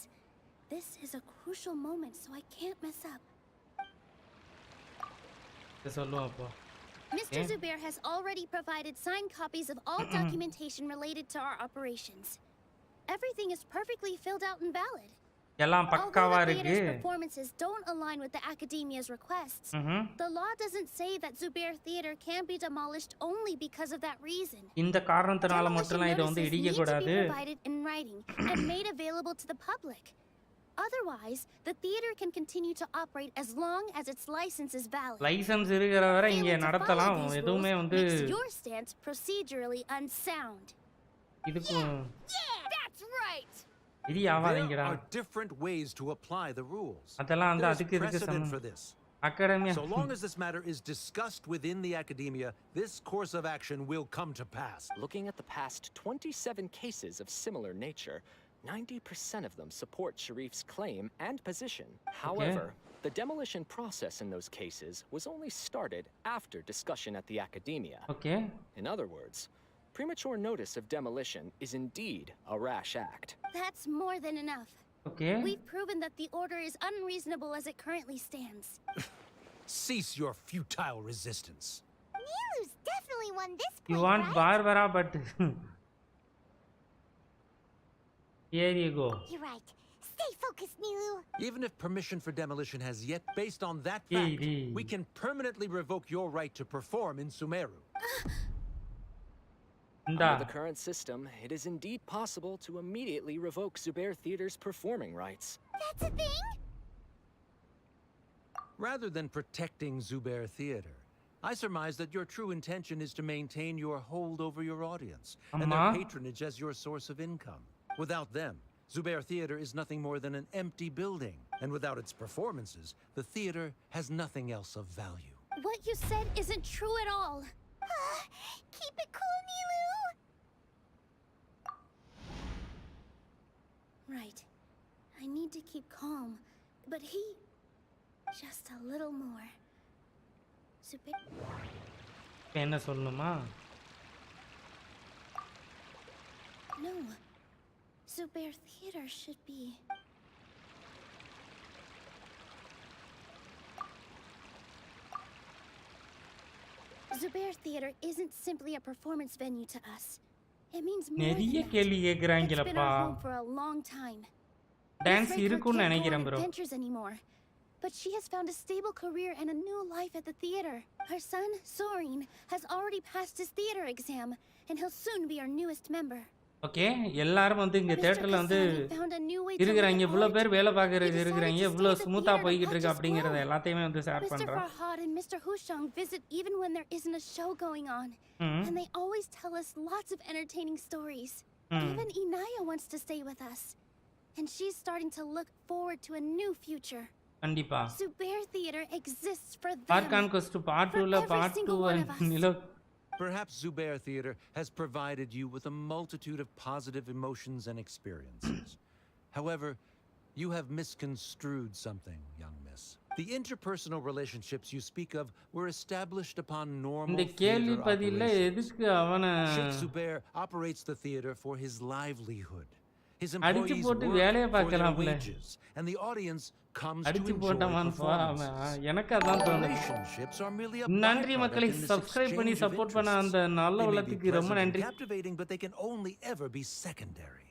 This is a crucial moment, so I can't mess up. இத சொல்லுவோம் அப்போ. Mr. Zubair has already provided signed copies of all documentation related to our operations. Everything is perfectly filled out and valid. எல்லாம் பக்காவா Although the இருக்கு. theater's performances don't align with the academia's requests, the law doesn't say that Zubair Theater can be demolished only because of that reason. இந்த காரணத்தினால மட்டும் இத வந்து இடிக்க Demolition notices கூடாது. need to be provided in writing and made available to the public. Otherwise, the theater can continue to operate as long as its license is valid. Licence இருக்கிற வரை இங்க Failing to நடத்தலாம். follow these எதுவுமே rules வந்து makes your stance procedurally unsound. இதுக்கும் Yeah, that's right. இது There ஆவாதீங்கடா. are different ways to apply the rules. அதெல்லாம் வந்து There's அதுக்கு இதுக்கு precedent for சம்பந்தம். this. Academia. So long as this matter is discussed within the academia, this course of action will come to pass. Looking at the past 27 cases of similar nature, 90% of them support Sharif's claim and position. However, the demolition process in those cases was only started after discussion at the academia. Okay. In other words, premature notice of demolition is indeed a rash act. That's more than enough. Okay. We've proven that the order is unreasonable as it currently stands. Cease your futile resistance. Nilou's definitely won this point, You want right? Barbara, but here you go. You're right. Stay focused, Nilou. Even if permission for demolition has yet, based on that Hey, fact, hey. we can permanently revoke your right to perform in Sumeru. இந்தா. Under the current system, it is indeed possible to immediately revoke Zubair Theater's performing rights. That's a thing? Rather than protecting Zubair Theater, I surmise that your true intention is to maintain your hold over your audience and their Amma. patronage as your source of income. Without them, Zubair Theater is nothing more than an empty building, and without its performances, the theater has nothing else of value. What you said isn't true at all. Keep it cool, Nilou. Right. I need to keep calm, but he... just a little more. Zubair... இப்ப என்ன சொல்லணுமா? No. Zubair Theater should be... Zubair Theater isn't simply a performance venue to us. It means more than நிறைய that. கேள்வி It's been கேக்குறாங்களப்பா. our home for a long time. Dance Frank இருக்குன்னு can't go நினைக்கிறேன் on bro. adventures anymore, but she has found a stable career and a new life at the theater. Her son, Soren, has already passed his theater exam, and he'll soon be our newest member. Okay, எல்லாரும் வந்து இங்க Mr. தியேட்டர்ல வந்து Kasani found a new way to இருக்கிறாங்க. look at இவ்வளவு art. பேர் வேலை பார்க்கறது He decided இருக்கிறாங்க. to இவ்வளவு stay at the ஸ்மூத்தா theater போய்கிட்டு to இருக்கு watch us அப்படிங்கறத grow. எல்லாத்தையுமே வந்து ஷேர் Mr. பண்றோம். Farhad and Mr. Hushang visit even when there isn't a show going on, and they always tell us lots of entertaining stories. Even Inaya wants to stay with us, and she's starting to look forward to a new future. கண்டிப்பா. Zubair Theater exists for them. Arkan Quest Part 2 ல Part 2 Nilou. Perhaps Zubair Theater has provided you with a multitude of positive emotions and experiences. However, you have misconstrued something, young miss. The interpersonal relationships you speak of were established upon normal theater operations. Sheikh Zubair operates the theater for his livelihood. His employees work for their wages, and the audience comes to enjoy performances. Relationships are merely a byproduct in this exchange of interests. They may be pleasant and captivating, but they can only ever be secondary.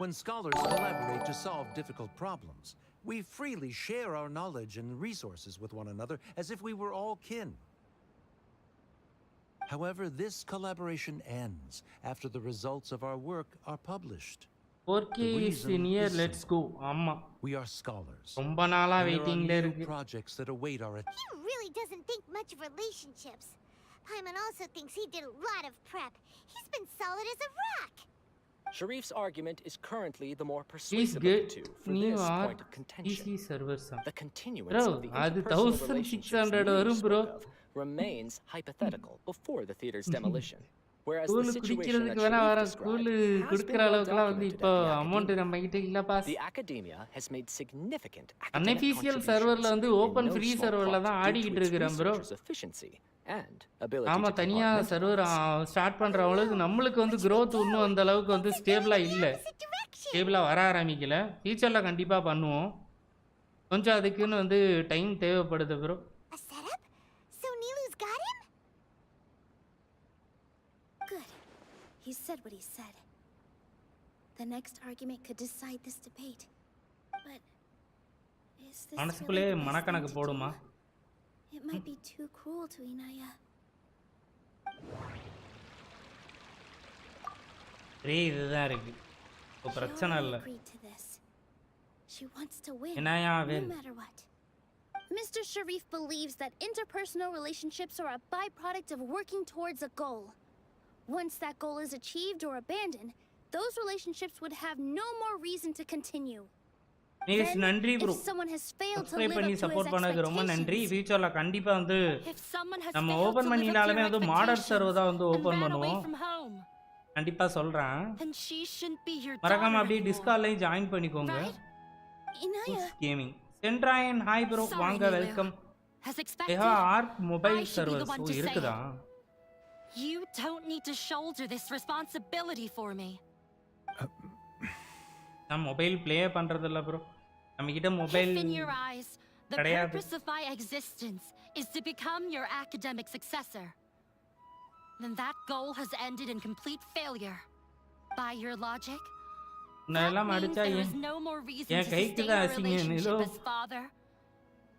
When scholars collaborate to solve difficult problems, we freely share our knowledge and resources with one another as if we were all kin. However, this collaboration ends after the results of our work are published. 4K is near, let's go. Amma. We are scholars. ரொம்ப நாளா வெயிட்டிங்ல There இருக்கு. are projects that await our He really doesn't think much of relationships. Paimon also thinks he did a lot of prep. He's been solid as a rock. Sharif's argument is currently the more Please persuasive of get the two for new this R point of contention. PC servers. The continuance Bro, of the அது interpersonal relationships 1600 Nilou வரும் bro. spoke of remains hypothetical before the theater's demolition. Whereas the school situation that குடிக்கிறதுக்கு வேணா வர Sharif school described has குடுக்குற been well அளவுக்குலாம் வந்து documented இப்போ at the amount academia. நம்ம கிட்ட இல்ல boss. The academia has made significant academic unofficial சர்வர்ல வந்து contributions open in no free small சர்வர்ல part தான் due to ஆடிக்கிட்டு its இருக்கிறேன் bro. researchers' efficiency and ability நாம to தனியா சர்வர் compartmentalize. ஸ்டார்ட் பண்ற அளவுக்கு நம்மளுக்கு வந்து growth இன்னும் அந்த அளவுக்கு வந்து ஸ்டேபிளா இல்ல. ஸ்டேபிளா வர ஆரம்பிக்கல. ஃபியூச்சர்ல கண்டிப்பா பண்ணுவோம். கொஞ்சம் அதுக்குன்னு வந்து டைம் தேவைப்படுது bro. A setup? So Nilou's got him? Good. He said what he said. The next argument could decide this debate. But is this மனசுக்குள்ளே really the best மனக்கணக்கு thing to போடுமா? do? It might be too cruel to Inaya. ரே இதுதான் இருக்கு. இப்போ She பிரச்சனை already இல்ல. agreed to this. She wants to win, Inaya no win. matter what. Mr. Sharif believes that interpersonal relationships are a byproduct of working towards a goal. Once that goal is achieved or abandoned, those relationships would have no more reason to continue. Nice நன்றி ப்ரோ. If someone has failed to subscribe live பண்ணி up to his support பண்ணதுக்கு ரொம்ப நன்றி. expectations, ஃபியூச்சர்ல கண்டிப்பா வந்து If someone has நம்ம failed to open live up to பண்ணினாலுமே your வந்து மாடர் சர்வர் தான் வந்து expectations open and ran away பண்ணுவோம். from home, கண்டிப்பா சொல்றேன். then she shouldn't be your மறக்காம daughter அப்படியே anymore. டிஸ்கார்ட்லயும் ஜாயின் பண்ணிக்கோங்க. Right? Inaya, gaming Sendrayan hi bro Sorry, வாங்க Nilou. Welcome. As they expected, have ARC mobile I should be the servers. one oh to say இருக்குதா? you don't need to shoulder this responsibility for me. நான் mobile play பண்றது இல்ல bro. நம்ம கிட்ட mobile If in your eyes, the கிடையாது. purpose of my existence is to become your academic successor, then that goal has ended in complete failure. By your logic, நான் that எல்லாம் means அடிச்சா there is no more reason N to கைக்கு sustain தான் our அசிங்க relationship நிலோ. as father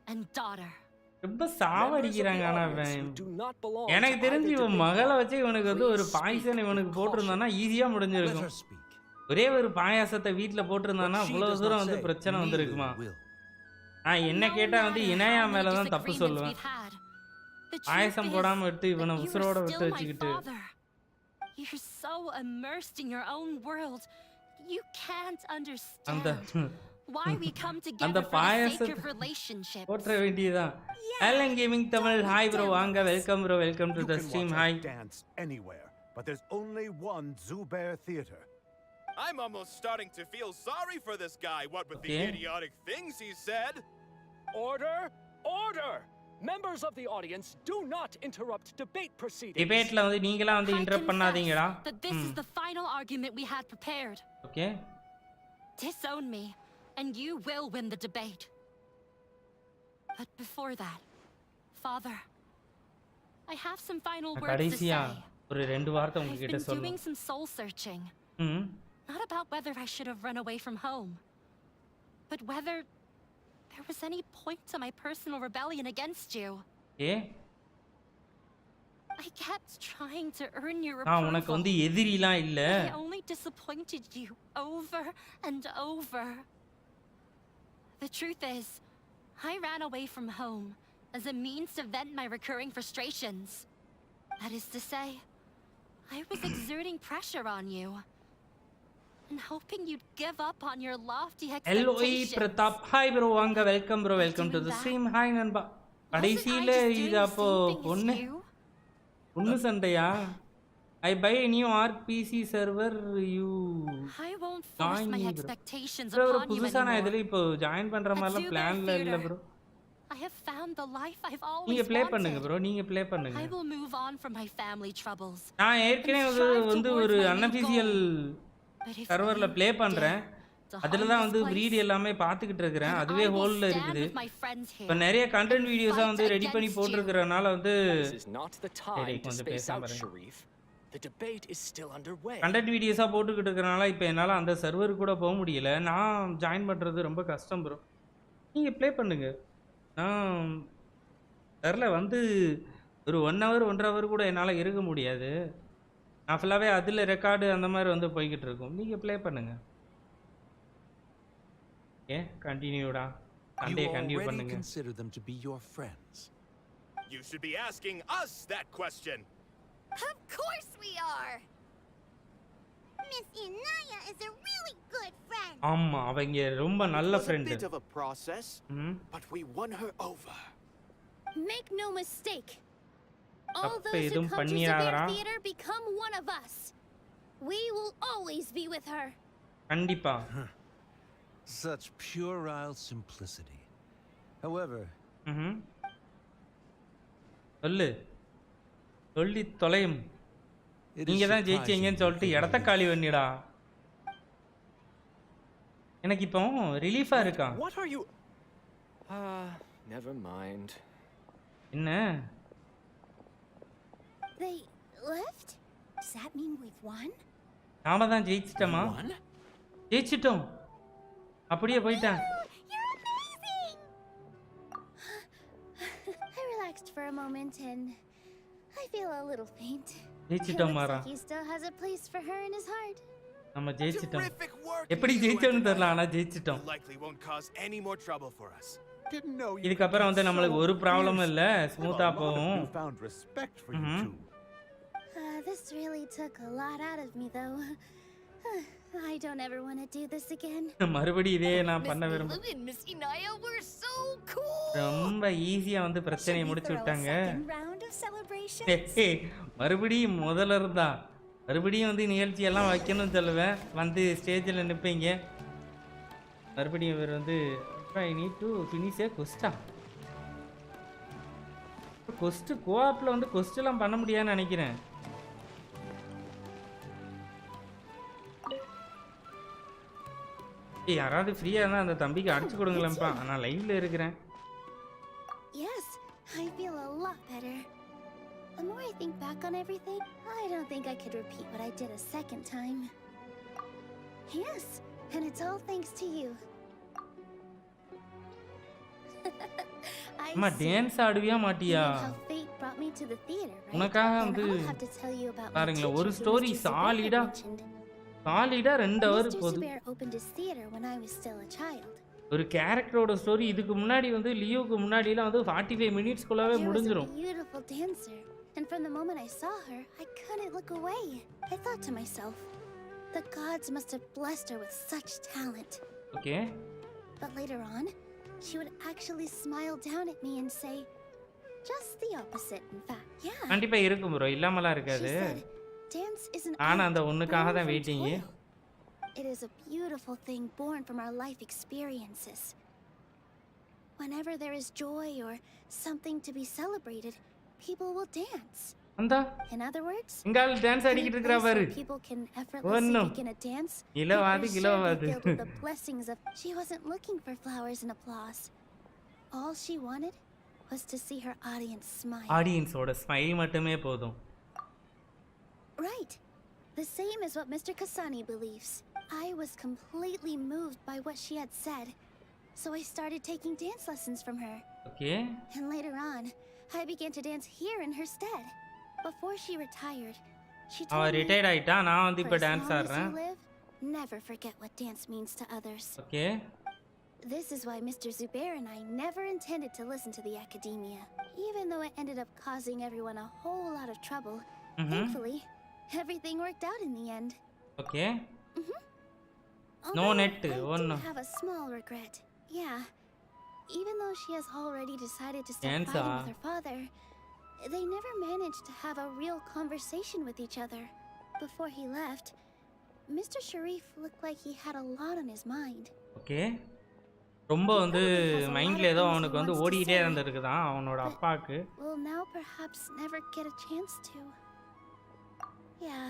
and daughter. ரொம்ப சாவடிக்கிறாங்க. ஆனா எனக்கு தெரிஞ்சு இவன் மகளை வச்சு இவனுக்கு வந்து ஒரு பாய்சன் இவனுக்கு போட்டிருந்தானா ஈஸியா முடிஞ்சிருக்கும். ஒரே ஒரு பாயாசத்தை வீட்டுல போட்டிருந்தானா இவ்வளவு தூரம் வந்து பிரச்சனை வந்திருக்குமா? நான் என்ன கேட்டா வந்து இணையா மேலதான் தப்பு சொல்லுவேன். பாயசம் போடாம விட்டு இவனை உசுரோட விட்டு வச்சுக்கிட்டு You're so immersed in your own world, you can't அந்த understand why we come அந்த together for the sake பாயசத்தை of relationships. போற்ற வேண்டியதான். Alan Gaming Tamil, hi bro, வாங்க welcome bro, welcome to You the can stream. watch Hi. us dance anywhere, but there's only one Zubair Theater. I'm almost starting to feel sorry for this guy, what with the Okay. idiotic things he said. Order! Order! Members of the audience, do not interrupt debate proceedings. டிபேட்ல வந்து நீங்களா வந்து I interrupt பண்ணாதீங்கடா. confess that this is the final argument we had prepared. Okay. Disown me, and you will win the debate. But before that, Father, I have some final words to கடைசியா say. ஒரு ரெண்டு வார்த்தை I've உங்ககிட்ட been சொல்லணும். doing some soul searching. ம். Not about whether I should have run away from home, but whether there was any point to my personal rebellion against you. A I kept trying to earn your நான் உனக்கு approval. வந்து எதிரிலாம் இல்ல. I only disappointed you over and over. The truth is, I ran away from home as a means to vent my recurring frustrations. That is to say, I was exerting pressure on you. And been hoping you'd give up on your lofty LOE expectations. Pratap. Hi bro, வாங்க welcome bro, welcome to the stream. Hi நண்பா. கடைசில இது அப்போ பொண்ணு சண்டையா? I buy a new RPC server, you I won't force my expectations bro. upon you புதுசா நான் anymore. இதுல இப்போ ஜாயின் பண்ற மாதிரிலாம் பிளான்ல இல்ல bro. I have found the life I've always நீங்க ப்ளே wanted. பண்ணுங்க bro, நீங்க ப்ளே பண்ணுங்க. I will move on from my family troubles. நான் ஏற்கனவே வந்து ஒரு unofficial சர்வர்ல ப்ளே பண்றேன். அதுல தான் வந்து ப்ரீட் எல்லாமே பாத்துக்கிட்டு இருக்கேன். அதுவே ஹோல்ல இருக்குது. இப்ப நிறைய கண்டென்ட் வீடியோஸா வந்து ரெடி பண்ணி போட்டுருக்கறனால வந்து கொஞ்சம் பேசாம இருங்க. The debate is still underway. Content வீடியோஸா போட்டுக்கிட்டு இருக்கறனால இப்போ என்னால அந்த சர்வர் கூட போக முடியல. நான் ஜாயின் பண்றது ரொம்ப கஷ்டம் bro. நீங்க ப்ளே பண்ணுங்க. நான் தெரியல வந்து ஒரு 1 hour 1.5 hour கூட என்னால இருக்க முடியாது. நான் ஃபுல்லாவே அதுல ரெக்கார்டு அந்த மாதிரி வந்து போய்கிட்டு இருக்கும். நீங்க ப்ளே பண்ணுங்க. ஓகே கண்டினியூடா. சண்டே கண்டினியூ பண்ணுங்க. Consider them to be your friends. You should be asking us that question. Of course we are. Miss Inaya is a really good friend. ஆமா அவங்க ரொம்ப நல்ல friend. It was a bit of a process, but we won her over. Make no mistake. All those who come to Zubair Theater become one of us. We will always be with her. கண்டிப்பா. Such puerile simplicity. However, சொல்லி தொலையும். நீங்க தான் ஜெயிச்சீங்கன்னு சொல்லிட்டு இடத்த காலி பண்ணிடா. எனக்கு இப்போ ரிலீஃபா இருக்கா? What are you? Never mind. என்ன? They left? Does that mean we've won? நாம தான் ஜெயிச்சிட்டோமா? ஜெயிச்சிட்டோம். அப்படியே போய்ட்டான். You're amazing. I relaxed for a moment and I feel a little faint. ஜெயிச்சிட்டோம் மாரா. He still has a place for her in his heart. நம்ம ஜெயிச்சிட்டோம். எப்படி ஜெயிச்சோம்னு தெரியல ஆனா ஜெயிச்சிட்டோம். Likely won't cause any more trouble for us. இதுக்கு அப்புறம் வந்து நமக்கு ஒரு ப்ராப்ளமும் இல்ல, ஸ்மூத்தா போகும். This really took a lot out of me though. I don't ever want to do this again. மறுபடியும் இதே நான் பண்ண விரும்புறேன். Miss Inaya were so cool. ரொம்ப ஈஸியா வந்து பிரச்சனையை முடிச்சு விட்டாங்க. மறுபடியும் முதல்ல இருந்தா மறுபடியும் வந்து நிகழ்ச்சி எல்லாம் வைக்கணும்னு சொல்லுவேன். வந்து ஸ்டேஜில் நிற்பீங்க. மறுபடியும் இவர் வந்து I need to finish a quest. quest கோஆப்ல வந்து quest எல்லாம் பண்ண முடியாதுன்னு நினைக்கிறேன். யாராவது ஃப்ரீயா இருந்தா அந்த தம்பிக்கு அடிச்சு கொடுங்களேன்ப்பா. நான் லைவ்ல இருக்கிறேன். Yes, I feel a lot better. The more I think back on everything, I don't think I could repeat what I did a second time. Yes, and it's all thanks to you. அம்மா dance ஆடுவியா மாட்டியா? உனக்காக வந்து பாருங்களேன் ஒரு story சாலிடா 2 hour போகுது. ஒரு கேரக்டரோட story இதுக்கு முன்னாடி வந்து லியோக்கு முன்னாடிலாம் வந்து 45 மினிட்ஸ்க்குள்ளவே முடிஞ்சிரும். And from the moment I saw her, I couldn't look away. I thought to myself, the gods must have blessed her with such talent. Okay. But later on, she would actually smile down at me and say, just the opposite, in fact. Yeah. கண்டிப்பா இருக்கும் bro, இல்லாமலாம் இருக்காது. Dance is an ஆனா அந்த ஒண்ணுக்காக தான் waiting. It is a beautiful thing born from our life experiences. Whenever there is joy or something to be celebrated, people will dance. In other words, இங்கால dance அடிக்கிட்டு இருக்கறா பாரு. People can effortlessly begin a dance. இலவாது. The blessings of she wasn't looking for flowers and applause. All she wanted was to see her audience smile. Audience ஓட smile மட்டுமே போதும். Right. The same as what Mr. Kasani believes. I was completely moved by what she had said. So I started taking dance lessons from her. Okay. And later on, I began to dance here in her stead. Before she retired, she told me, retired ஆயிட்டா நான் வந்து இப்ப dance ஆடுறேன். Never forget what dance means to others. Okay. This is why Mr. Zubair and I never intended to listen to the academia, even though it ended up causing everyone a whole lot of trouble. Thankfully, everything worked out in the end. Okay. No Although net. I Oh do no. have a small regret. Yeah. Even though she has already decided to stop Cancer. fighting with her father, they never managed to have a real conversation with each other. Before he left, Mr. Sharif looked like he had a lot on his mind. Okay. ரொம்ப வந்து மைண்ட்ல ஏதோ அவனுக்கு வந்து ஓடிட்டே இருந்திருக்குதான் அவனோட அப்பாக்கு. Will now perhaps never get a chance to. Yeah.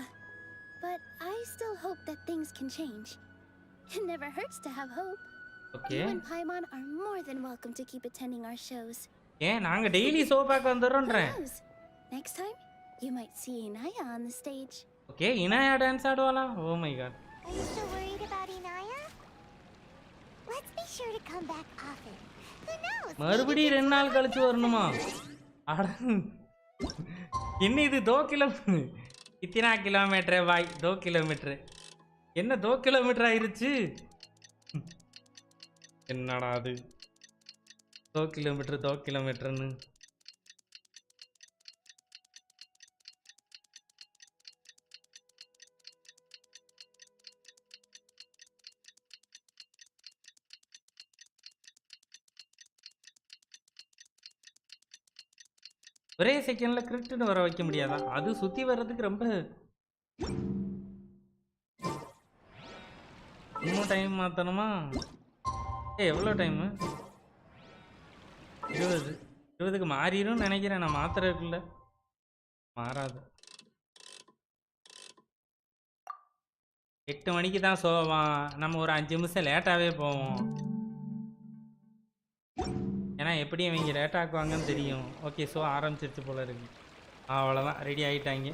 But I still hope that things can change. It never hurts to have hope. Okay. You and Paimon are more than welcome to keep attending our shows. ஏன் நாங்க daily show பார்க்க வந்துறோம்ன்றேன். Who knows? Next time, you might see Inaya on the stage. Okay, Inaya dance ஆடுவாளா? Oh my god. Are you still worried about Inaya? Let's be sure to come back often. Who knows? மறுபடியும் 2 நாள் கழிச்சு வரணுமா? அட என்ன இது 2 kilometre कितना kilometre है भाई 2 किलोमीटर என்ன 2 கிலோமீட்டர் ஆயிருச்சு என்னடா அது 2 கிலோமீட்டர்னு ஒரே செகண்ட்ல கிரிப்ட்னு வர வைக்க முடியாதா அது சுத்தி வர்றதுக்கு ரொம்ப இன்னும் டைம் மாத்தணுமா எவ்வளோ டைமு 20க்கு மாறிடும் நினைக்கிறேன் நான் மாத்துறதுக்குள்ள மாறாது 8 மணிக்கு தான் சோவான் நம்ம ஒரு 5 நிமிஷம் லேட்டாகவே போவோம் ஏன்னா எப்படி அவங்க லேட் ஆக்குவாங்கன்னு தெரியும் ஓகே ஸோ ஆரம்பிச்சிருச்சு போல இருக்கு அவ்வளோதான் ரெடி ஆகிட்டாங்க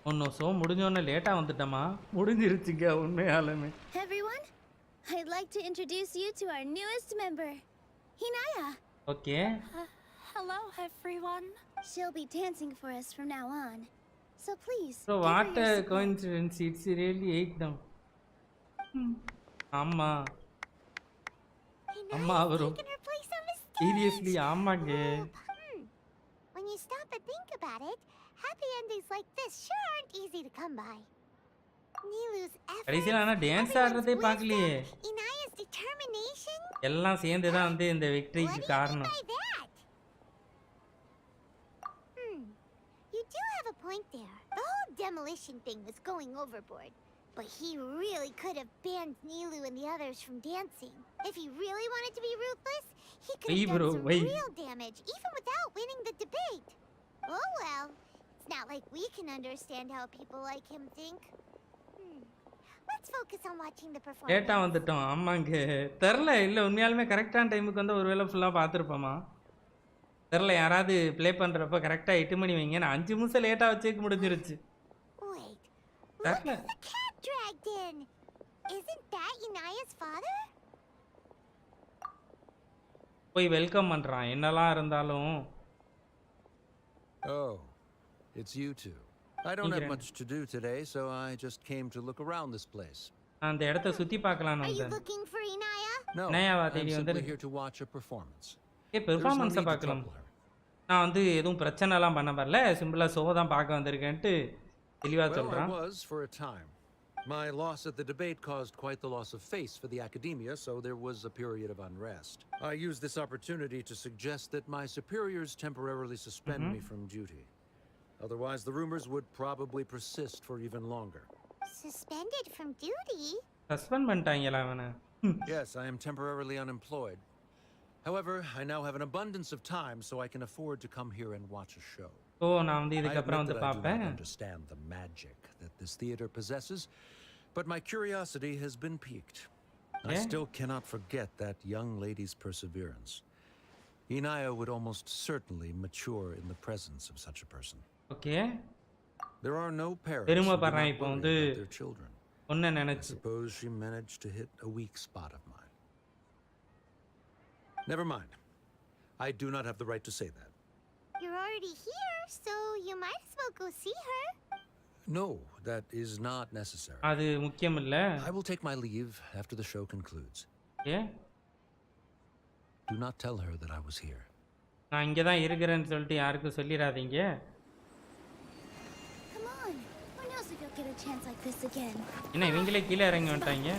ஒன்றும் ஷோ முடிஞ்சோடனே லேட்டாக வந்துட்டோமா முடிஞ்சிருச்சுங்க உண்மையாலுமே Everyone, I'd like to introduce you to our newest member, Hinaya. Okay. Hello, everyone. She'll be dancing for us from now on. So please. So what a coincidence! It's really 8 now. Amma. Amma, bro. Seriously, Amma ke. When you stop and think about it, happy endings like this sure aren't easy to come by. Nilou's efforts, கடைசில ஆனா dance ஆடுறதே பார்க்கலையே Inaya's determination, எல்லாம் சேர்ந்து தான் வந்து இந்த விக்டரிக்கு காரணம் You do have a point there. The whole demolition thing was going overboard. But he really could have banned Nilou and the others from dancing. If he really wanted to be ruthless, he could have done some real damage, even without winning the debate. Oh well. It's not like we can understand how people like him think. Let's focus on watching the performance. லேட்டா வந்துட்டோம் ஆமாங்க தெரியல இல்ல உண்மையாலுமே கரெக்டான டைமுக்கு வந்து ஒருவேளை ஃபுல்லா பார்த்துருப்போமா தெரியல யாராவது ப்ளே பண்றப்ப கரெக்டா 8 மணி வைங்க நான் 5 நிமிஷம் லேட்டா வச்சேக்கு முடிஞ்சிருச்சு தெரியல Cat dragged in. Isn't that Inaya's father? போய் வெல்கம் பண்றான் என்னலாம் இருந்தாலும் Oh, it's you two. I don't have much to do today, so I just came to look around this place. அந்த இடத்தை சுத்தி பார்க்கலாம்னு Are you வந்தேன் looking for Inaya? No, நயாவா I'm தேடி simply வந்திருக்கு here to watch a performance. பெர்ஃபார்மன்ஸை பார்க்கலாம் நான் வந்து எதுவும் பிரச்சனைலாம் பண்ண வரல சிம்பிளா ஷோ தான் பார்க்க வந்திருக்கேன்ட்டு தெளிவா Well, I சொல்றான் was for a time. My loss at the debate caused quite the loss of face for the academia, so there was a period of unrest. I used this opportunity to suggest that my superiors temporarily suspend me from duty. Otherwise, the rumors would probably persist for even longer. Suspended from duty? Suspend பண்ணிட்டாங்களா அவனை Yes, I am temporarily unemployed. However, I now have an abundance of time, so I can afford to come here and watch a show. ஓ நான் வந்து I இதுக்கு அப்புறம் admit வந்து that I do பார்ப்பேன் not understand the magic that this theater possesses, but my curiosity has been piqued. I still cannot forget that young lady's perseverance. Inaya would almost certainly mature in the presence of such a person. Okay. There are no parents பெருமை who do not பண்றான் worry இப்போ about வந்து their children. ஒன்னு I நினைச்சு suppose she managed to hit a weak spot of mine. Never mind. I do not have the right to say that. You're already here, so you might as well go see her. No, that is not necessary. அது முக்கியம் இல்ல. I will take my leave after the show concludes. Yeah. Do not tell her that I was here. நான் இங்க தான் இருக்கறேன்னு சொல்லிட்டு யாருக்கும் சொல்லிராதீங்க. Come on. Who knows if you'll get a chance like this again? என்ன இவங்களே கீழ இறங்கி வந்துட்டாங்க.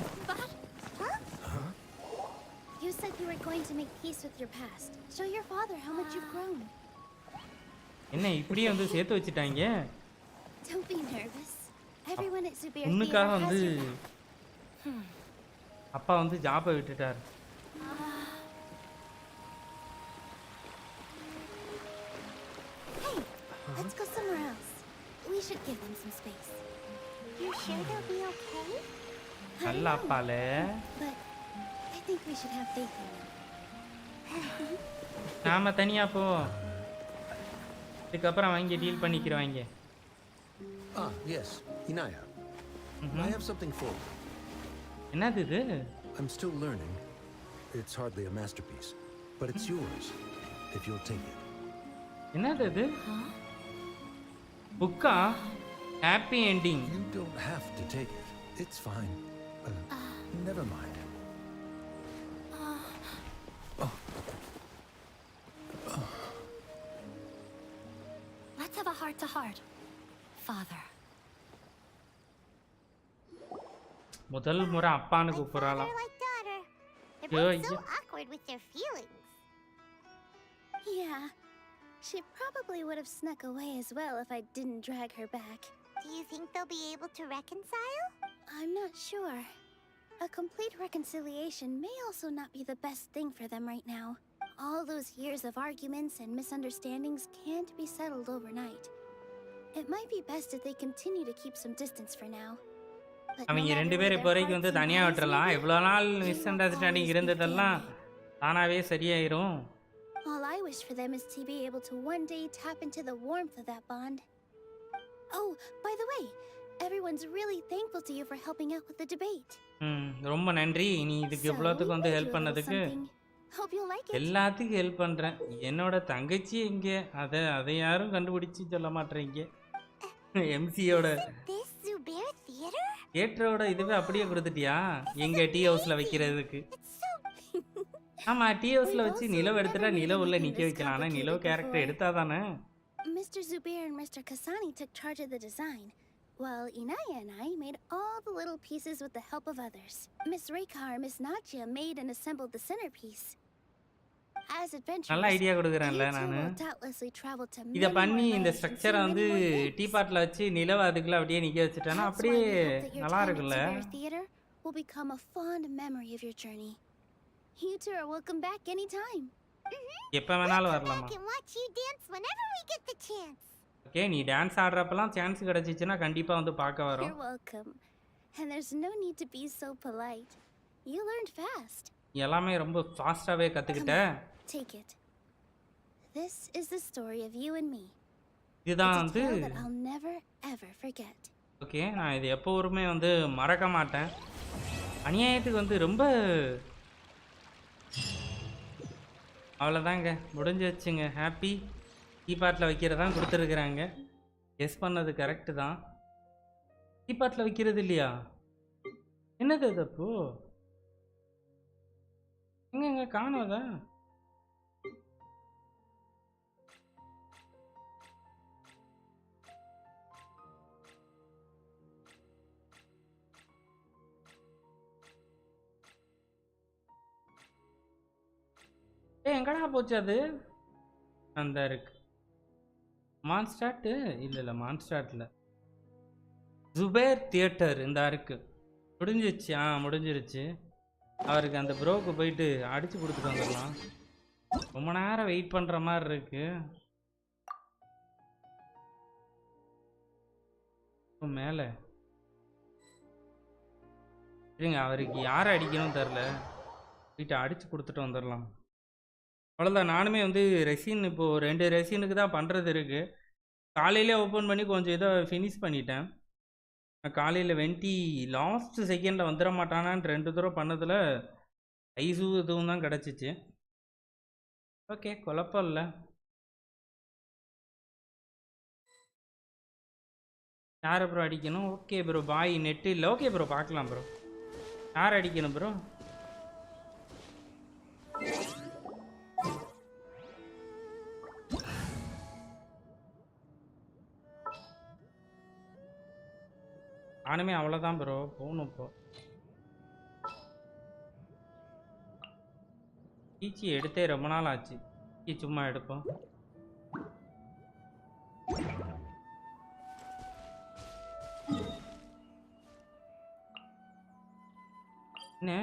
Huh? You said you were going to make peace with your past. Show your father how much you've grown. என்ன இப்படியே வந்து சேர்த்து வச்சிட்டாங்க. Don't be nervous. Everyone at Zubair உன்னுக்காக Theater வந்து has your back. அப்பா வந்து ஜாபை விட்டுட்டார். Hey, let's go somewhere else. We should give them some space. You sure they'll be okay? நல்ல அப்பால. But I think we should have faith in them. நாம தனியா போ. இதுக்கப்புறம் அவங்க deal பண்ணிக்கிறவாங்க. Ah, yes, Inaya. I have something for you. என்னது இது? I'm still learning. It's hardly a masterpiece, but it's yours if you'll take it. என்னது இது? புக்கா? Happy ending. You don't have to take it. It's fine. Never mind. Let's have a heart-to-heart. Father. முதல் முறை அப்பான்னு கூப்பிடுறாளாம். Like daughter. They're Yeah, both so yeah. awkward with their feelings. Yeah. She probably would have snuck away as well if I didn't drag her back. Do you think they'll be able to reconcile? I'm not sure. A complete reconciliation may also not be the best thing for them right now. All those years of arguments and misunderstandings can't be settled overnight. It might be best if they continue to keep some distance for now. But no அவங்க matter ரெண்டு where பேரும் their இப்போ வரைக்கும் வந்து hearts and தனியா minds விட்டுறலாம். may be, இவ்வளோ நாள் they miss will understanding always be இருந்ததெல்லாம் family. தானாவே சரியாயிரும். All I wish for them is to be able to one day tap into the warmth of that bond. Oh, by the way, everyone's really thankful to you for helping out with the debate. ரொம்ப நன்றி. நீ இதுக்கு So, இவ்வளோத்துக்கு வந்து we help do a little பண்ணதுக்கு. something. Hope you'll like it. எல்லாத்துக்கும் help பண்றேன். என்னோட தங்கச்சி எங்க? அதை யாரும் கண்டுபிடிச்சு சொல்ல மாட்டேறீங்க. எம்சியோட This Zubair Theater? தியேட்டரோட இதுவே அப்படியே கொடுத்துட்டியா? எங்க டீ ஹவுஸ்ல வைக்கிறதுக்கு. ஆமா, டீ ஹவுஸ்ல வச்சு நிலவு எடுத்துட்டா நிலவு உள்ள நிக்க வைக்கலாம். ஆனா நிலவு character எடுத்தாதானே. Mr. Zubair and Mr. Kasani took charge of the design, while Inaya and I made all the little pieces with the help of others. Miss Rekha and Miss Nadja made and assembled the centerpiece. As adventurers, நல்ல idea கொடுக்குறேன்ல you two நானு. will doubtlessly travel to இத many பண்ணி more இந்த lands and see ஸ்ட்ரக்சரை வந்து many more things. Tea பாட்ல வச்சு நிலவு அதுக்குள்ள அப்படியே நிக்க வச்சுட்டானா That's அப்படியே why we hope that your நல்லா time at இருக்குல்ல. Zubair Theater will become a fond memory of your journey. You two are welcome back anytime. எப்ப வேணாலும் வரலாமா. I can watch you dance whenever we get the chance. Okay, நீ dance ஆடுறப்பலாம் chance கிடைச்சிச்சுன்னா கண்டிப்பா வந்து பார்க்க வரோம். You're welcome. And there's no need to be so polite. You learned fast. எல்லாமே ரொம்ப ஃபாஸ்டாவே கத்துக்கிட்ட. Take it. This is the story of you and me. இதுதான் It's a வந்து tale that I'll never ever forget. Okay, நான் இது எப்போவுமே வந்து மறக்க மாட்டேன். அநியாயத்துக்கு வந்து ரொம்ப அவ்வளோதாங்க, முடிஞ்சிருச்சுங்க. ஹாப்பி கீபாட்டில் வைக்கிறதான் கொடுத்துருக்குறாங்க. கெஸ் பண்ணது கரெக்டு தான். கீபாட்டில் வைக்கிறது இல்லையா? என்னது அது அப்போ? எங்க காணாதா? எங்கடா போச்சு அது? அந்த இருக்கு மான்ஸ்டார்ட். இல்லை மான்ஸ்டார்ட்ல ஜுபேர் தியேட்டர் இந்த இருக்கு. முடிஞ்சிருச்சு. முடிஞ்சிருச்சு. அவருக்கு அந்த ப்ரோக்கு போயிட்டு அடிச்சு கொடுத்துட்டு வந்துடலாம். ரொம்ப நேரம் வெயிட் பண்ற மாதிரி இருக்கு. மேல இருங்க, அவருக்கு யாரை அடிக்கணும் தெரில. போயிட்டு அடிச்சு கொடுத்துட்டு வந்துடலாம். அவ்வளோதான். நானுமே வந்து ரெசின் இப்போது 2 ரெசினுக்கு தான் பண்ணுறது இருக்குது. காலையிலே ஓப்பன் பண்ணி கொஞ்சம் இதை ஃபினிஷ் பண்ணிட்டேன். காலையில் வெண்டி லாஸ்ட் செகண்டில் வந்துட மாட்டானான்னு 2 தடவை பண்ணதில் ஐஸு இதுவும் தான் கிடச்சிச்சு. ஓகே, குழப்பம் இல்லை. யாரை ப்ரோ அடிக்கணும்? ஓகே ப்ரோ பாய், நெட்டு இல்லை. ஓகே ப்ரோ பார்க்கலாம் ப்ரோ. யார் அடிக்கணும் ப்ரோ? நானுமே அவ்வளோதான் ப்ரோ, போகணும் இப்போ. கீச்சி எடுத்தே ரொம்ப நாள் ஆச்சு. சும்மா எடுப்போம். என்ன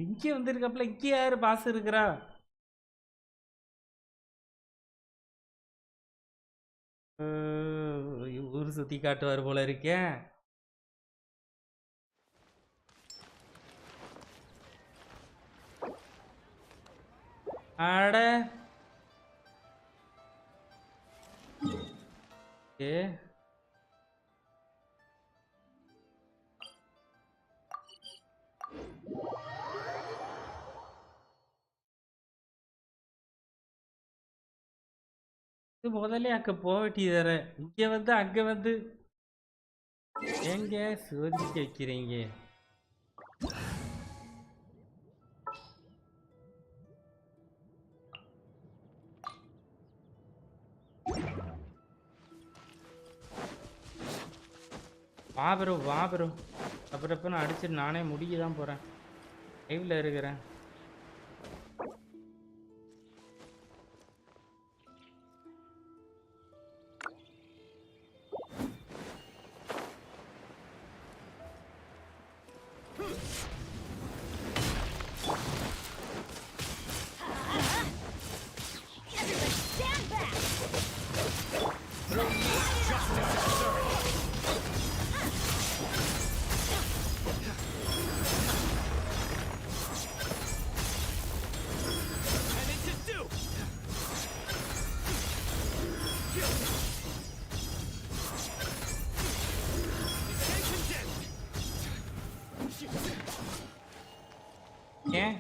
இங்கே வந்துருக்கப்பல, இங்கே யாரு பாஸ் இருக்கிறா? ஊர் சுத்தி காட்டுவார் போல இருக்கேன். அட ஏ முதல்ல அங்க போவட்டி தர, இங்க வந்து அங்க வந்து எங்க சோதிக்க வைக்கிறீங்க? வா ப்ரோ வா ப்ரோ, அப்புறம் அடிச்சுட்டு நானே முடிக்க தான் போறேன். லைவ்ல இருக்கிறேன். ஏன்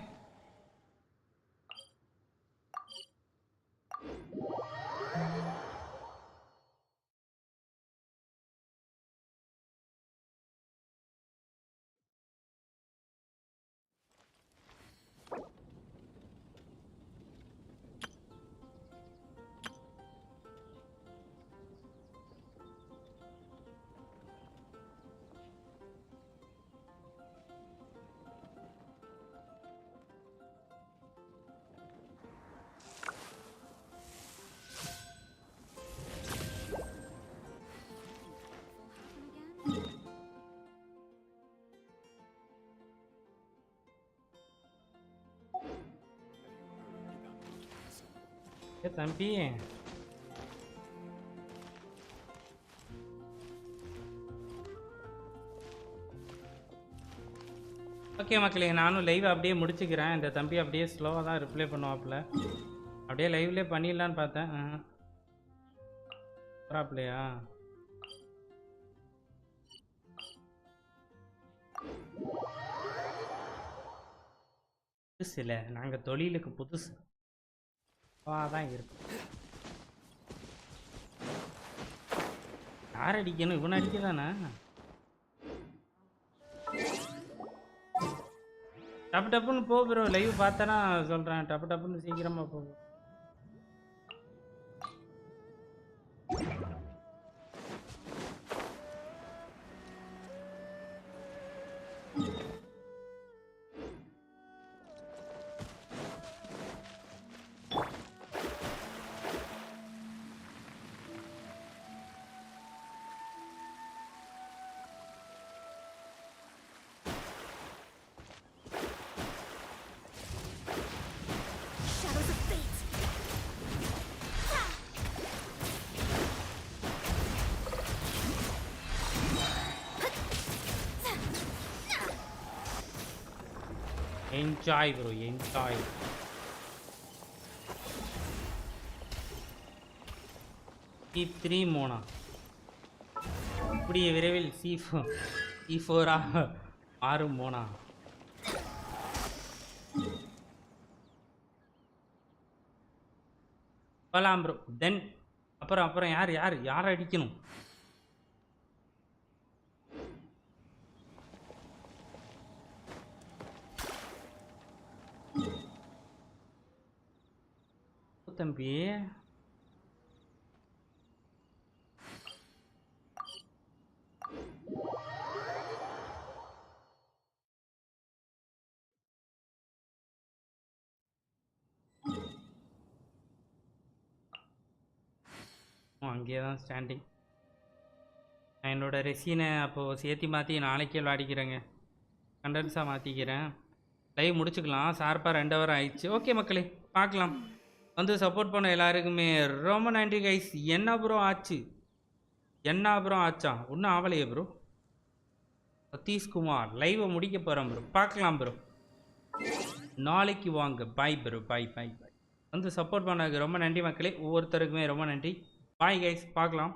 தம்பி ஓகே மக்களே, நானும் லைவ் அப்படியே முடிச்சுக்கிறேன். இந்த தம்பி அப்படியே ஸ்லோவாக தான் ரிப்ளை பண்ணுவாப்புல. அப்படியே லைவ்லேயே பண்ணிடலான்னு பார்த்தேன். வராப்லையா? புதுசு இல்லை, நாங்கள் தொழிலுக்கு புதுசு தான் இருக்கு. யார் அடிக்கணும்? இவனை அடிக்கதானே? டப்பு டப்புன்னு போ ப்ரோ, லைவ் பார்த்தனா சொல்கிறேன். டப்பு டப்புன்னு சீக்கிரமாக போகும். Enjoy bro, enjoy. Keep 3 Mona. இப்படியே விரைவில் C4 மாறும் மோனா. போகலாம் ப்ரோ. தென் அப்புறம் அப்புறம் யார் அடிக்கணும்? தம்பி அங்கேயே தான் ஸ்டாண்டிங். நான் என்னோட ரெசினை அப்போது சேர்த்தி மாற்றி நாளைக்கே விளையாடிக்கிறேங்க. கண்டென்ஸாக மாற்றிக்கிறேன். லைவ் முடிச்சுக்கலாம். ஷார்ப்பாக 2 ஹவர் ஆயிடுச்சு. ஓகே மக்களே, பார்க்கலாம். வந்து சப்போர்ட் பண்ண எல்லாருக்குமே ரொம்ப நன்றி கைஸ். என்ன ப்ரோ ஆச்சு? ஆச்சா? ஒன்றும் ஆகலையே ப்ரோ. சதீஷ்குமார் லைவை முடிக்க போகிறேன் ப்ரோ. பார்க்கலாம் ப்ரோ, நாளைக்கு வாங்க. பாய் ப்ரோ, பாய். வந்து சப்போர்ட் பண்ணதுக்கு ரொம்ப நன்றி மக்களே. ஒவ்வொருத்தருக்குமே ரொம்ப நன்றி. பாய் கைஸ், பார்க்கலாம்.